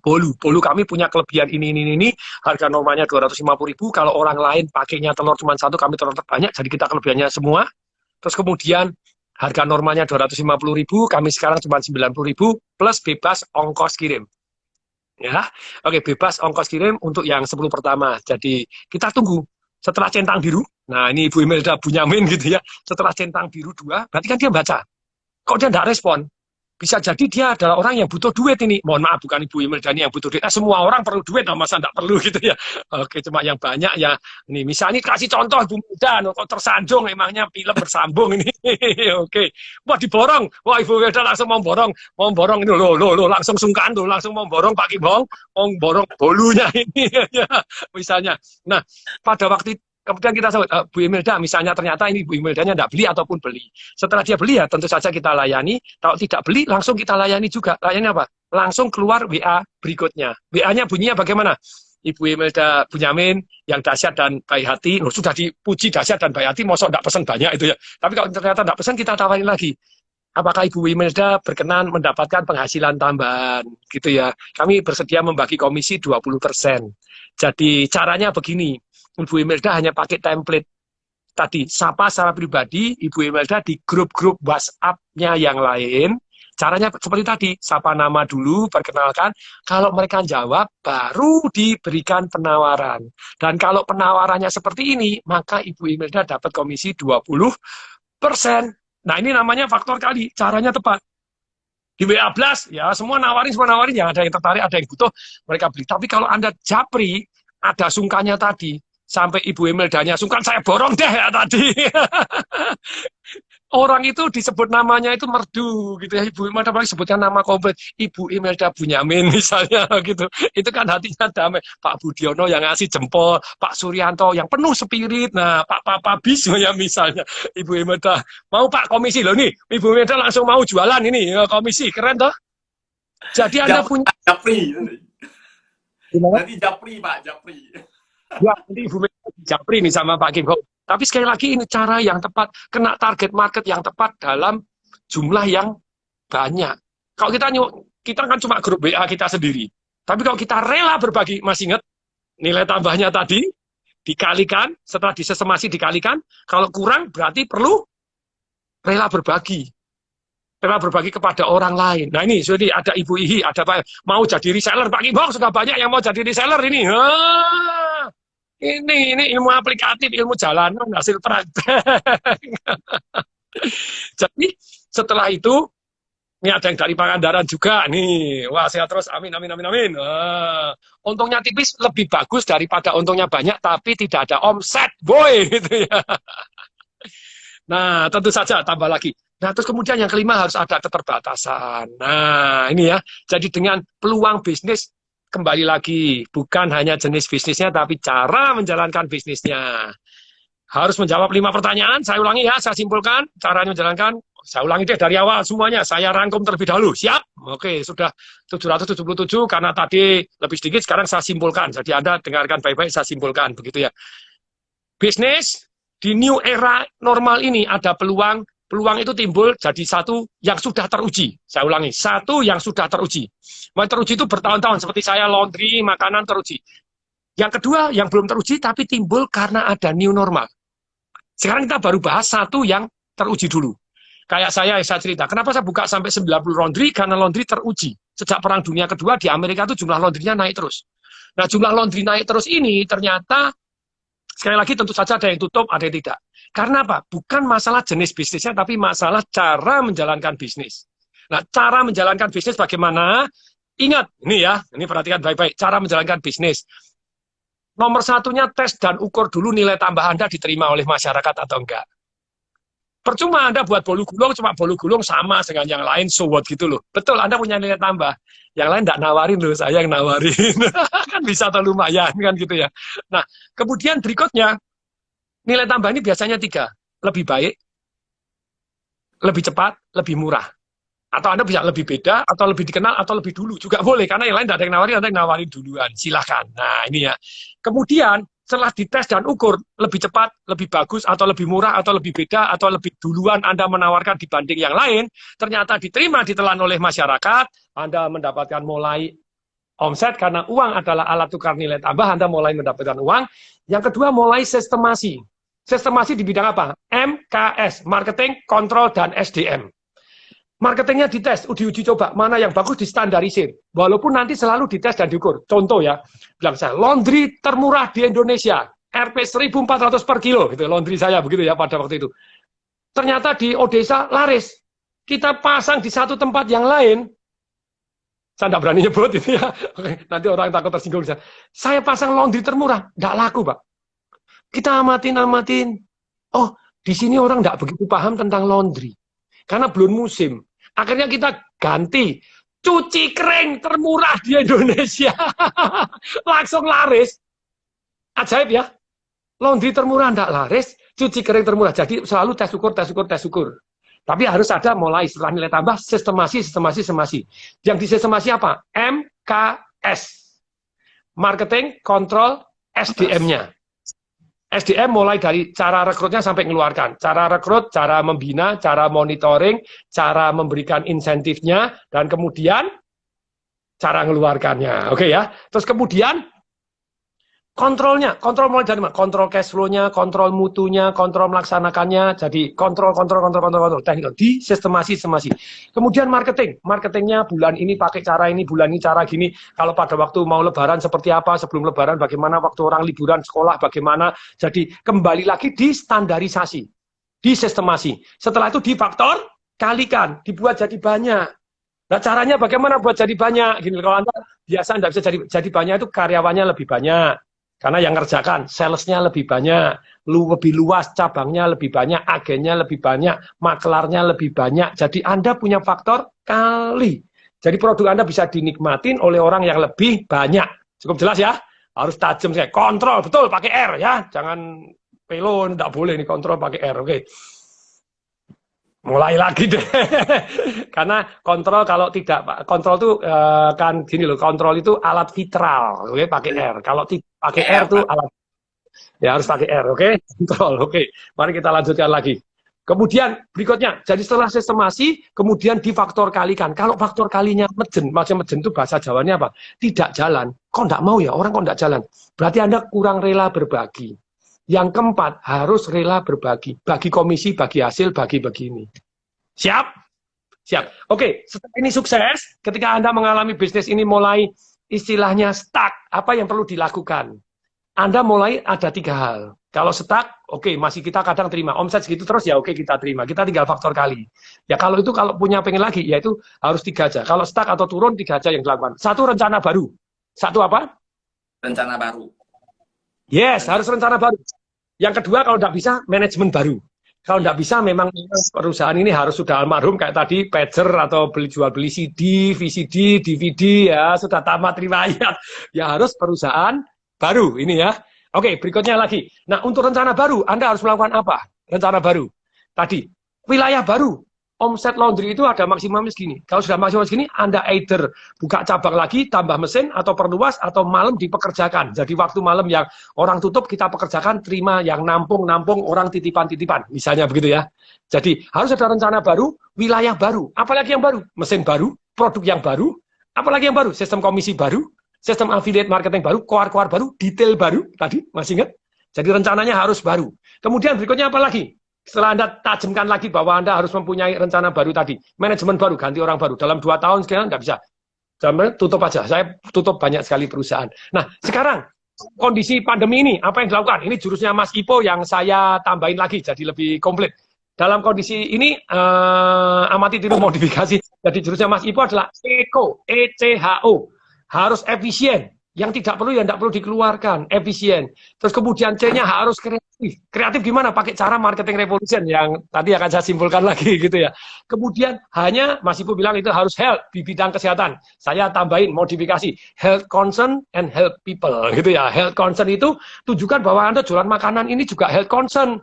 bolu kami punya kelebihan ini, harga normalnya 250.000, kalau orang lain pakainya telur cuma satu, kami telur terbanyak, jadi kita kelebihannya semua. Terus kemudian harga normalnya 250.000, kami sekarang cuma 90.000 plus bebas ongkos kirim. Ya, oke, bebas ongkos kirim untuk yang 10 pertama. Jadi kita tunggu setelah centang biru. Nah ini Ibu Imelda Bunyamin gitu ya, setelah centang biru 2, berarti kan dia baca. Kok dia tidak respon? Bisa jadi dia adalah orang yang butuh duit ini. Mohon maaf, bukan Ibu Imelda yang butuh duit. Semua orang perlu duit, nah masa tidak perlu gitu ya. Oke, cuma yang banyak ya. Ini misalnya kasih contoh Ibu Imelda, kok tersanjung emangnya film bersambung ini. Oke. Wah diborong. Wah Ibu Imelda langsung mau borong ini loh, langsung sungkan tuh, langsung mau borong Pak Kim Hong, mau borong bolunya ini ya. Misalnya. Nah, pada waktu kemudian kita sebut, Bu Imelda, misalnya ternyata ini Bu Imeldanya tidak beli ataupun beli. Setelah dia beli ya tentu saja kita layani. Kalau tidak beli, langsung kita layani juga. Layani apa? Langsung keluar WA berikutnya. WA-nya bunyinya bagaimana? Ibu Imelda Bunyamin yang dahsyat dan baik hati. Loh, sudah dipuji dahsyat dan baik hati, mosok tidak pesan banyak itu ya. Tapi kalau ternyata tidak pesan, kita tawarin lagi. Apakah Ibu Imelda berkenan mendapatkan penghasilan tambahan? Gitu ya. Kami bersedia membagi komisi 20%. Jadi caranya begini. Ibu Imelda hanya pakai template tadi, sapa secara pribadi Ibu Imelda di grup-grup WhatsApp-nya yang lain, Caranya seperti tadi, sapa nama dulu, perkenalkan. Kalau mereka jawab, baru diberikan penawaran. Dan kalau penawarannya seperti ini, maka Ibu Imelda dapat komisi 20%. Nah, ini namanya faktor kali. Caranya tepat. Di WA Blast, ya semua nawarin, yang ada yang tertarik, ada yang butuh, mereka beli. Tapi kalau Anda japri, ada sungkannya tadi, sampai Ibu Imeldanya sungkan, saya borong deh ya tadi. Orang itu disebut namanya itu merdu gitu ya, Ibu Imelda paling sebutnya nama komplit Ibu Imelda Bunyamin misalnya gitu. Itu kan hatinya damai. Pak Budiono yang ngasih jempol, Pak Suryanto yang penuh spirit. Nah, Pak Papa Bismo ya misalnya. Ibu Imelda mau Pak komisi loh nih. Ibu Imelda langsung mau jualan ini komisi, keren toh. Jadi Anda punya Japri. gimana? Nanti Japri Pak, Japri. Ya, nanti Ibu Imelda japri nih sama Pak Kim Ho. Tapi sekali lagi ini cara yang tepat, kena target market yang tepat dalam jumlah yang banyak. Kalau kita kan cuma grup WA kita sendiri. Tapi kalau kita rela berbagi, masih ingat nilai tambahnya tadi, dikalikan, setelah disestemasi dikalikan, kalau kurang berarti perlu rela berbagi. Rela berbagi kepada orang lain. Nah ini, jadi ada Ibu Ihi, ada Pak, mau jadi reseller, Pak Kim Ho, sudah banyak yang mau jadi reseller ini. Ini ilmu aplikatif, ilmu jalanan, hasil praktek. Jadi setelah itu, ini ada yang dari Pangandaran juga nih. Wah, sehat terus, amin, amin, amin, amin. Untungnya tipis lebih bagus daripada untungnya banyak, tapi tidak ada omset, boy, gitu ya. Nah, tentu saja tambah lagi. Nah, terus kemudian yang kelima harus ada keterbatasan. Nah, ini ya. Jadi dengan peluang bisnis kembali lagi, bukan hanya jenis bisnisnya, tapi cara menjalankan bisnisnya. Harus menjawab 5 pertanyaan, saya ulangi ya, saya simpulkan, caranya menjalankan, saya ulangi deh dari awal semuanya, saya rangkum terlebih dahulu, siap? Oke, sudah 777, karena tadi lebih sedikit, sekarang saya simpulkan, jadi Anda dengarkan baik-baik, saya simpulkan, begitu ya. Bisnis, di new era normal ini ada peluang itu timbul jadi satu yang sudah teruji. Saya ulangi, satu yang sudah teruji. Teruji itu bertahun-tahun, seperti saya laundry, makanan teruji. Yang kedua, yang belum teruji, tapi timbul karena ada new normal. Sekarang kita baru bahas satu yang teruji dulu. Kayak saya cerita, kenapa saya buka sampai 90 laundry? Karena laundry teruji. Sejak Perang Dunia Kedua, di Amerika itu jumlah laundrynya naik terus. Nah, jumlah laundry naik terus ini, ternyata, sekali lagi tentu saja ada yang tutup, ada yang tidak. Karena apa? Bukan masalah jenis bisnisnya, tapi masalah cara menjalankan bisnis. Nah, cara menjalankan bisnis bagaimana? Ingat, ini ya, ini perhatikan baik-baik, cara menjalankan bisnis. Nomor satunya, tes dan ukur dulu nilai tambah Anda diterima oleh masyarakat atau enggak. Percuma Anda buat bolu gulung, cuma bolu gulung sama dengan yang lain, so what gitu loh. Betul, Anda punya nilai tambah. Yang lain enggak nawarin loh, saya yang nawarin. Kan bisa atau lumayan, kan gitu ya. Nah, kemudian berikutnya, nilai tambah ini biasanya 3. Lebih baik, lebih cepat, lebih murah. Atau Anda bisa lebih beda, atau lebih dikenal, atau lebih dulu. Juga boleh, karena yang lain tidak ada yang nawarin, ada yang nawarin duluan. Silahkan. Nah, ini ya. Kemudian, setelah dites dan ukur, lebih cepat, lebih bagus, atau lebih murah, atau lebih beda, atau lebih duluan Anda menawarkan dibanding yang lain, ternyata diterima, ditelan oleh masyarakat, Anda mendapatkan mulai omset, karena uang adalah alat tukar nilai tambah, Anda mulai mendapatkan uang. Yang kedua, mulai sistemasi. Sistemasi di bidang apa? MKS, Marketing, Kontrol, dan SDM. Marketingnya dites, diuji coba, mana yang bagus distandarisir. Walaupun nanti selalu dites dan diukur. Contoh ya, bilang saya, laundry termurah di Indonesia, Rp 1.400 per kilo, gitu, laundry saya begitu ya pada waktu itu. Ternyata di Odessa laris. Kita pasang di satu tempat yang lain, saya tidak berani nyebut itu ya, nanti orang takut tersinggung. Saya pasang laundry termurah, tidak laku Pak. Kita amatin. Oh, di sini orang tidak begitu paham tentang laundry. Karena belum musim. Akhirnya kita ganti. Cuci kering termurah di Indonesia. Langsung laris. Ajaib ya. Laundry termurah tidak laris, cuci kering termurah. Jadi selalu tes ukur. Tapi harus ada mulai setelah nilai tambah, sistemasi. Yang disistemasi apa? MKS. Marketing, kontrol, SDM-nya. SDM mulai dari cara rekrutnya sampai mengeluarkan. Cara rekrut, cara membina, cara monitoring, cara memberikan insentifnya, dan kemudian cara mengeluarkannya. Oke ya. Terus kemudian kontrol mulai dari mana? Kontrol cash flow-nya, kontrol mutunya, kontrol melaksanakannya, jadi kontrol, teknik di sistemasi. Kemudian marketingnya bulan ini pakai cara ini, bulan ini cara gini. Kalau pada waktu mau lebaran seperti apa, sebelum lebaran bagaimana, waktu orang liburan sekolah bagaimana. Jadi kembali lagi di standarisasi, di sistemasi. Setelah itu di faktor kalikan, dibuat jadi banyak. Nah caranya bagaimana buat jadi banyak? Gini, kalau Anda biasa Anda bisa jadi banyak itu karyawannya lebih banyak. Karena yang ngerjakan, salesnya lebih banyak, lebih luas, cabangnya lebih banyak, agennya lebih banyak, maklarnya lebih banyak. Jadi Anda punya faktor kali. Jadi produk Anda bisa dinikmatin oleh orang yang lebih banyak. Cukup jelas ya? Harus tajam saya. Kontrol, betul, pakai R ya. Jangan pelo, tidak boleh nih kontrol pakai R. Oke. Mulai lagi deh. Karena kontrol kalau tidak, kontrol tuh kan gini loh, kontrol itu alat vitral, oke, pakai R. Kalau pakai R tuh alat, ya harus pakai R, oke, kontrol, oke. Mari kita lanjutkan lagi. Kemudian berikutnya, jadi setelah sistemasi, kemudian difaktor kalikan. Kalau faktor kalinya maksudnya mejen itu bahasa Jawanya apa? Tidak jalan. Kok enggak mau ya? Orang kok enggak jalan? Berarti Anda kurang rela berbagi. Yang keempat, harus rela berbagi. Bagi komisi, bagi hasil, bagi begini. Siap? Siap. Oke, setelah ini sukses, ketika Anda mengalami bisnis ini mulai istilahnya stuck, apa yang perlu dilakukan? Anda mulai ada 3 hal. Kalau stuck, oke, masih kita kadang terima. Omset segitu terus, ya oke kita terima. Kita tinggal faktor kali. Ya kalau itu, kalau punya pengen lagi, ya itu harus 3 aja. Kalau stuck atau turun, 3 aja yang dilakukan. 1, rencana baru. 1 apa? Rencana baru. Yes, harus rencana baru. Yang kedua, kalau tidak bisa, manajemen baru. Kalau tidak bisa, memang perusahaan ini harus sudah almarhum, kayak tadi, pager atau jual beli CD, VCD, DVD, ya, sudah tamat riwayat. Ya harus perusahaan baru ini ya. Oke, berikutnya lagi. Nah, untuk rencana baru, Anda harus melakukan apa? Rencana baru. Tadi, wilayah baru. Omset laundry itu ada maksimumnya segini. Kalau sudah maksimum segini, Anda either buka cabang lagi, tambah mesin, atau perluas, atau malam dipekerjakan. Jadi waktu malam yang orang tutup, kita pekerjakan, terima yang nampung, orang titipan-titipan. Misalnya begitu ya. Jadi harus ada rencana baru, wilayah baru. Apalagi yang baru? Mesin baru, produk yang baru. Apalagi yang baru? Sistem komisi baru, sistem affiliate marketing baru, koar-koar baru, detail baru. Tadi, masih ingat? Jadi rencananya harus baru. Kemudian berikutnya apa lagi? Setelah Anda tajamkan lagi bahwa Anda harus mempunyai rencana baru tadi, manajemen baru, ganti orang baru. Dalam 2 tahun sekarang nggak bisa. Tutup aja. Saya tutup banyak sekali perusahaan. Nah, sekarang kondisi pandemi ini, apa yang dilakukan? Ini jurusnya Mas Ipo yang saya tambahin lagi, jadi lebih komplit. Dalam kondisi ini, amati tiru modifikasi. Jadi jurusnya Mas Ipo adalah ECHO, ECHO. Harus efisien. Yang tidak perlu, yang tidak perlu dikeluarkan. Efisien. Terus kemudian C-nya harus kreatif. Kreatif gimana? Pakai cara marketing revolution yang tadi akan saya simpulkan lagi gitu ya. Kemudian hanya, Mas Ibu bilang itu harus health di bidang kesehatan. Saya tambahin modifikasi. Health concern and help people gitu ya. Health concern itu tunjukkan bahwa Anda jualan makanan ini juga health concern.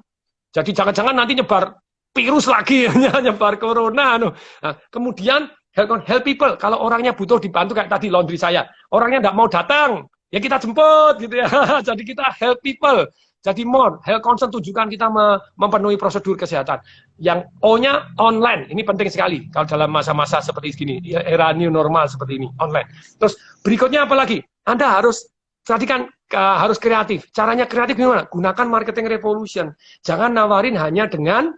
Jadi jangan-jangan nanti nyebar virus lagi, nyebar corona. Nah, kemudian help people, kalau orangnya butuh dibantu kayak tadi laundry saya, orangnya nggak mau datang, ya kita jemput gitu ya. Jadi kita help people. Jadi more, health concern tunjukkan kita memenuhi prosedur kesehatan. Yang O-nya online, ini penting sekali kalau dalam masa-masa seperti ini, era new normal seperti ini, online. Terus berikutnya apa lagi? Anda harus, tadi kan harus kreatif. Caranya kreatif gimana? Gunakan marketing revolution. Jangan nawarin hanya dengan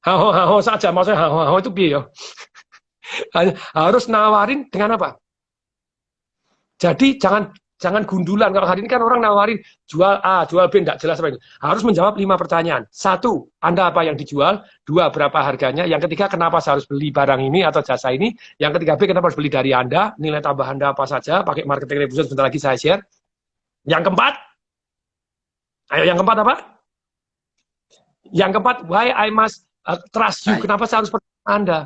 haho saja, maksudnya haho itu biaya. Harus nawarin dengan apa? Jadi jangan gundulan. Kalau hari ini kan orang nawarin jual A, jual B, enggak jelas apa itu. Harus menjawab 5 pertanyaan. 1, Anda apa yang dijual? 2, berapa harganya? Yang ketiga, kenapa saya harus beli barang ini atau jasa ini? Yang ketiga, B, kenapa harus beli dari Anda? Nilai tambah Anda apa saja? Pakai marketing revolution, sebentar lagi saya share. Yang keempat, ayo yang keempat apa? Yang keempat, why I must trust you? Kenapa saya harus percaya Anda?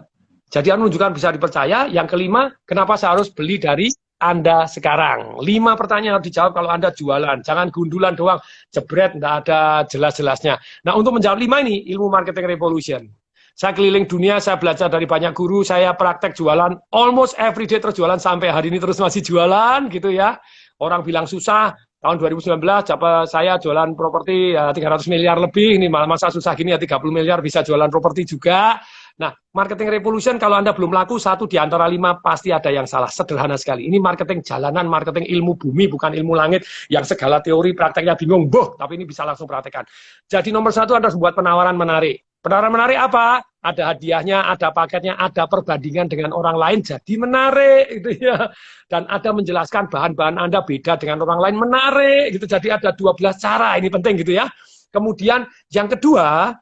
Jadi Anda menunjukkan bisa dipercaya. Yang kelima, kenapa saya harus beli dari Anda sekarang? 5 pertanyaan harus dijawab kalau Anda jualan. Jangan gundulan doang, jebret, nggak ada jelas-jelasnya. Nah, untuk menjawab 5 ini, ilmu marketing revolution. Saya keliling dunia, saya belajar dari banyak guru, saya praktek jualan, almost every day terus jualan, sampai hari ini terus masih jualan, gitu ya. Orang bilang susah, tahun 2019, saya jualan properti ya, 300 miliar lebih, ini masa susah gini ya 30 miliar bisa jualan properti juga. Nah, marketing revolution kalau Anda belum laku, 1 di antara 5 pasti ada yang salah. Sederhana sekali. Ini marketing jalanan, marketing ilmu bumi, bukan ilmu langit, yang segala teori prakteknya bingung, boh, tapi ini bisa langsung praktekkan. Jadi nomor 1 Anda harus buat penawaran menarik. Penawaran menarik apa? Ada hadiahnya, ada paketnya, ada perbandingan dengan orang lain, jadi menarik gitu ya. Dan ada menjelaskan bahan-bahan Anda beda dengan orang lain, menarik gitu. Jadi ada 12 cara, ini penting gitu ya. Kemudian yang kedua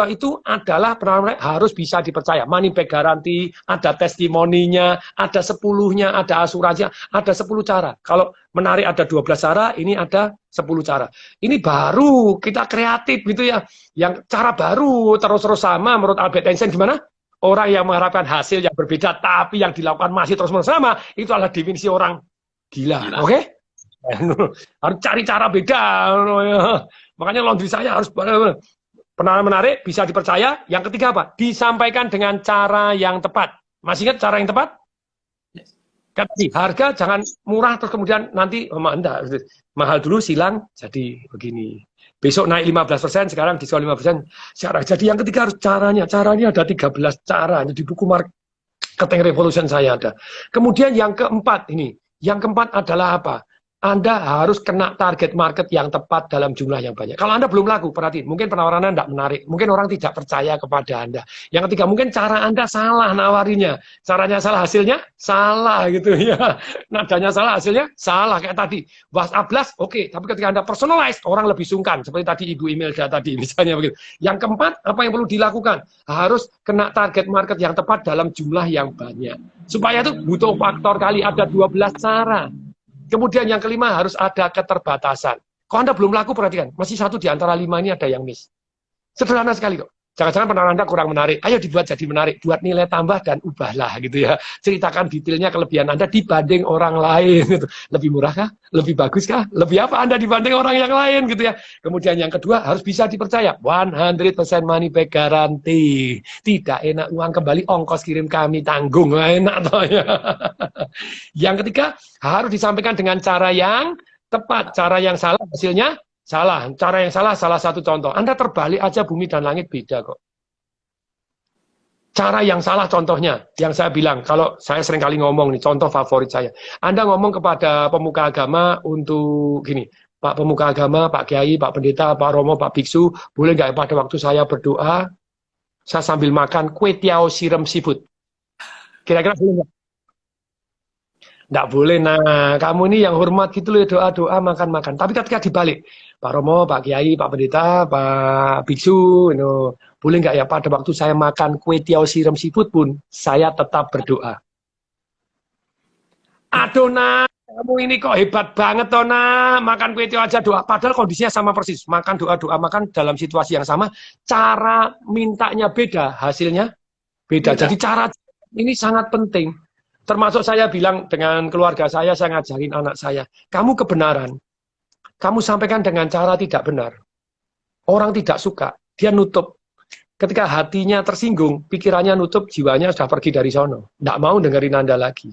itu adalah penawaran harus bisa dipercaya. Money back guarantee, ada testimoninya, ada 10-nya, ada asuransinya, ada 10 cara. Kalau menarik ada 12 cara, ini ada 10 cara. Ini baru kita kreatif gitu ya. Yang cara baru terus-terus sama menurut Albert Einstein gimana? Orang yang mengharapkan hasil yang berbeda tapi yang dilakukan masih terus-menerus sama, itu adalah definisi orang gila. Oke? Okay? Harus cari cara beda. Makanya laundry saya harus penawaran menarik, bisa dipercaya. Yang ketiga apa? Disampaikan dengan cara yang tepat. Masih ingat cara yang tepat? Tadi harga jangan murah terus kemudian nanti mahal dulu silang jadi begini. Besok naik 15%, sekarang diskon 5%. Jadi yang ketiga harus caranya. Caranya ada 13 cara. Di buku marketing revolution saya ada. Kemudian yang keempat ini. Yang keempat adalah apa? Anda harus kena target market yang tepat dalam jumlah yang banyak. Kalau Anda belum laku, perhatiin, mungkin penawaran Anda tidak menarik, mungkin orang tidak percaya kepada Anda. Yang ketiga, mungkin cara Anda salah nawarinya. Caranya salah, hasilnya salah gitu ya. Nadanya salah, hasilnya salah. Kayak tadi, WhatsApp blast, oke. Tapi ketika Anda personalize, orang lebih sungkan. Seperti tadi Ibu Imelda tadi, misalnya begitu. Yang keempat, apa yang perlu dilakukan? Harus kena target market yang tepat dalam jumlah yang banyak. Supaya itu butuh faktor kali, ada 12 cara. Kemudian yang kelima harus ada keterbatasan. Kalau Anda belum laku, perhatikan. Masih 1 di antara 5 ini ada yang miss. Sederhana sekali kok. Jangan-jangan penawaran Anda kurang menarik. Ayo dibuat jadi menarik. Buat nilai tambah dan ubahlah gitu ya. Ceritakan detailnya kelebihan Anda dibanding orang lain. Gitu. Lebih murah kah? Lebih bagus kah? Lebih apa Anda dibanding orang yang lain gitu ya. Kemudian yang kedua harus bisa dipercaya. 100% money back guarantee. Tidak enak uang kembali, ongkos kirim kami tanggung. Enak toh ya. Yang ketiga harus disampaikan dengan cara yang tepat. Cara yang salah hasilnya salah. Cara yang salah, salah satu contoh. Anda terbalik aja bumi dan langit beda kok. Cara yang salah contohnya, yang saya bilang, kalau saya sering kali ngomong nih, contoh favorit saya. Anda ngomong kepada pemuka agama untuk gini, Pak pemuka agama, Pak Kiai, Pak Pendeta, Pak Romo, Pak Biksu, boleh nggak pada waktu saya berdoa, saya sambil makan kue tiao siram seafood. Kira-kira boleh nggak? Nggak boleh, nah kamu ini yang hormat gitu loh, doa-doa, makan-makan. Tapi ketika dibalik, Pak Romo, Pak Kiai, Pak Pendeta, Pak Biksu, boleh nggak ya pada waktu saya makan kue tiao siram seafood pun, saya tetap berdoa. Aduh nah, kamu ini kok hebat banget toh nah, makan kue tiao aja doa. Padahal kondisinya sama persis, makan doa-doa, makan dalam situasi yang sama, cara mintanya beda, hasilnya beda. Jadi cara ini sangat penting. Termasuk saya bilang dengan keluarga saya ngajarin anak saya, kamu kebenaran, kamu sampaikan dengan cara tidak benar. Orang tidak suka, dia nutup. Ketika hatinya tersinggung, pikirannya nutup, jiwanya sudah pergi dari sono. Tidak mau dengerin Anda lagi.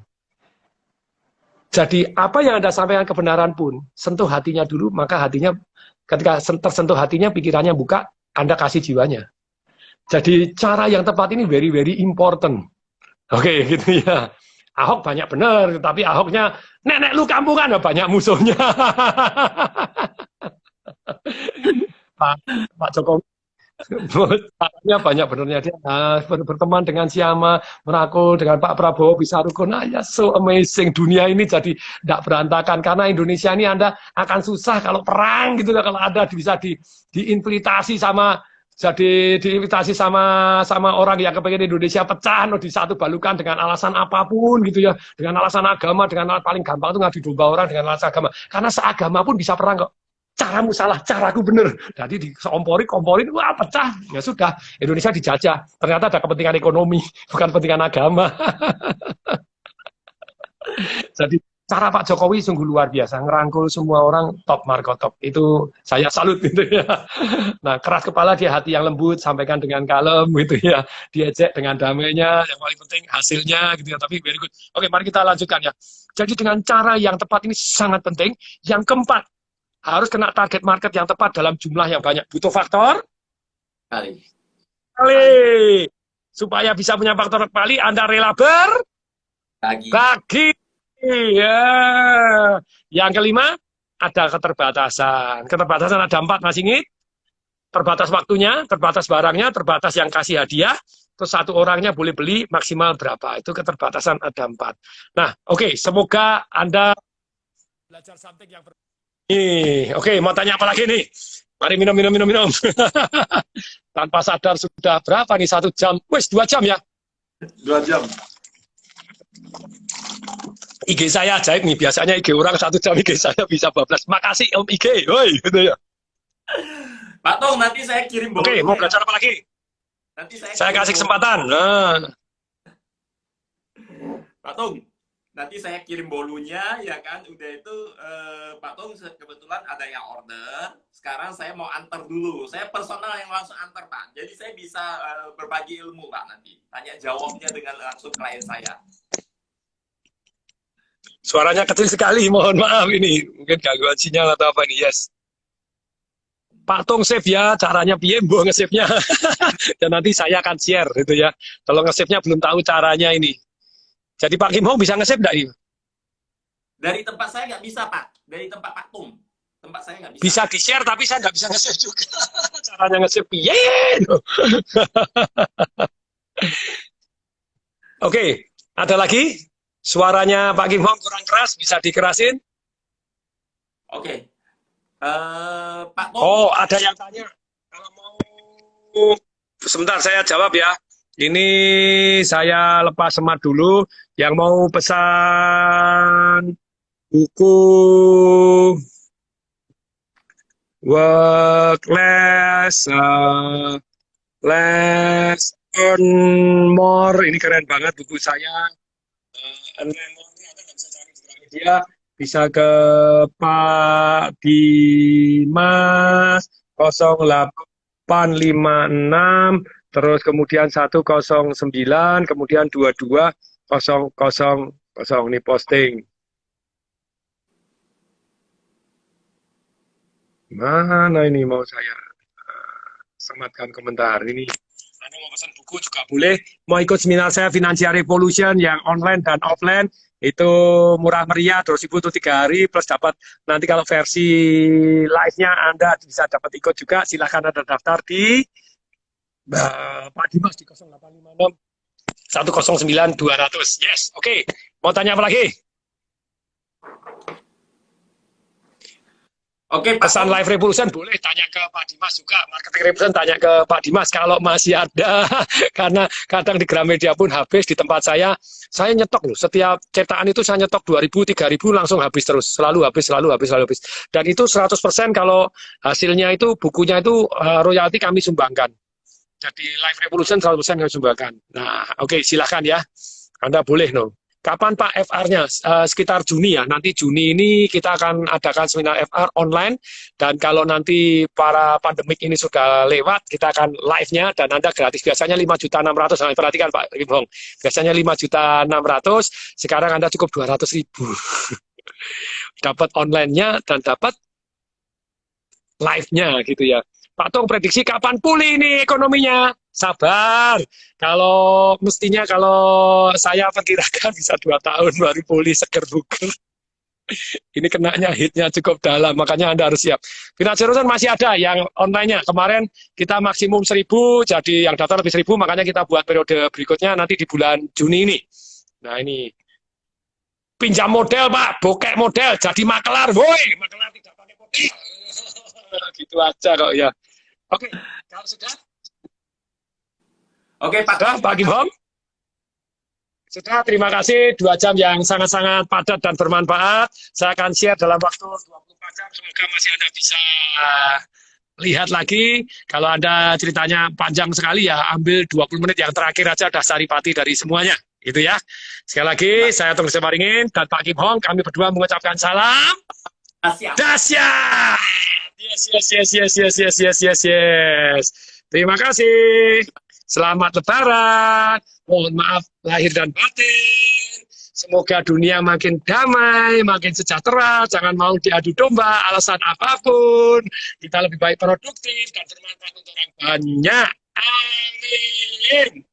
Jadi apa yang Anda sampaikan kebenaran pun, sentuh hatinya dulu, maka hatinya, ketika tersentuh hatinya, pikirannya buka, Anda kasih jiwanya. Jadi cara yang tepat ini very, very important. Oke, gitu ya. Ahok banyak benar, tapi Ahoknya nenek lu kampungan banyak musuhnya. Pak Jokowi banyak benarnya, dia berteman dengan Siama, merangkul dengan Pak Prabowo bisa rukun. Ya so amazing, dunia ini jadi tidak berantakan karena Indonesia ini Anda akan susah kalau perang gitu, kalau ada bisa diinfiltrasi sama. Jadi diinvitasi sama orang yang kepengen Indonesia pecah, di satu balukan dengan alasan apapun gitu ya, dengan alasan agama, dengan paling gampang itu ngadu domba orang dengan alasan agama, karena seagama pun bisa perang kok. Caramu salah, caraku bener. Jadi komporin, wah pecah, ya sudah Indonesia dijajah. Ternyata ada kepentingan ekonomi, bukan kepentingan agama. Jadi cara Pak Jokowi sungguh luar biasa, ngerangkul semua orang top Marco top. Itu saya salut gitu ya. Nah, keras kepala dia, hati yang lembut, sampaikan dengan kalem gitu ya. Diajak dengan damainya, yang paling penting hasilnya gitu ya. Tapi very good. Oke, mari kita lanjutkan ya. Jadi dengan cara yang tepat ini sangat penting. Yang keempat, harus kena target market yang tepat dalam jumlah yang banyak. Butuh faktor? Kali. supaya bisa punya faktor kembali, Anda rela Lagi. berbagi. Ya. Yang kelima, ada keterbatasan. Keterbatasan ada 4, masih ingat? Terbatas waktunya, terbatas barangnya, terbatas yang kasih hadiah, terus satu orangnya boleh beli maksimal berapa. Itu keterbatasan ada 4. Nah, oke, semoga Anda belajar something yang oke, mau tanya apa lagi nih? Mari minum. Tanpa sadar sudah berapa nih, 1 jam? Wes, 2 jam ya? 2 jam. IG saya ajaib nih, biasanya IG orang 1 jam, IG saya bisa 12. Makasih Om IG, woi, gitu ya. Pak Tong, nanti saya kirim Oke, mau belajar apa lagi? Nanti Saya kasih kesempatan. Nah. Pak Tong, nanti saya kirim bolunya, ya kan? Udah itu, Pak Tong kebetulan ada yang order. Sekarang saya mau antar dulu. Saya personal yang langsung antar, Pak. Jadi saya bisa berbagi ilmu, Pak, nanti. Tanya jawabnya dengan langsung klien saya. Suaranya kecil sekali, mohon maaf ini. Mungkin gangguan sinyal atau apa nih, yes. Pak Tong save ya, caranya piye mbok nge-save-nya. Dan nanti saya akan share gitu ya. Kalau nge-save-nya belum tahu caranya ini. Jadi Pak Kim Hong bisa nge-save enggak ini? Dari tempat saya nggak bisa, Pak. Dari tempat Pak Tung. Tempat saya nggak bisa. Bisa di-share tapi saya nggak bisa nge-save juga. Caranya nge-save piye? Oke, ada lagi? Suaranya Pak Kim Hong kurang keras, bisa dikerasin? Oke. Pak Tong. Oh, ada yang tanya. Kalau mau, sebentar saya jawab ya. Ini saya lepas semat dulu. Yang mau pesan buku Work Less, Less Earn More. Ini keren banget buku saya. Earn More ini Anda nggak bisa cari di Gramedia. Bisa ke Pak Dimas 0856, terus kemudian 109, kemudian 2200. Ini posting. Mana ini mau saya sematkan komentar ini. Anda mau pesan buku juga boleh. Mau ikut seminar saya Financial Revolution yang online dan offline. Itu murah meriah, 2.000 itu 3 hari, plus dapat nanti kalau versi live-nya Anda bisa dapat ikut juga. Silahkan Anda daftar di Pak Dimas di 0856 109 200. Yes, oke. Mau tanya apa lagi? Oke, Pak. Pesan Live Revolution boleh tanya ke Pak Dimas juga. Marketing Revolution tanya ke Pak Dimas kalau masih ada. Karena kadang di Gramedia pun habis. Di tempat saya nyetok loh. Setiap cetakan itu saya nyetok 2.000, 3.000 langsung habis terus. Selalu habis. Dan itu 100% kalau hasilnya itu, bukunya itu royalti kami sumbangkan. Jadi Live Revolution 100% kami sumbangkan. Nah, oke, silahkan ya. Anda boleh no. Kapan Pak FR-nya? Sekitar Juni ya. Nanti Juni ini kita akan adakan seminar FR online. Dan kalau nanti para pandemik ini sudah lewat, kita akan live-nya dan Anda gratis. Biasanya 5.600.000. Nah, perhatikan Pak Kim Hong. Biasanya 5.600.000. Sekarang Anda cukup 200.000. Dapat online-nya dan dapat live-nya gitu ya. Pak Tong prediksi kapan pulih ini ekonominya? Sabar. Kalau mestinya kalau saya perkirakan bisa 2 tahun baru pulih seger buger. Ini kenanya hitnya cukup dalam, makanya Anda harus siap. Financial Revolution masih ada yang online-nya. Kemarin kita maksimum 1.000, jadi yang daftar lebih 1.000, makanya kita buat periode berikutnya nanti di bulan Juni ini. Nah ini. Pinjam model Pak, bokek model, jadi makelar. Woi, makelar tidak pakai model. Gitu aja kok ya. Oke, kalau sudah? Oke, Pak. Sudah, Pak Kim Hong? Sudah, terima kasih. 2 jam yang sangat-sangat padat dan bermanfaat. Saya akan share dalam waktu 24 jam. Semoga masih Anda bisa lihat lagi. Kalau Anda ceritanya panjang sekali ya, ambil 20 menit yang terakhir aja, dah saripati dari semuanya. Gitu ya. Sekali lagi, saya Tunggu Separingin dan Pak Kim Hong, kami berdua mengucapkan salam. Dahsyat. Yes. Terima kasih. Selamat Lebaran. Mohon maaf lahir dan batin. Semoga dunia makin damai, makin sejahtera. Jangan mau diadu domba alasan apapun. Kita lebih baik produktif dan bermanfaat untuk orang banyak. Amin.